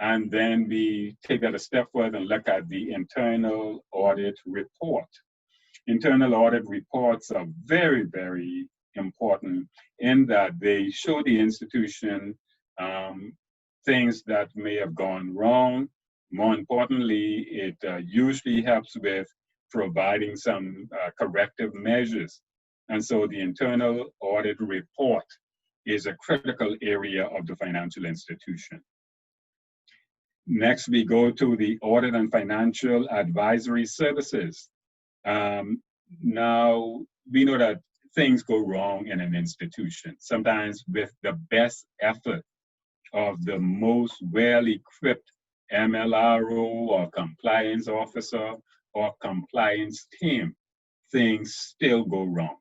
Speaker 1: And then we take that a step further and look at the internal audit report. Internal audit reports are very, very important in that they show the institution things that may have gone wrong. More importantly, it usually helps with providing some corrective measures. And so the internal audit report is a critical area of the financial institution. Next, we go to the audit and financial advisory services. Now, we know that things go wrong in an institution, sometimes with the best effort of the most well-equipped MLRO or compliance officer or compliance team, things still go wrong.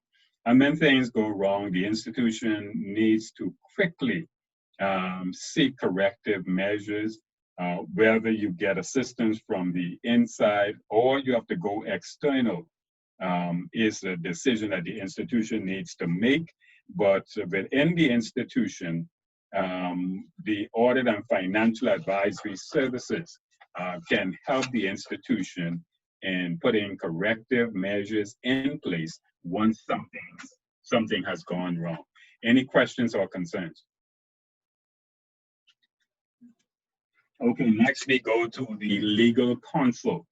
Speaker 1: And when things go wrong, the institution needs to quickly seek corrective measures, whether you get assistance from the inside or you have to go external, is a decision that the institution needs to make. But within the institution, the audit and financial advisory services can help the institution in putting corrective measures in place once something has gone wrong. Any questions or concerns? Okay, next we go to the legal counsel.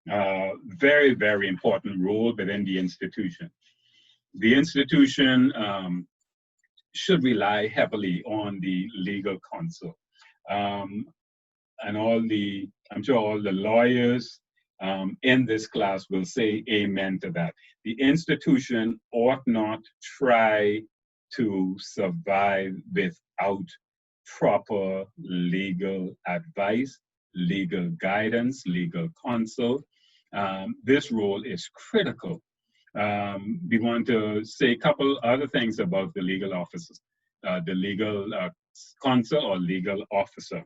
Speaker 1: Very, very important role within the institution. The institution should rely heavily on the legal counsel. And I'm sure all the lawyers in this class will say amen to that. The institution ought not try to survive without proper legal advice, legal guidance, legal counsel. This role is critical. We want to say a couple other things about the legal officers, the legal counsel or legal officer.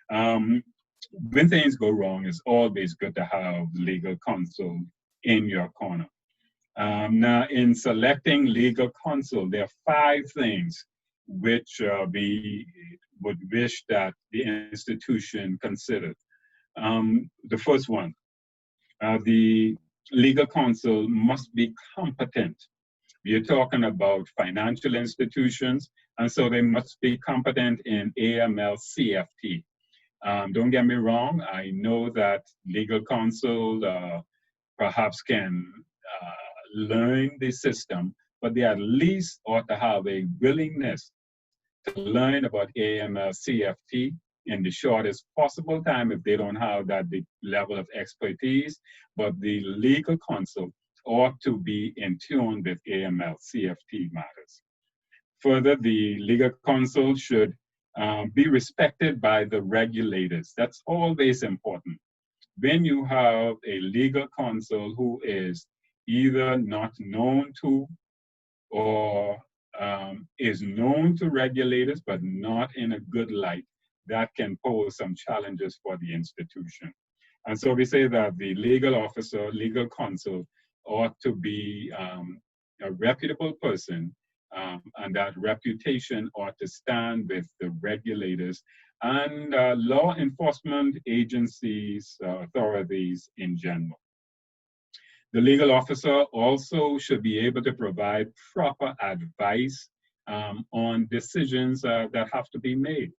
Speaker 1: When things go wrong, it's always good to have legal counsel in your corner. Now, in selecting legal counsel, there are 5 things which we would wish that the institution considered. The first one, the legal counsel must be competent. We are talking about financial institutions, and so they must be competent in AML CFT. Don't get me wrong, I know that legal counsel perhaps can learn the system, but they at least ought to have a willingness to learn about AML CFT in the shortest possible time if they don't have that level of expertise. But the legal counsel ought to be in tune with AML CFT matters. Further, the legal counsel should be respected by the regulators. That's always important. When you have a legal counsel who is either not known to or is known to regulators but not in a good light, that can pose some challenges for the institution. And so we say that the legal officer, legal counsel, ought to be a reputable person, and that reputation ought to stand with the regulators and law enforcement agencies, authorities in general. The legal officer also should be able to provide proper advice on decisions that have to be made.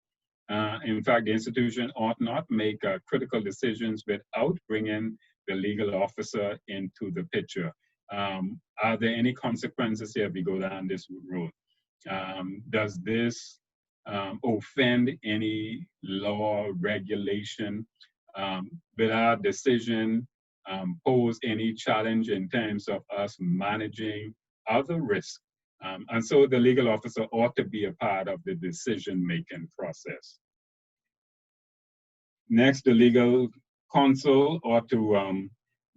Speaker 1: In fact, the institution ought not make critical decisions without bringing the legal officer into the picture. Are there any consequences here if we go down this road? Does this offend any law, regulation? Will our decision pose any challenge in terms of us managing other risks. And so the legal officer ought to be a part of the decision-making process. Next, the legal counsel ought to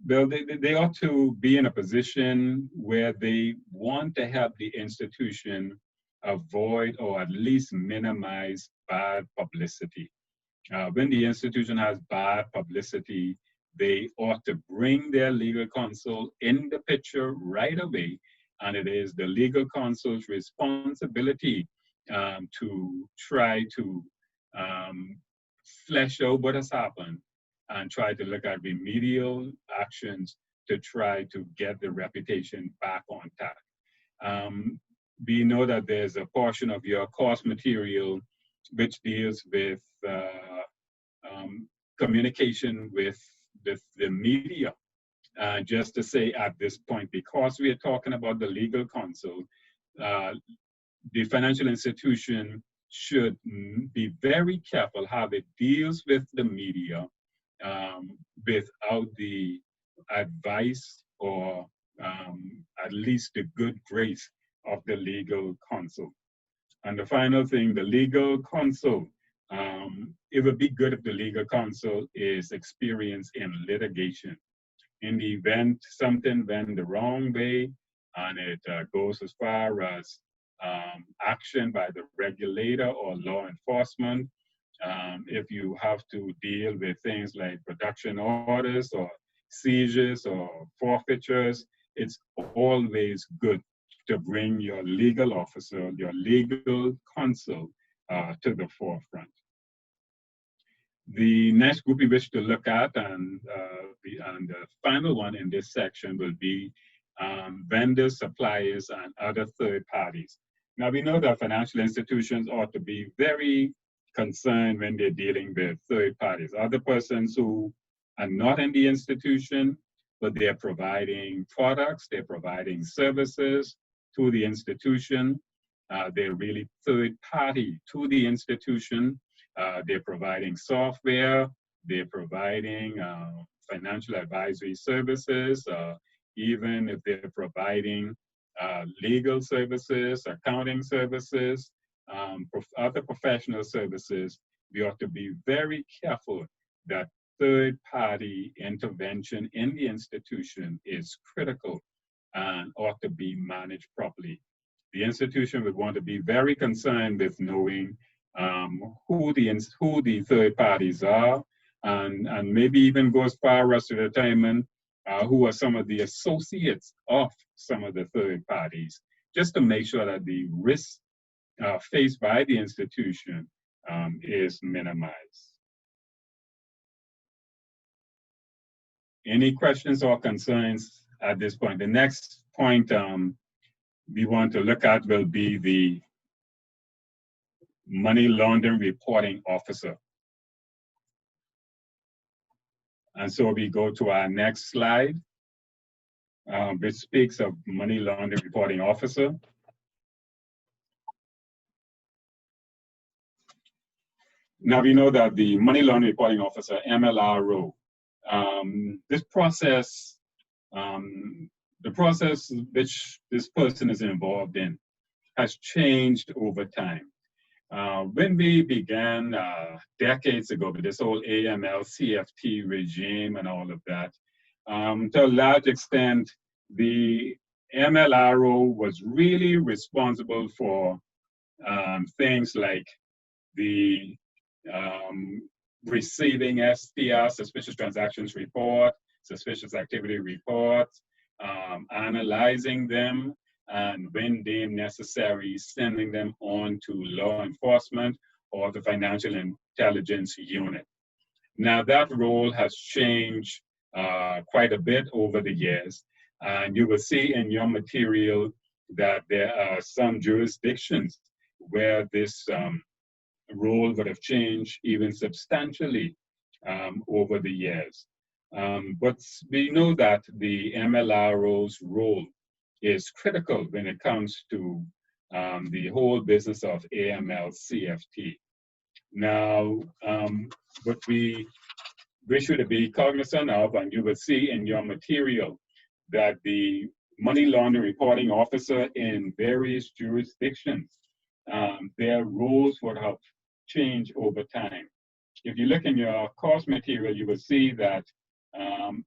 Speaker 1: they ought to be in a position where they want to help the institution avoid or at least minimize bad publicity. When the institution has bad publicity, they ought to bring their legal counsel in the picture right away, and it is the legal counsel's responsibility to try to flesh out what has happened and try to look at remedial actions to try to get the reputation back on track. We know that there's a portion of your course material which deals with communication with the media. Just to say at this point, because we are talking about the legal counsel, the financial institution should be very careful how it deals with the media without the advice or at least the good grace of the legal counsel. And the final thing, the legal counsel, it would be good if the legal counsel is experienced in litigation. In the event something went the wrong way and it goes as far as action by the regulator or law enforcement, if you have to deal with things like production orders or seizures or forfeitures, it's always good to bring your legal officer, your legal counsel to the forefront. The next group we wish to look at, and the final one in this section, will be vendors, suppliers, and other third parties. Now, we know that financial institutions ought to be very concerned when they're dealing with third parties, other persons who are not in the institution, but they're providing products, they're providing services to the institution. They're really third party to the institution. They're providing software, they're providing financial advisory services, even if they're providing legal services, accounting services, other professional services. We ought to be very careful that third-party intervention in the institution is critical and ought to be managed properly. The institution would want to be very concerned with knowing who the third parties are, and maybe even go as far as to determine who are some of the associates of some of the third parties, just to make sure that the risk faced by the institution is minimized. Any questions or concerns at this point? The next point we want to look at will be the money laundering reporting officer. And so we go to our next slide, which speaks of money laundering reporting officer. Now we know that the money laundering reporting officer, MLRO, this process, the process which this person is involved in has changed over time. When we began decades ago with this whole AML, CFT regime and all of that, to a large extent, the MLRO was really responsible for things like the receiving STR, suspicious transactions report, suspicious activity reports, analyzing them, and when deemed necessary, sending them on to law enforcement or the financial intelligence unit. Now that role has changed quite a bit over the years, and you will see in your material that there are some jurisdictions where this role would have changed even substantially over the years. But we know that the MLRO's role is critical when it comes to the whole business of AML CFT. Now, what we should be cognizant of, and you will see in your material, that the money laundering reporting officer in various jurisdictions. Their roles would have changed over time. If you look in your course material, you will see that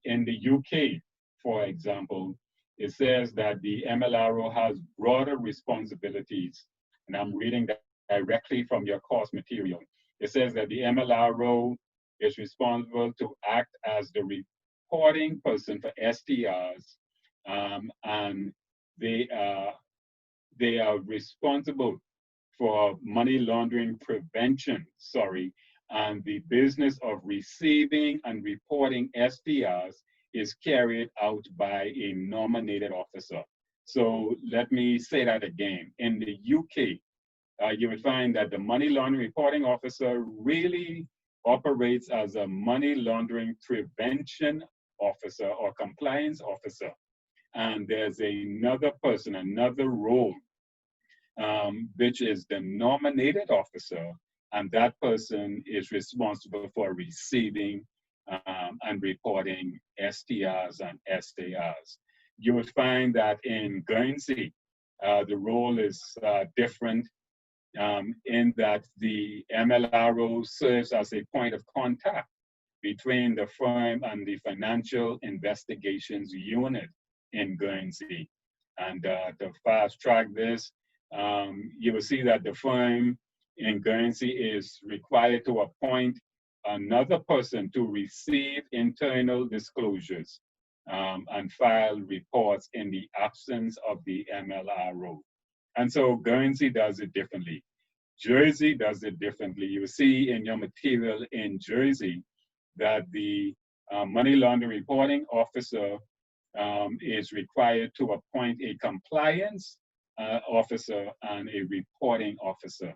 Speaker 1: in the UK, for example, it says that the MLRO has broader responsibilities, and I'm reading that directly from your course material. It says that the MLRO is responsible to act as the reporting person for STRs, and they are responsible for money laundering prevention, and the business of receiving and reporting STRs is carried out by a nominated officer. So let me say that again. In the UK, you will find that the money laundering reporting officer really operates as a money laundering prevention officer or compliance officer. And there's another person, another role, which is the nominated officer, and that person is responsible for receiving and reporting STRs and SARs. You will find that in Guernsey, the role is different in that the MLRO serves as a point of contact between the firm and the financial investigations unit in Guernsey. And to fast track this, you will see that the firm in Guernsey is required to appoint another person to receive internal disclosures and file reports in the absence of the MLRO. And so Guernsey does it differently. Jersey does it differently. You will see in your material in Jersey that the money laundering reporting officer is required to appoint a compliance officer and a reporting officer.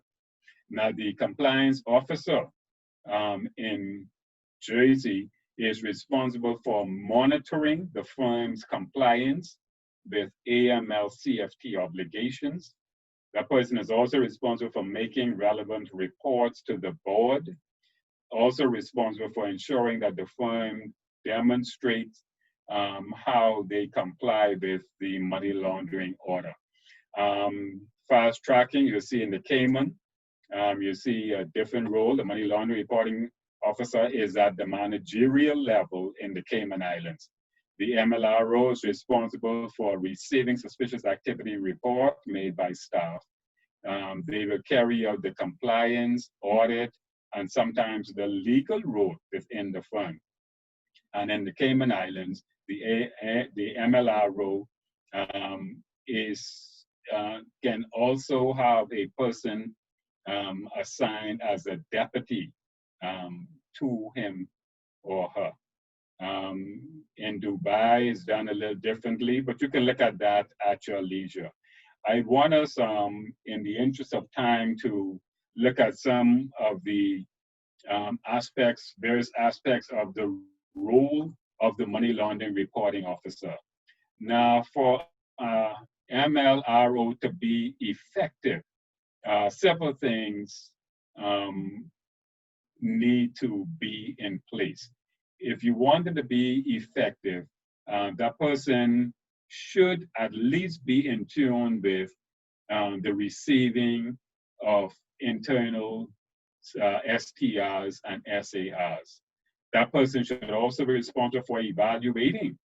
Speaker 1: Now, the compliance officer in Jersey is responsible for monitoring the firm's compliance with AML-CFT obligations. That person is also responsible for making relevant reports to the board, also responsible for ensuring that the firm demonstrates how they comply with the money laundering order. Fast tracking, you'll see in the Cayman, you see a different role. The money laundering reporting officer is at the managerial level in the Cayman Islands. The MLRO is responsible for receiving suspicious activity report made by staff. They will carry out the compliance, audit, and sometimes the legal role within the firm. And in the Cayman Islands, the MLRO can also have a person assigned as a deputy to him or her. In Dubai, it's done a little differently, but you can look at that at your leisure. I want us, in the interest of time, to look at some of the various aspects of the role of the money laundering reporting officer. Now, for MLRO to be effective, several things need to be in place. If you want it to be effective, that person should at least be in tune with the receiving of internal STRs and SARs. That person should also be responsible for evaluating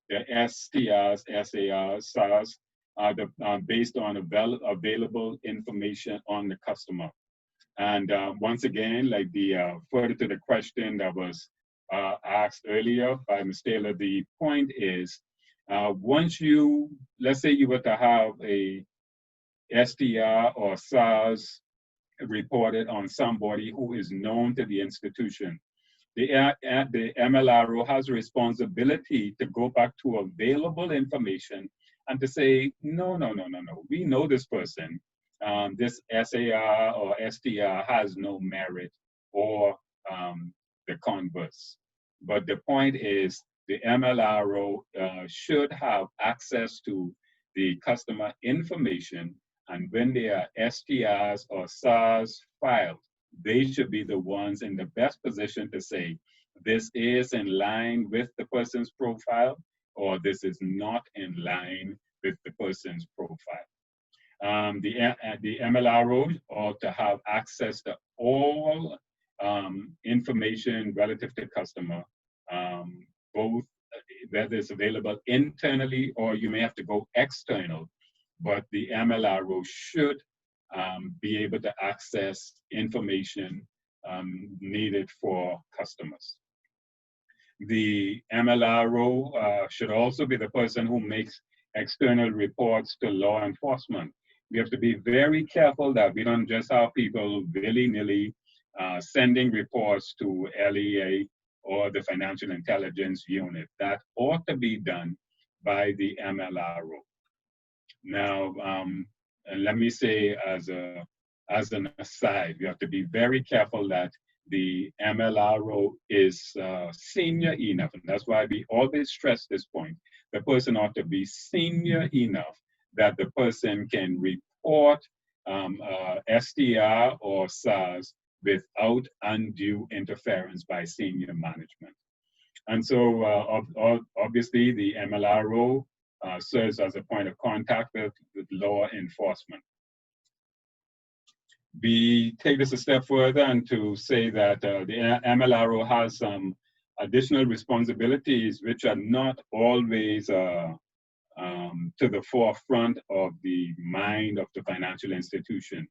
Speaker 1: the STRs, SARs, SARs based on available information on the customer. And once again, like further to the question that was asked earlier by Ms. Taylor, the point is, once let's say you were to have a STR or SARS reported on somebody who is known to the institution, the MLRO has a responsibility to go back to available information and to say, no, we know this person. This SAR or STR has no merit, or the converse. But the point is, the MLRO should have access to the customer information, and when there are STRs or SARs filed, they should be the ones in the best position to say, this is in line with the person's profile, or this is not in line with the person's profile. The MLRO ought to have access to all information relative to customer, both whether it's available internally or you may have to go external, but the MLRO should be able to access information needed for customers. The MLRO should also be the person who makes external reports to law enforcement. We have to be very careful that we don't just have people willy-nilly sending reports to LEA or the Financial Intelligence Unit. That ought to be done by the MLRO. Now, and let me say as an aside, you have to be very careful that the MLRO is senior enough, and that's why we always stress this point. The person ought to be senior enough that the person can report STR or SARS without undue interference by senior management. And so obviously the MLRO serves as a point of contact with law enforcement. We take this a step further and to say that the MLRO has some additional responsibilities which are not always to the forefront of the mind of the financial institution.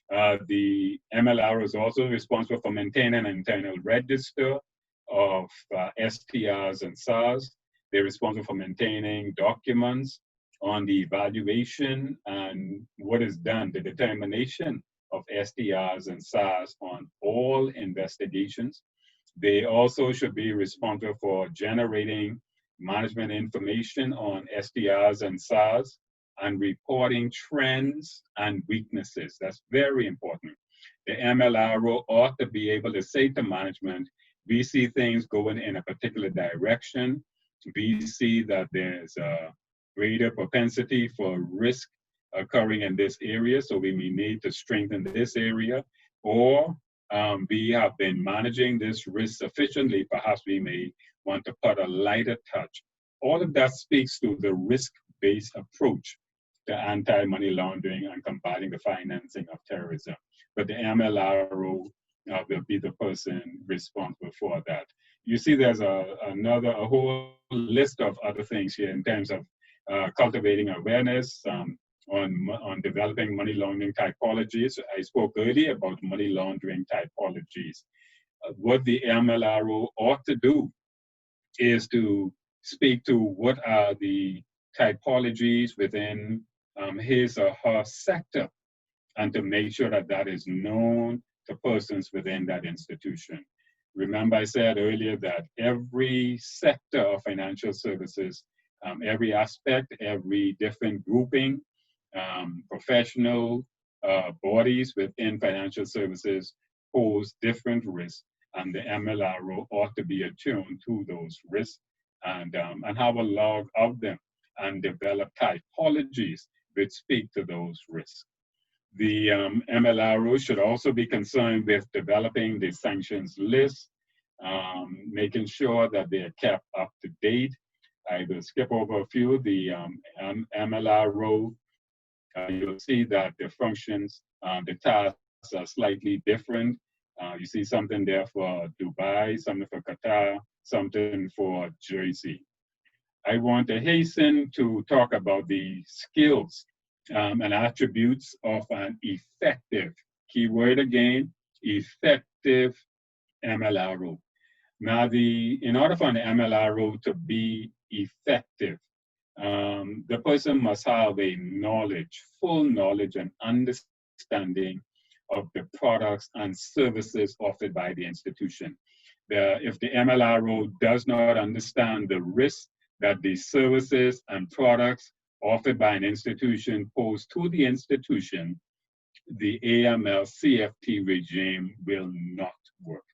Speaker 1: The MLRO is also responsible for maintaining an internal register of STRs and SARS. They're responsible for maintaining documents on the evaluation and what is done, the determination of STRs and SARS on all investigations. They also should be responsible for generating management information on STRs and SARS and reporting trends and weaknesses. That's very important. The MLRO ought to be able to say to management, we see things going in a particular direction. We see that there's a greater propensity for risk occurring in this area, so we may need to strengthen this area, or we have been managing this risk sufficiently, perhaps we may want to put a lighter touch. All of that speaks to the risk-based approach to anti-money laundering and combating the financing of terrorism. But the MLRO will be the person responsible for that. You see there's a whole list of other things here in terms of cultivating awareness, on developing money laundering typologies. I spoke earlier about money laundering typologies. What the MLRO ought to do is to speak to what are the typologies within his or her sector, and to make sure that that is known to persons within that institution. Remember, I said earlier that every sector of financial services, every aspect, every different grouping, professional bodies within financial services pose different risks, and the MLRO ought to be attuned to those risks and have a log of them and develop typologies which speak to those risks. The MLRO should also be concerned with developing the sanctions list, making sure that they are kept up to date. I will skip over a few. The MLRO, you'll see that the functions, the tasks are slightly different. You see something there for Dubai, something for Qatar, something for Jersey. I want to hasten to talk about the skills and attributes of an effective, keyword again, effective MLRO. Now, in order for an MLRO to be effective, the person must have a knowledge, full knowledge and understanding of the products and services offered by the institution. If the MLRO does not understand the risk that the services and products offered by an institution pose to the institution, the AML-CFT regime will not work.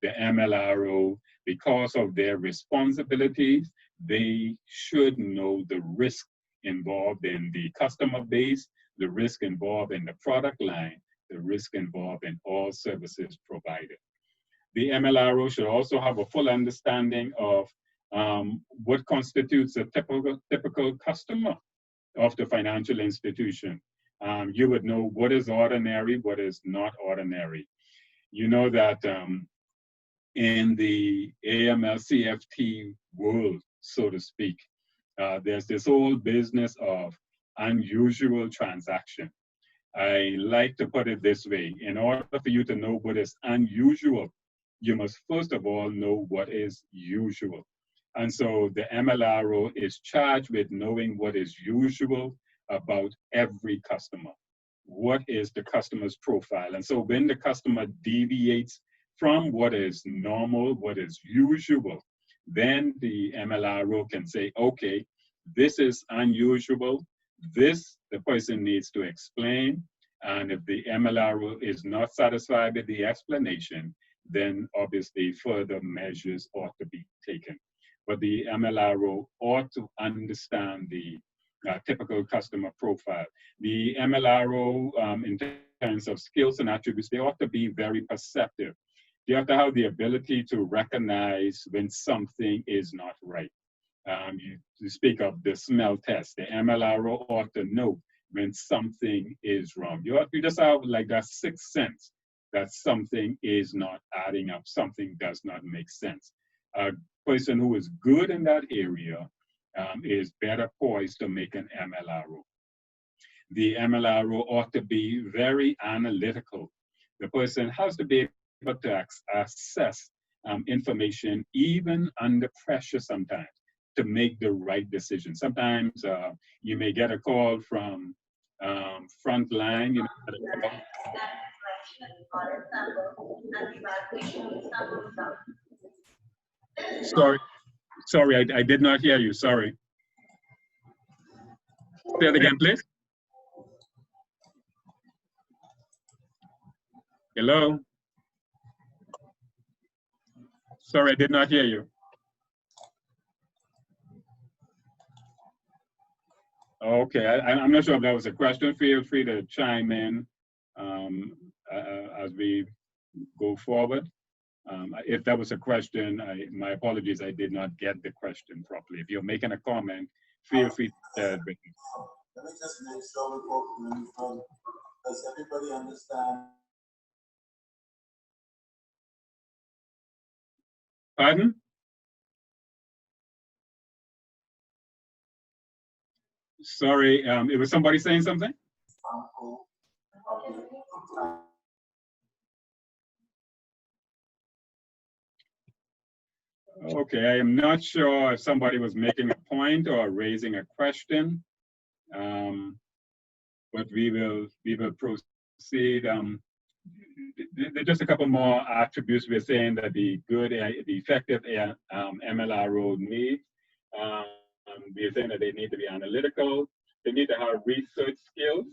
Speaker 1: The MLRO, because of their responsibilities, they should know the risk involved in the customer base, the risk involved in the product line, the risk involved in all services provided. The MLRO should also have a full understanding of what constitutes a typical customer of the financial institution. You would know what is ordinary, what is not ordinary. You know that in the AML-CFT world, so to speak, there's this whole business of unusual transaction. I like to put it this way: in order for you to know what is unusual, you must first of all know what is usual. And so the MLRO is charged with knowing what is usual about every customer. What is the customer's profile? And so when the customer deviates from what is normal, what is usual, then the MLRO can say, okay, this is unusual. This, the person needs to explain. And if the MLRO is not satisfied with the explanation, then obviously further measures ought to be taken. But the MLRO ought to understand the typical customer profile. The MLRO, in terms of skills and attributes, they ought to be very perceptive. They have to have the ability to recognize when something is not right. You speak of the smell test. The MLRO ought to know when something is wrong. You just have like that sixth sense that something is not adding up, something does not make sense. A person who is good in that area is better poised to make an MLRO. The MLRO ought to be very analytical. The person has to be able to assess information even under pressure sometimes to make the right decision. Sometimes you may get a call from frontline, you know. Sorry, I did not hear you, sorry. Say it again, please. Hello? Sorry, I did not hear you. Okay, I'm not sure if that was a question. Feel free to chime in as we go forward. If that was a question, my apologies, I did not get the question properly. If you're making a comment, feel free to share it with me.
Speaker 8: Let me just make sure before we move on. Does everybody understand?
Speaker 1: Pardon? Sorry, it was somebody saying something? Okay, I am not sure if somebody was making a point or raising a question, but we will proceed. Just a couple more attributes we're saying that the effective MLRO need. We're saying that they need to be analytical. They need to have research skills.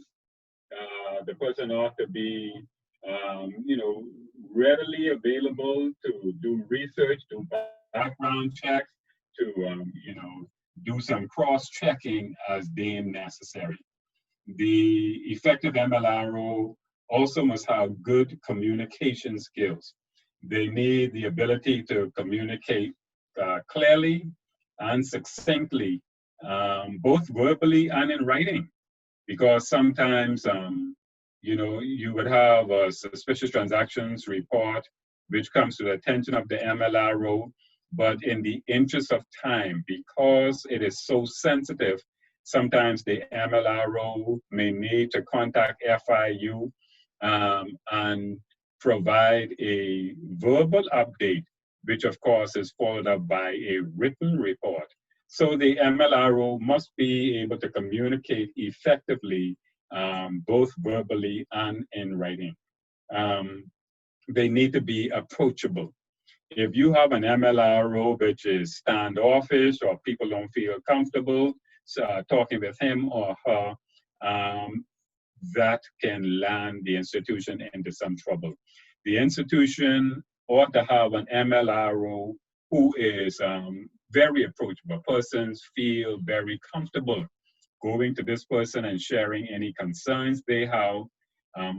Speaker 1: The person ought to be, readily available to do research, do background checks, to, do some cross-checking as deemed necessary. The effective MLRO also must have good communication skills. They need the ability to communicate clearly and succinctly, both verbally and in writing, because sometimes, you would have a suspicious transactions report which comes to the attention of the MLRO, but in the interest of time, because it is so sensitive, sometimes the MLRO may need to contact FIU and provide a verbal update, which of course is followed up by a written report. So the MLRO must be able to communicate effectively, both verbally and in writing. They need to be approachable. If you have an MLRO which is standoffish or people don't feel comfortable talking with him or her, that can land the institution into some trouble. The institution ought to have an MLRO who is very approachable. Persons feel very comfortable going to this person and sharing any concerns they have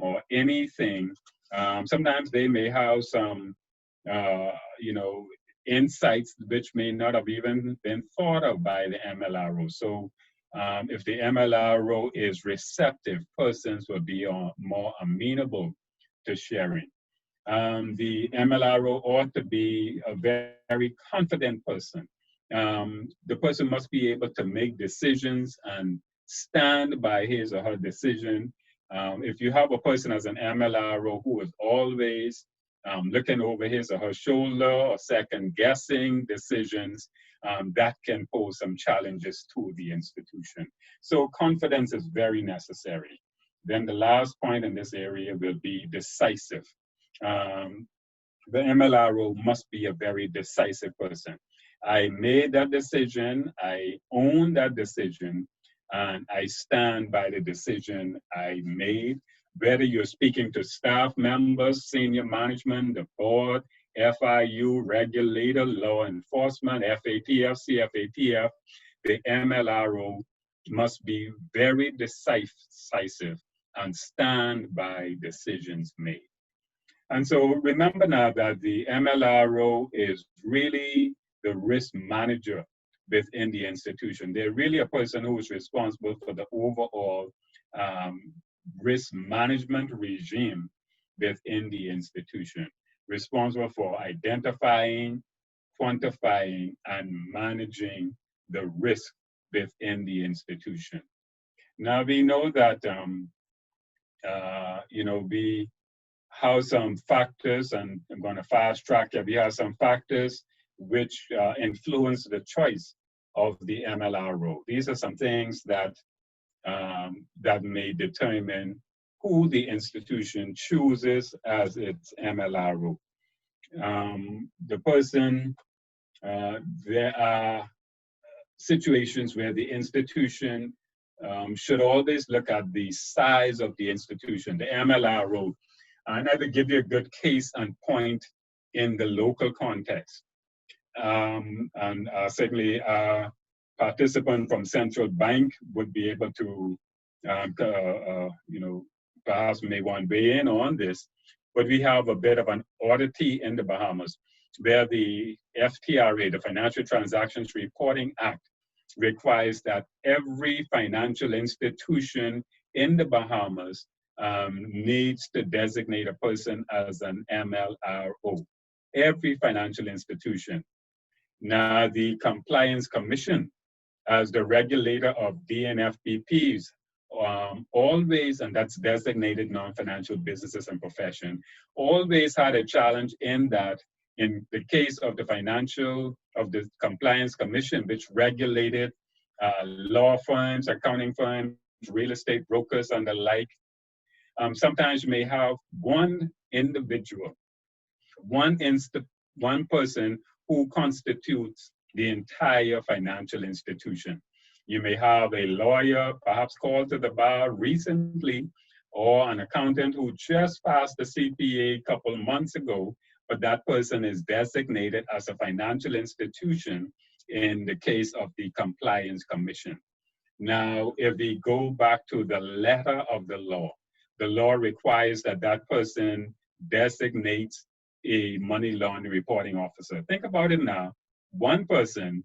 Speaker 1: or anything. Sometimes they may have some, insights which may not have even been thought of by the MLRO. So if the MLRO is receptive, persons will be more amenable to sharing. The MLRO ought to be a very confident person. The person must be able to make decisions and stand by his or her decision. If you have a person as an MLRO who is always looking over his or her shoulder or second guessing decisions, that can pose some challenges to the institution. So confidence is very necessary. Then the last point in this area will be decisive. The MLRO must be a very decisive person. I made that decision, I own that decision, and I stand by the decision I made. Whether you're speaking to staff members, senior management, the board, FIU, regulator, law enforcement, FATF, CFATF, the MLRO must be very decisive and stand by decisions made. And so remember now that the MLRO is really the risk manager within the institution. They're really a person who is responsible for the overall risk management regime within the institution, responsible for identifying, quantifying, and managing the risk within the institution. Now we know that, we have some factors, and I'm going to fast track it. We have some factors which influence the choice of the MLRO. These are some things that that may determine who the institution chooses as its MLRO. The person, there are situations where the institution should always look at the size of the institution, the MLRO. And I will give you a good case and point in the local context. Certainly a participant from Central Bank would be able to, perhaps may want to weigh in on this, but we have a bit of an oddity in the Bahamas where the FTRA, the Financial Transactions Reporting Act, requires that every financial institution in the Bahamas needs to designate a person as an MLRO. Every financial institution. Now, the Compliance Commission, as the regulator of DNFBPs, always, and that's designated non-financial businesses and profession, always had a challenge in that, in the case of the Compliance Commission, which regulated law firms, accounting firms, real estate brokers, and the like, sometimes you may have one individual, one person who constitutes the entire financial institution. You may have a lawyer, perhaps called to the bar recently, or an accountant who just passed the CPA a couple months ago, but that person is designated as a financial institution in the case of the Compliance Commission. Now, if we go back to the letter of the law requires that that person designates a money laundering reporting officer. Think about it now. One person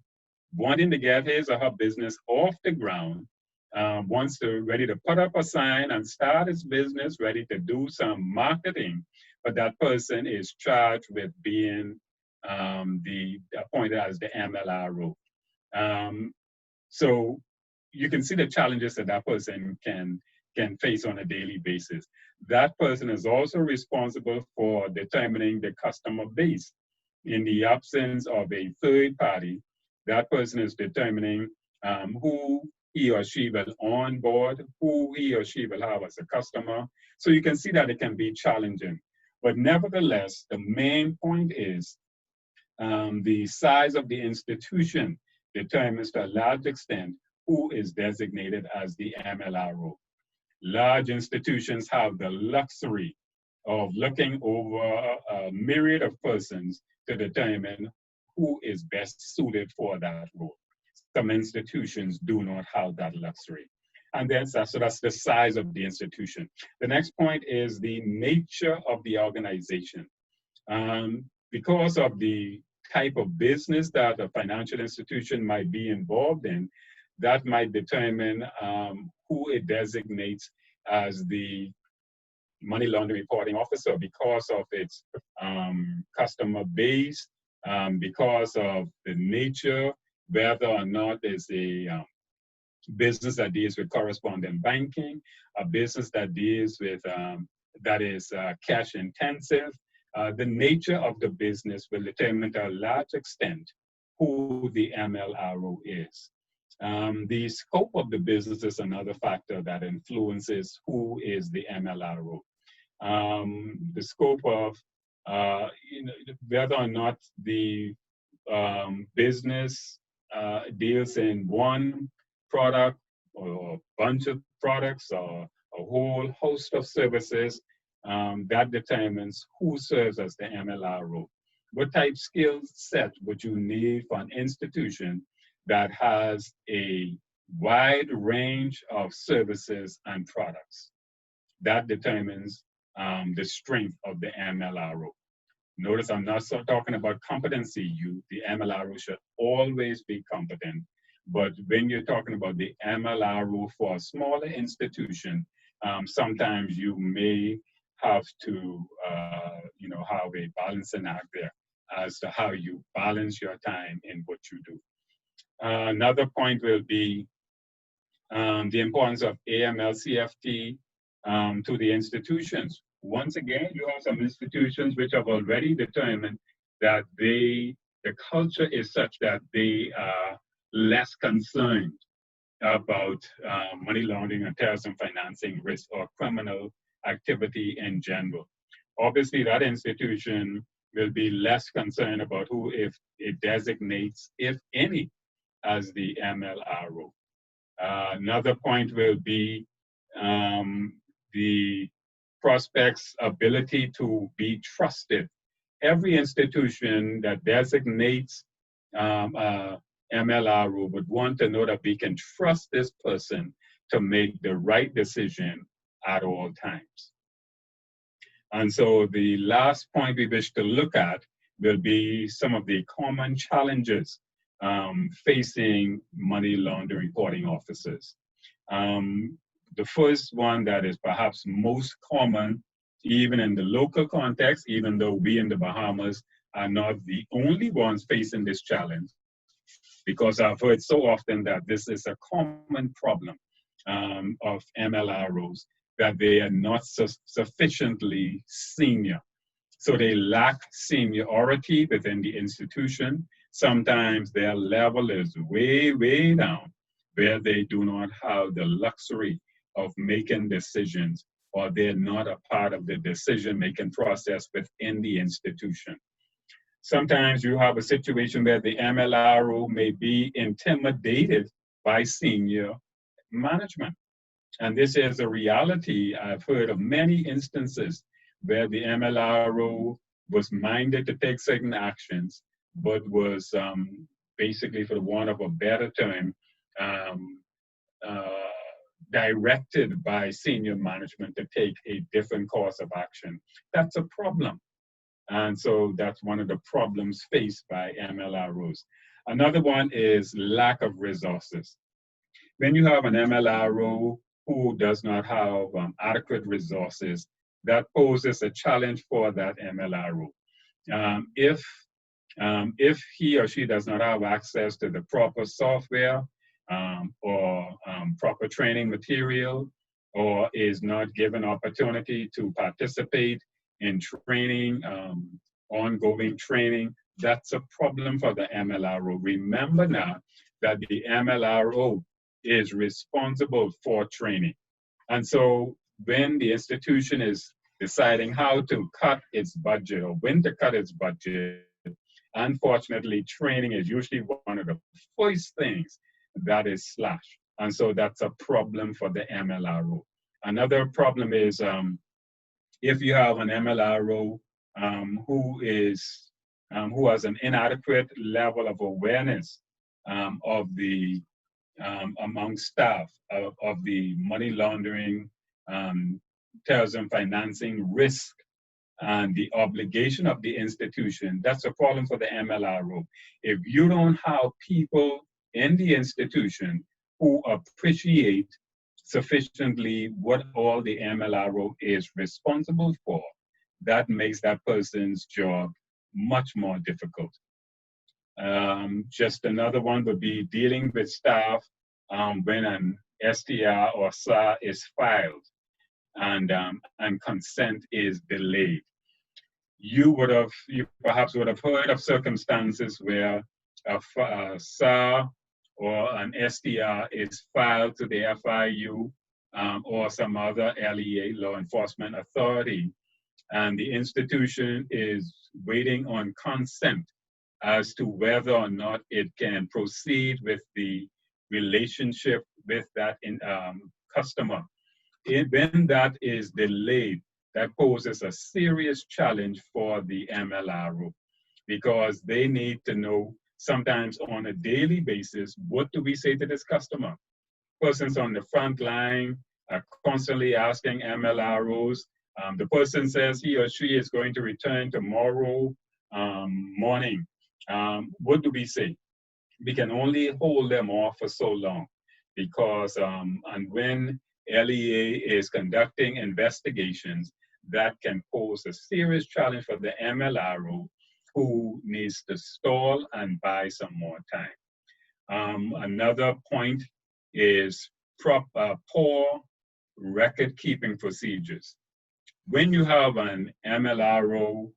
Speaker 1: wanting to get his or her business off the ground, ready to put up a sign and start his business, ready to do some marketing, but that person is charged with being appointed as the MLRO. So you can see the challenges that that person can face on a daily basis. That person is also responsible for determining the customer base. In the absence of a third party, that person is determining who he or she will onboard, who he or she will have as a customer. So you can see that it can be challenging. But nevertheless, the main point is the size of the institution determines to a large extent who is designated as the MLRO. Large institutions have the luxury of looking over a myriad of persons to determine who is best suited for that role. Some institutions do not have that luxury. And then, so that's the size of the institution. The next point is the nature of the organization. Because of the type of business that a financial institution might be involved in, that might determine who it designates as the money laundering reporting officer because of its customer base, because of the nature, whether or not there's a business that deals with correspondent banking, a business that deals with that is cash intensive. The nature of the business will determine to a large extent who the MLRO is. The scope of the business is another factor that influences who is the MLRO. The scope of whether or not the business deals in one product or a bunch of products or a whole host of services, that determines who serves as the MLRO. What type skill set would you need for an institution that has a wide range of services and products? That determines the strength of the MLRO. Notice I'm not talking about competency. The MLRO should always be competent. But when you're talking about the MLRO for a smaller institution, sometimes you may have to, have a balancing act there as to how you balance your time in what you do. Another point will be the importance of AML-CFT to the institutions. Once again, you have some institutions which have already determined that the culture is such that they are less concerned about money laundering and terrorism financing risk or criminal activity in general. Obviously, that institution will be less concerned about who if it designates, if any, as the MLRO. Another point will be the prospect's ability to be trusted. Every institution that designates MLRO would want to know that we can trust this person to make the right decision at all times. And so the last point we wish to look at will be some of the common challenges facing money laundering reporting officers. The first one that is perhaps most common, even in the local context, even though we in the Bahamas are not the only ones facing this challenge, because I've heard so often that this is a common problem of MLROs, that they are not sufficiently senior. So they lack seniority within the institution. Sometimes their level is way, way down, where they do not have the luxury of making decisions, or they're not a part of the decision-making process within the institution. Sometimes you have a situation where the MLRO may be intimidated by senior management. And this is a reality. I've heard of many instances where the MLRO was minded to take certain actions, but was basically, for the want of a better term, directed by senior management to take a different course of action. That's a problem. And so that's one of the problems faced by MLROs. Another one is lack of resources. When you have an MLRO who does not have adequate resources, that poses a challenge for that MLRO. If he or she does not have access to the proper software or proper training material, or is not given opportunity to participate in training, ongoing training, that's a problem for the MLRO. Remember now that the MLRO is responsible for training. And so when the institution is deciding how to cut its budget or when to cut its budget, unfortunately, training is usually one of the first things that is slashed. And so that's a problem for the MLRO. Another problem is if you have an MLRO who has an inadequate level of awareness of the among staff of the money laundering, terrorism financing risk and the obligation of the institution, that's a problem for the MLRO. If you don't have people in the institution who appreciate sufficiently what all the MLRO is responsible for, that makes that person's job much more difficult. Just another one would be dealing with staff when an STR or SAR is filed and consent is delayed. You perhaps would have heard of circumstances where a SAR or an STR is filed to the FIU or some other LEA, law enforcement authority, and the institution is waiting on consent as to whether or not it can proceed with the relationship with that customer. When that is delayed, that poses a serious challenge for the MLRO, because they need to know sometimes on a daily basis, what do we say to this customer? Persons on the front line are constantly asking MLROs. The person says he or she is going to return tomorrow morning. What do we say? We can only hold them off for so long, because and when LEA is conducting investigations, that can pose a serious challenge for the MLRO, who needs to stall and buy some more time. Another point is poor record-keeping procedures. When you have an MLRO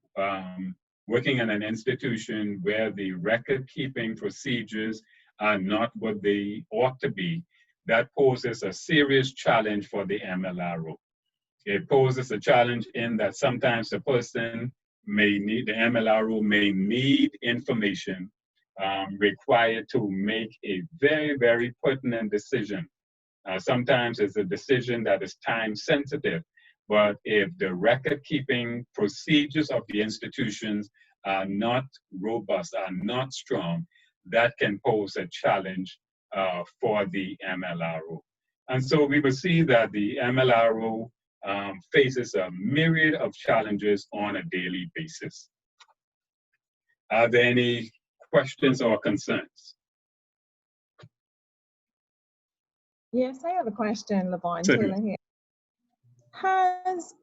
Speaker 1: working in an institution where the record-keeping procedures are not what they ought to be, that poses a serious challenge for the MLRO. It poses a challenge in that sometimes the person the MLRO may need information required to make a very, very pertinent decision. Sometimes it's a decision that is time sensitive, but if the record-keeping procedures of the institutions are not robust, are not strong, that can pose a challenge for the MLRO. And so we will see that the MLRO faces a myriad of challenges on a daily basis. Are there any questions or concerns?
Speaker 3: Yes, I have a question, Levon
Speaker 1: Certainly.
Speaker 3: Taylor here.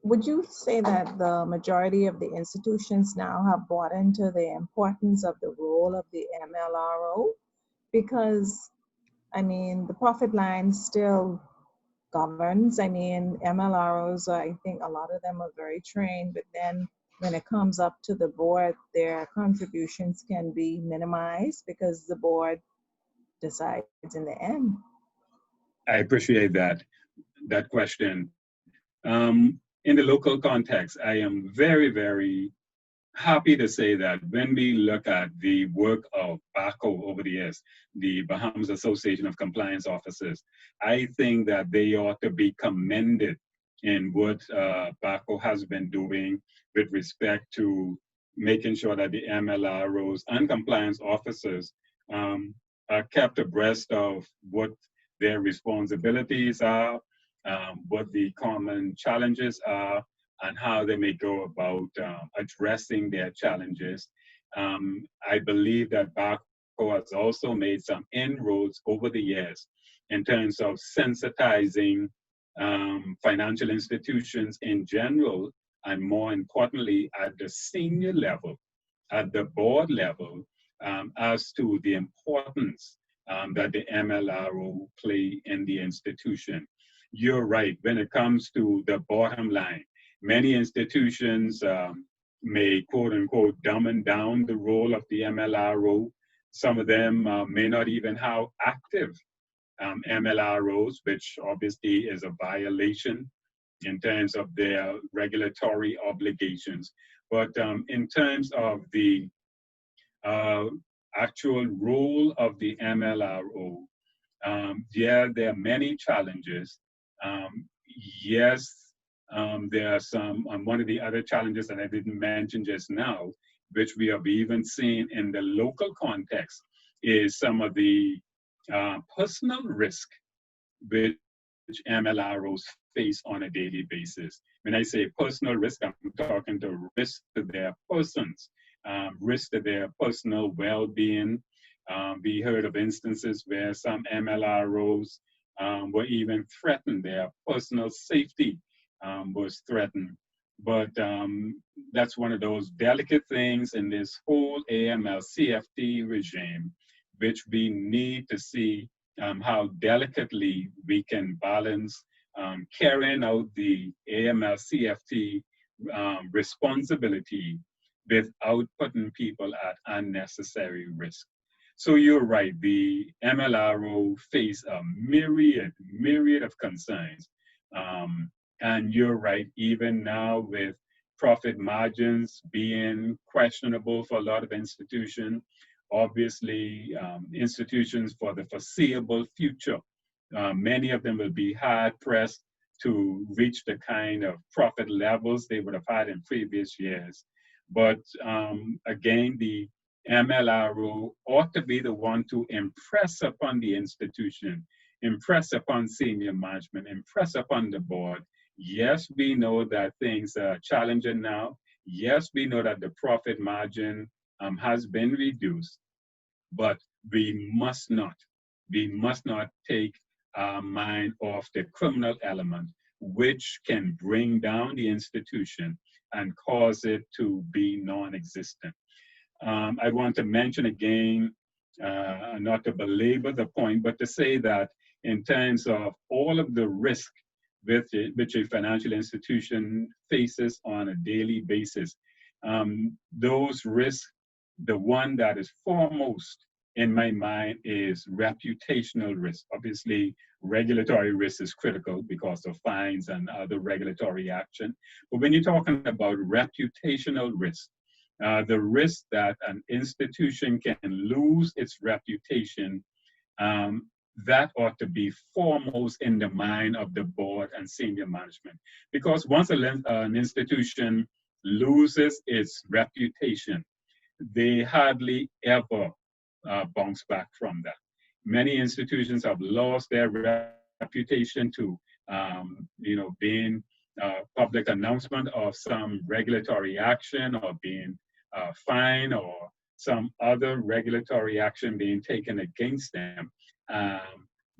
Speaker 3: Would you say that the majority of the institutions now have bought into the importance of the role of the MLRO? Because, I mean, the profit line still governs. I mean, MLROs, I think a lot of them are very trained, but then when it comes up to the board, their contributions can be minimized because the board decides in the end.
Speaker 1: I appreciate that question. In the local context, I am very, very happy to say that when we look at the work of BACO over the years, the Bahamas Association of Compliance Officers, I think that they ought to be commended in what BACO has been doing with respect to making sure that the MLROs and compliance officers are kept abreast of what their responsibilities are, what the common challenges are, and how they may go about addressing their challenges. I believe that BACO has also made some inroads over the years in terms of sensitizing financial institutions in general, and more importantly, at the senior level, at the board level, as to the importance that the MLRO play in the institution. You're right, when it comes to the bottom line, many institutions may, quote unquote, dumb down the role of the MLRO. Some of them may not even have active MLROs, which obviously is a violation in terms of their regulatory obligations. But in terms of the actual role of the MLRO, yeah, there are many challenges. Yes, there are some, one of the other challenges that I didn't mention just now, which we have even seen in the local context, is some of the personal risk which MLROs face on a daily basis. When I say personal risk, I'm talking to risk to their persons, risk to their personal well-being. We heard of instances where some MLROs were even threatened. Their personal safety was threatened. But that's one of those delicate things in this whole AML-CFT regime, which we need to see how delicately we can balance carrying out the AML-CFT responsibility without putting people at unnecessary risk. So you're right, the MLRO face a myriad of concerns. And you're right, even now with profit margins being questionable for a lot of institutions, obviously institutions for the foreseeable future, many of them will be hard pressed to reach the kind of profit levels they would have had in previous years. But again, the MLRO ought to be the one to impress upon the institution, impress upon senior management, impress upon the board. Yes, we know that things are challenging now. Yes, we know that the profit margin has been reduced, but we must not take our mind off the criminal element, which can bring down the institution and cause it to be non-existent. I want to mention again, not to belabor the point, but to say that in terms of all of the risk which a financial institution faces on a daily basis, those risks, the one that is foremost in my mind is reputational risk. Obviously, regulatory risk is critical because of fines and other regulatory action. But when you're talking about reputational risk, the risk that an institution can lose its reputation, that ought to be foremost in the mind of the board and senior management. Because once an institution loses its reputation, they hardly ever bounce back from that. Many institutions have lost their reputation to, being public announcement of some regulatory action or being fined or some other regulatory action being taken against them,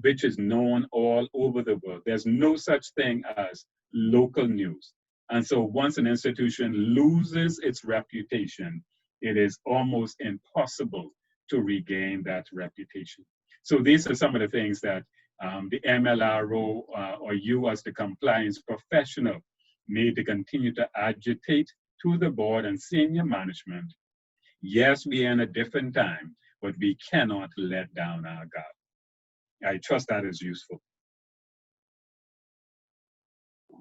Speaker 1: which is known all over the world. There's no such thing as local news. And so once an institution loses its reputation, it is almost impossible to regain that reputation. So these are some of the things that the MLRO or you as the compliance professional need to continue to agitate to the board and senior management. Yes, we are in a different time, but we cannot let down our guard. I trust that is useful.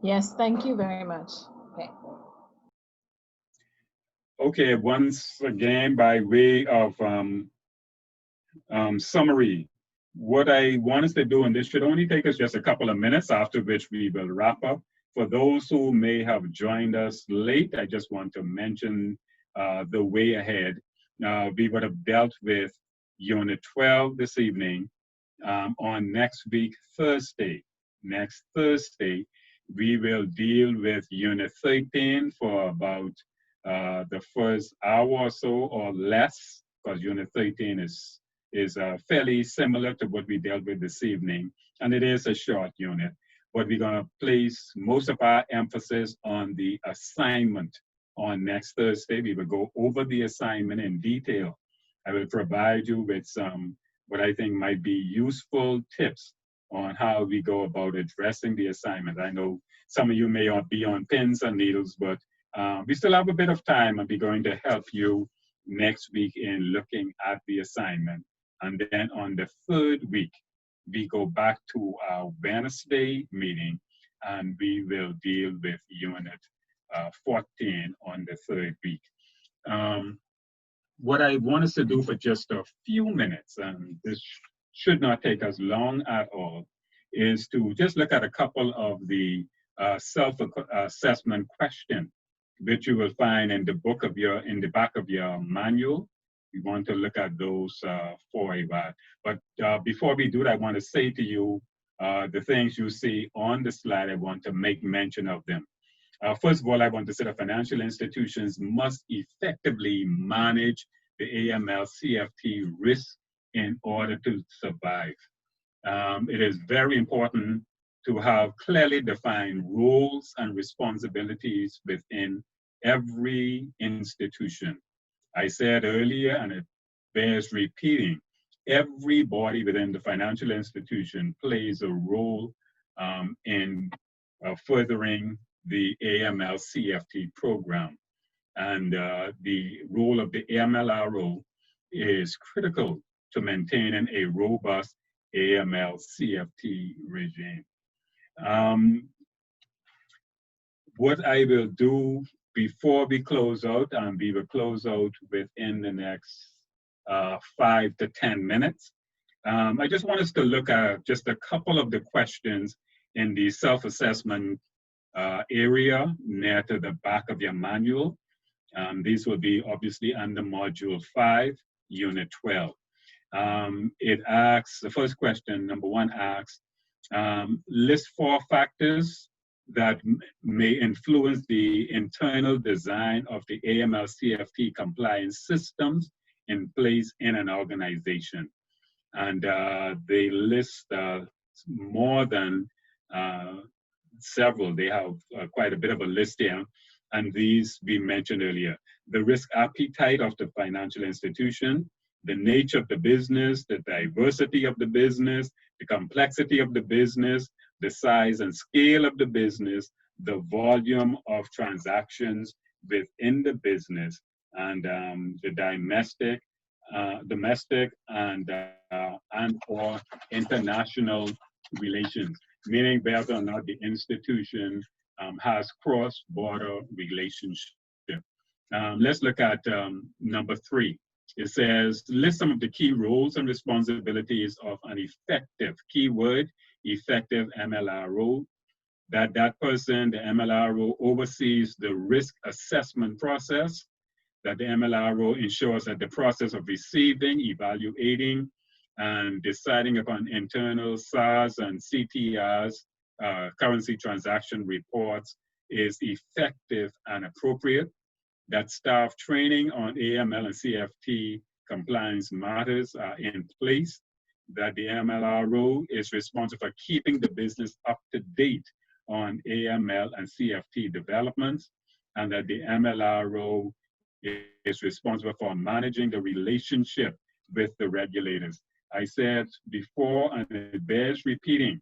Speaker 3: Yes, thank you very much. Okay.
Speaker 1: Okay, once again, by way of summary, what I want us to do, and this should only take us just a couple of minutes, after which we will wrap up. For those who may have joined us late, I just want to mention the way ahead. We would have dealt with Unit 12 this evening. On next week, Thursday. Next Thursday, we will deal with Unit 13 for about the first hour or so or less, because Unit 13 is fairly similar to what we dealt with this evening, and it is a short unit. But we're going to place most of our emphasis on the assignment on next Thursday. We will go over the assignment in detail. I will provide you with some what I think might be useful tips on how we go about addressing the assignment. I know some of you may not be on pins and needles, but we still have a bit of time, and we're going to help you next week in looking at the assignment. And then on the third week, we go back to our Wednesday meeting, and we will deal with Unit 14 on the third week. What I want us to do for just a few minutes, and this should not take us long at all, is to just look at a couple of the self-assessment questions, which you will find in the back of your manual. We want to look at those for a while. But before we do that, I want to say to you, the things you see on the slide, I want to make mention of them. First of all, I want to say that financial institutions must effectively manage the AML-CFT risk in order to survive. It is very important to have clearly defined roles and responsibilities within every institution. I said earlier, and it bears repeating, everybody within the financial institution plays a role in furthering the AML-CFT program. And the role of the AMLRO is critical to maintaining a robust AML-CFT regime. What I will do before we close out, and we will close out within the next 5 to 10 minutes, I just want us to look at just a couple of the questions in the self-assessment area near to the back of your manual. These will be obviously under Module 5, Unit 12. It asks, the first question, number 1 asks, list 4 factors that may influence the internal design of the AML-CFT compliance systems in place in an organization. And they list more than several. They have quite a bit of a list here. And these we mentioned earlier. The risk appetite of the financial institution, the nature of the business, the diversity of the business, the complexity of the business, the size and scale of the business, the volume of transactions within the business, and the domestic and or international relations, meaning whether or not the institution has cross-border relationship. Let's look at number 3. It says, list some of the key roles and responsibilities of an effective, keyword, effective MLRO. That person, the MLRO, oversees the risk assessment process, that the MLRO ensures that the process of receiving, evaluating, and deciding upon internal SARS and CTRs, currency transaction reports, is effective and appropriate, that staff training on AML and CFT compliance matters are in place, that the MLRO is responsible for keeping the business up to date on AML and CFT developments, and that the MLRO is responsible for managing the relationship with the regulators. I said before, and it bears repeating,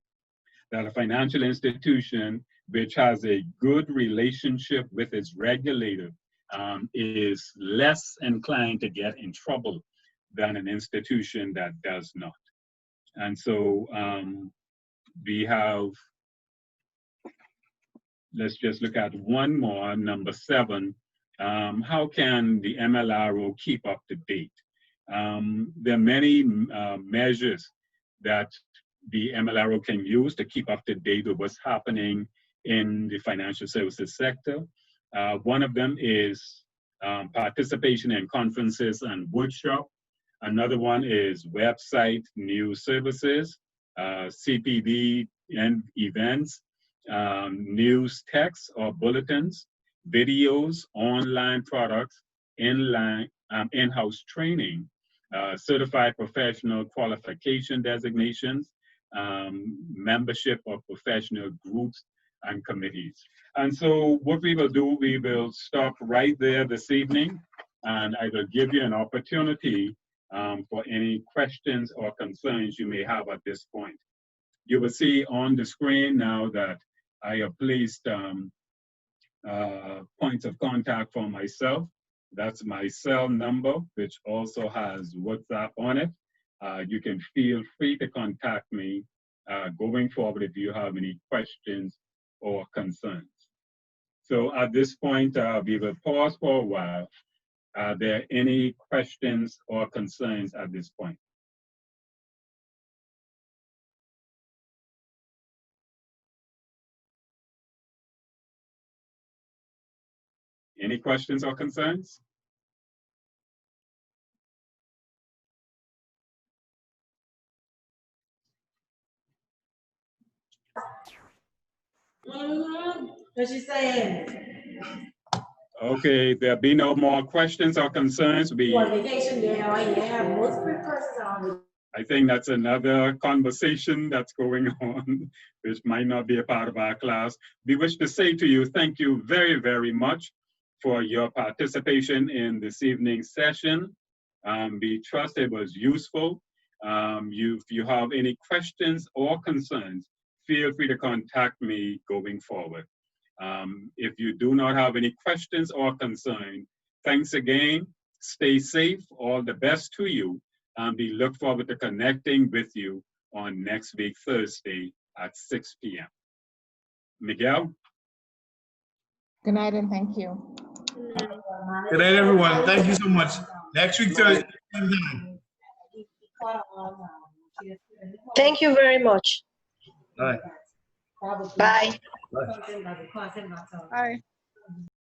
Speaker 1: that a financial institution which has a good relationship with its regulator is less inclined to get in trouble than an institution that does not. And so we have, let's just look at one more, number 7. How can the MLRO keep up to date? There are many measures that the MLRO can use to keep up to date with what's happening in the financial services sector. One of them is participation in conferences and workshops. Another one is website news services, CPD and events, news texts or bulletins, videos, online products, in-house training, certified professional qualification designations, membership of professional groups and committees. And so what we will do, we will stop right there this evening, and I will give you an opportunity for any questions or concerns you may have at this point. You will see on the screen now that I have placed points of contact for myself. That's my cell number, which also has WhatsApp on it. You can feel free to contact me going forward if you have any questions or concerns. So at this point, we will pause for a while. Are there any questions or concerns at this point? Any questions or concerns?
Speaker 9: What she saying?
Speaker 1: Okay, there be no more questions or concerns.
Speaker 9: You on vacation now, yeah, most persons are on vacation.
Speaker 1: I think that's another conversation that's going on, which might not be a part of our class. We wish to say to you, thank you very, very much for your participation in this evening's session. We trust it was useful. If you have any questions or concerns, feel free to contact me going forward. If you do not have any questions or concerns, thanks again. Stay safe. All the best to you. We look forward to connecting with you on next week, Thursday at 6 p.m. Miguel?
Speaker 3: Good night and thank you.
Speaker 2: Good night, everyone. Thank you so much. Next week, Thursday.
Speaker 7: Thank you very much.
Speaker 2: All right.
Speaker 7: Bye.
Speaker 2: Bye.
Speaker 9: Bye.